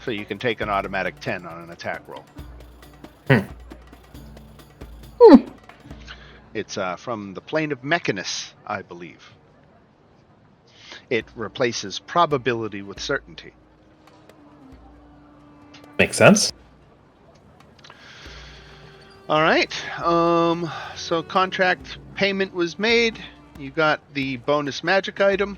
So you can take an automatic 10 on an attack roll. It's from the plane of Mechanus, I believe. It replaces probability with certainty. Makes sense. All right. So contract payment was made. You got the bonus magic item.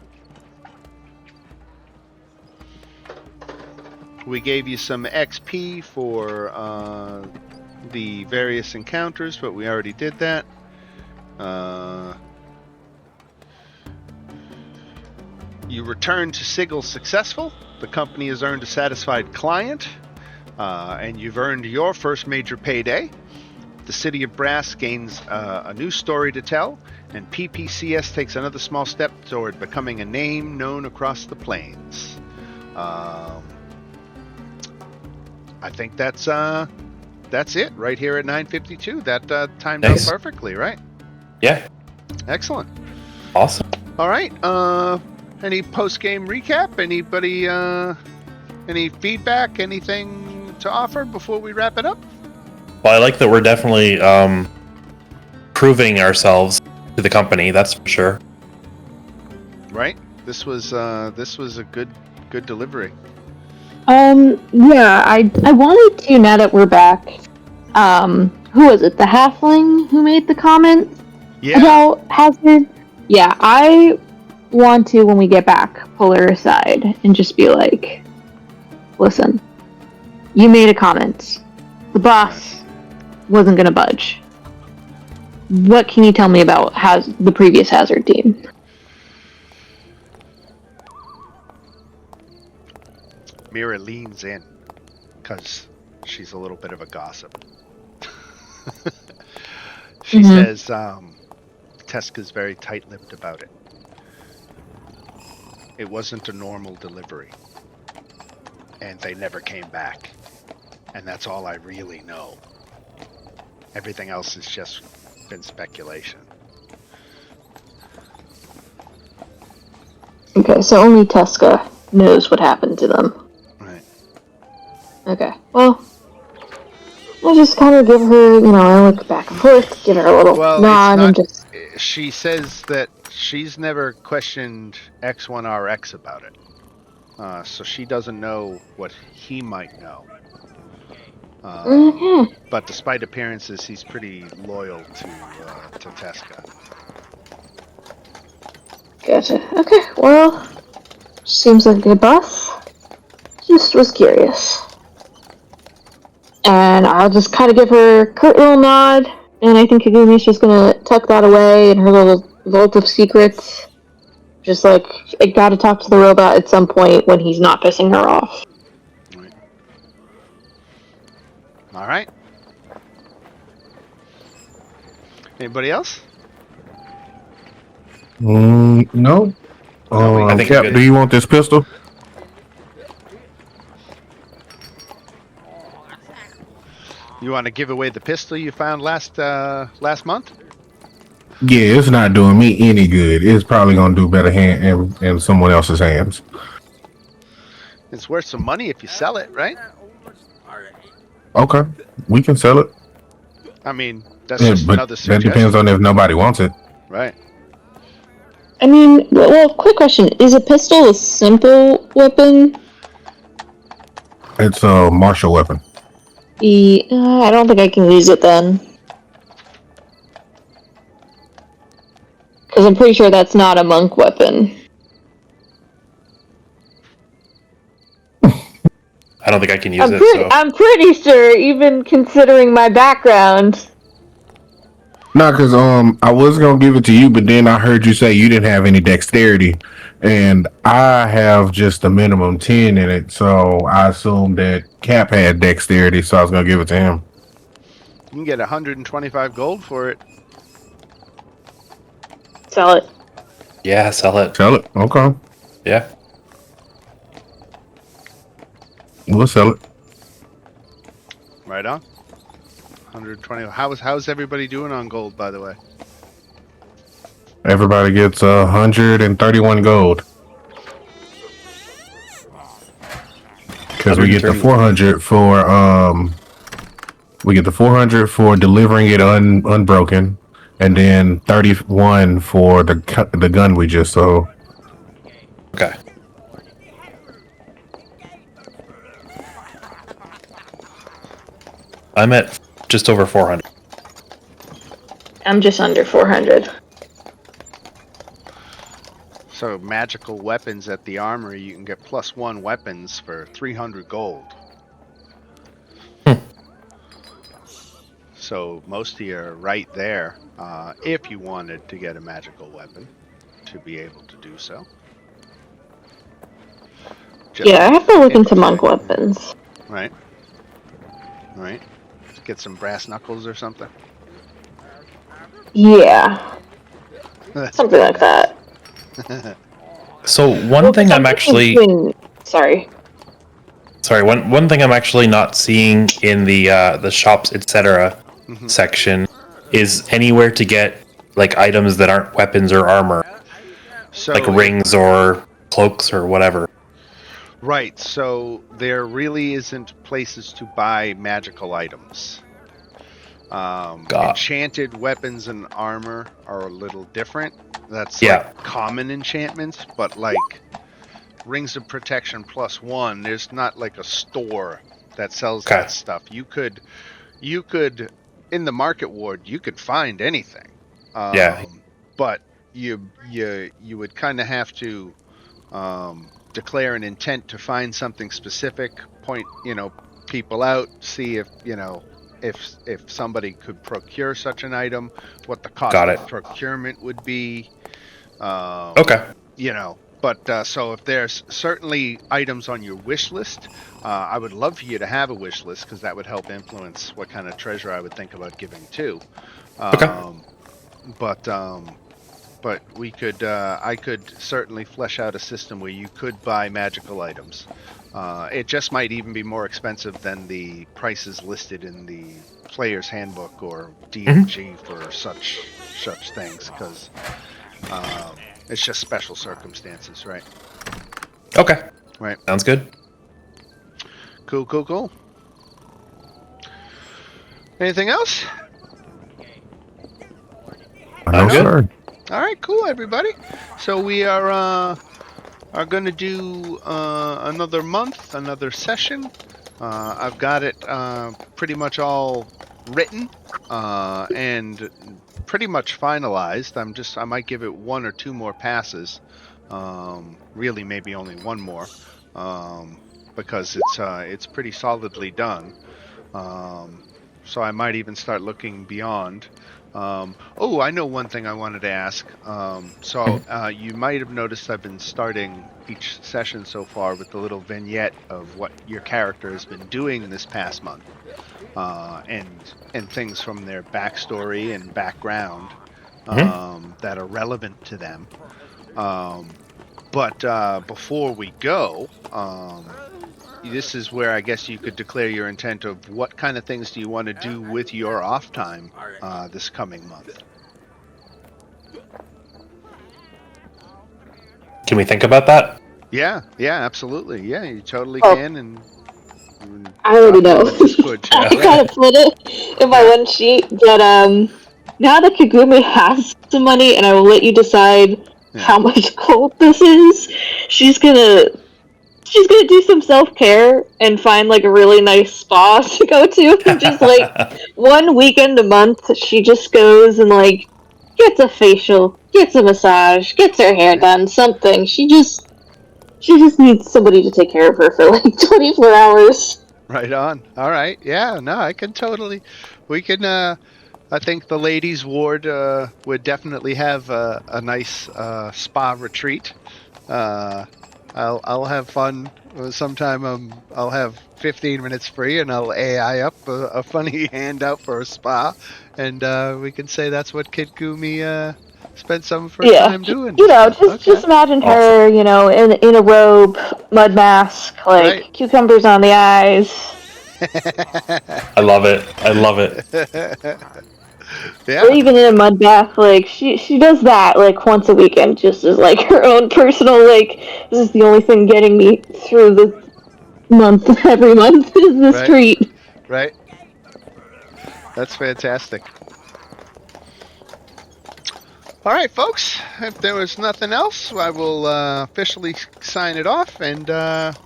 We gave you some XP for the various encounters, but we already did that. You return to Sigil successful. The company has earned a satisfied client, and you've earned your first major payday. The City of Brass gains a new story to tell, and PPCS takes another small step toward becoming a name known across the plains. I think that's it right here at 9:52. That timed Nice. out perfectly, right? Yeah. Excellent. Awesome. All right. Any post-game recap? Anybody? Any feedback? Anything to offer before we wrap it up? Well, I like that we're definitely proving ourselves to the company. That's for sure. Right. This was a good delivery. Yeah, I wanted to, now that we're back, who was it? The halfling who made the comment about Hazard? Yeah, I want to, when we get back, pull her aside and just be like, listen, you made a comment. The boss wasn't gonna budge. What can you tell me about the previous Hazard team? Mira leans in because she's a little bit of a gossip. She says Teska's very tight-lipped about it. It wasn't a normal delivery, and they never came back. And that's all I really know. Everything else has just been speculation. Okay, so only Teska knows what happened to them. Right. Okay, well, I'll just kind of give her, I look back and forth, give her a little nod, and just... She says that she's never questioned X1RX about it. So she doesn't know what he might know. Okay. But despite appearances, he's pretty loyal to Tesca. Gotcha. Okay, well, seems like a good boss. Just was curious. And I'll just kind of give her a curt little nod, and I think Kagumi's just gonna tuck that away in her little vault of secrets. Just like, I gotta talk to the robot at some point when he's not pissing her off. Right. All right. Anybody else? No. No, I think Cap, we're good. do you want this pistol? You want to give away the pistol you found last month? Yeah, it's not doing me any good. It's probably gonna do better in someone else's hands. It's worth some money if you sell it, right? Okay, we can sell it. I mean, that's Yeah, just but another that suggestion. depends on if nobody wants it. Right. I mean, well, quick question. Is a pistol a simple weapon? It's a martial weapon. I don't think I can use it then. Because I'm pretty sure that's not a monk weapon. I don't think I can use it. So I'm pretty sure, even considering my background. No, because I was gonna give it to you, but then I heard you say you didn't have any dexterity, and I have just a minimum 10 in it, so I assumed that Cap had dexterity, so I was gonna give it to him. You can get 125 gold for it. Sell it. yeah, sell it. Sell it. Okay, Yeah. we'll sell it. Right on. 120. How's everybody doing on gold, by the way? Everybody gets 131 gold. Because we get the 400 for delivering it unbroken, and then 31 for the gun we just sold. Okay. I'm at just over 400. I'm just under 400. So magical weapons at the armory, you can get +1 weapons for 300 gold. So most of you are right there. If you wanted to get a magical weapon, to be able to do so. Just Yeah, I have to look into interesting. monk weapons. Right. Right. Get some brass knuckles or something. Yeah. Something like that. So one thing I'm actually sorry. One thing I'm actually not seeing in the shops etc. section is anywhere to get like items that aren't weapons or armor, So like rings or cloaks or whatever. Right, so there really isn't places to buy magical items. Enchanted weapons and armor are a little different. That's like common enchantments, but like rings of protection +1, there's not like a store that sells that stuff. You could in the market ward, you could find anything. But you would kind of have to declare an intent to find something specific, point people out, see if if somebody could procure such an item, what the cost of procurement would be. But so if there's certainly items on your wish list, I would love for you to have a wish list because that would help influence what kind of treasure I would think about giving to. But we could, I could certainly flesh out a system where you could buy magical items. It just might even be more expensive than the prices listed in the player's handbook or D&G for such things, because it's just special circumstances, right? Okay. Right. Sounds good. Cool. Anything else? No, sir. All right, cool, everybody. So we are going to do another month, another session. I've got it pretty much all written and pretty much finalized. I might give it one or two more passes. Really, maybe only one more, because it's pretty solidly done. So I might even start looking beyond. Oh, I know one thing I wanted to ask. You might have noticed I've been starting each session so far with the little vignette of what your character has been doing this past month, and things from their backstory and background that are relevant to them. But before we go, this is where I guess you could declare your intent of what kind of things do you want to do with your off time this coming month. Can we think about that? Yeah, absolutely. Yeah, you totally Oh. can. And I already know. Discord chat, I kind of put it in my one sheet, but now that Kagumi has some money, and I will let you decide how much gold this is, she's gonna do some self-care and find like a really nice spa to go to. Just like one weekend a month, she just goes and like gets a facial, gets a massage, gets her hair done, something. She just needs somebody to take care of her for like 24 hours. Right on. All right. Yeah, no, I can totally. We can. I think the ladies' ward would definitely have a nice spa retreat. I'll have fun sometime. I'll have 15 minutes free, and I'll AI up a funny handout for a spa, and we can say that's what Kid Gumi spent some of her time doing. You know, just imagine her, you know, in a robe, mud mask, like cucumbers on the eyes. I love it. I love it. Yeah. Or even in a mud bath, like she does that like once a weekend, just as like her own personal like. This is the only thing getting me through the month every month is this treat. Right. That's fantastic. All right, folks. If there was nothing else, I will officially sign it off, and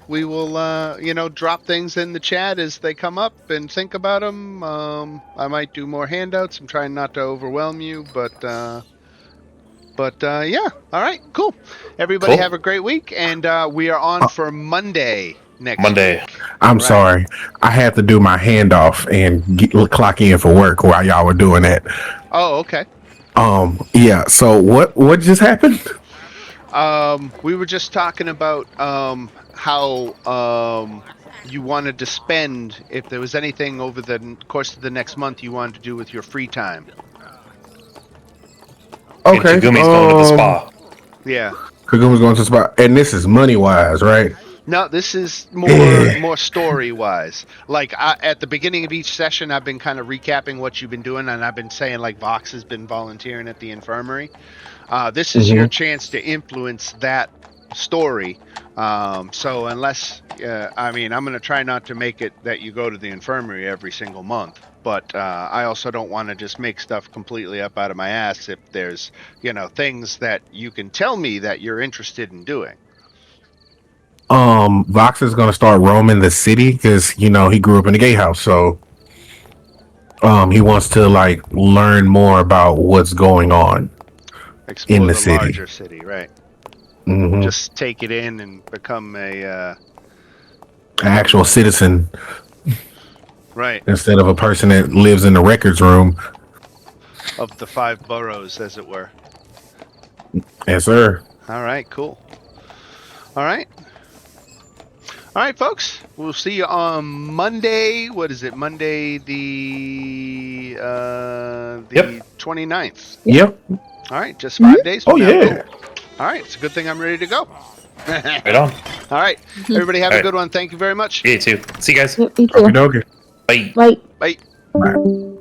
we will, drop things in the chat as they come up and think about them. I might do more handouts. I'm trying not to overwhelm you, but yeah. All right, cool. Everybody have a great week, and we are on for Monday next week. I'm sorry. I had to do my handoff and clock in for work while y'all were doing that. Oh, okay. Yeah, so what just happened? We were just talking about how you wanted to spend, if there was anything over the course of the next month you wanted to do with your free time. Okay. And Kagumi's going to the spa. Yeah. Kagumi's going to the spa. And this is money-wise, right? No, this is more story-wise. Like, at the beginning of each session, I've been kind of recapping what you've been doing, and I've been saying, like, Vox has been volunteering at the infirmary. This is your chance to influence that story. So unless, I'm going to try not to make it that you go to the infirmary every single month. But I also don't want to just make stuff completely up out of my ass if there's, things that you can tell me that you're interested in doing. Vox is going to start roaming the city because, he grew up in the gay house. So he wants to, like, learn more about what's going on. Explore in the city. Larger city, right? Just take it in and become an actual citizen, right? Instead of a person that lives in the records room of the 5 boroughs, as it were. Yes, sir. All right, cool. All right, folks. We'll see you on Monday. What is it? Monday the 29th. Yep. All right, just 5 days from now. Yeah. Cool. All right, it's a good thing I'm ready to go. Right on. All right, everybody have a good one. Thank you very much. You too. See you guys. You too. Okay. Bye. Bye. Bye. Bye.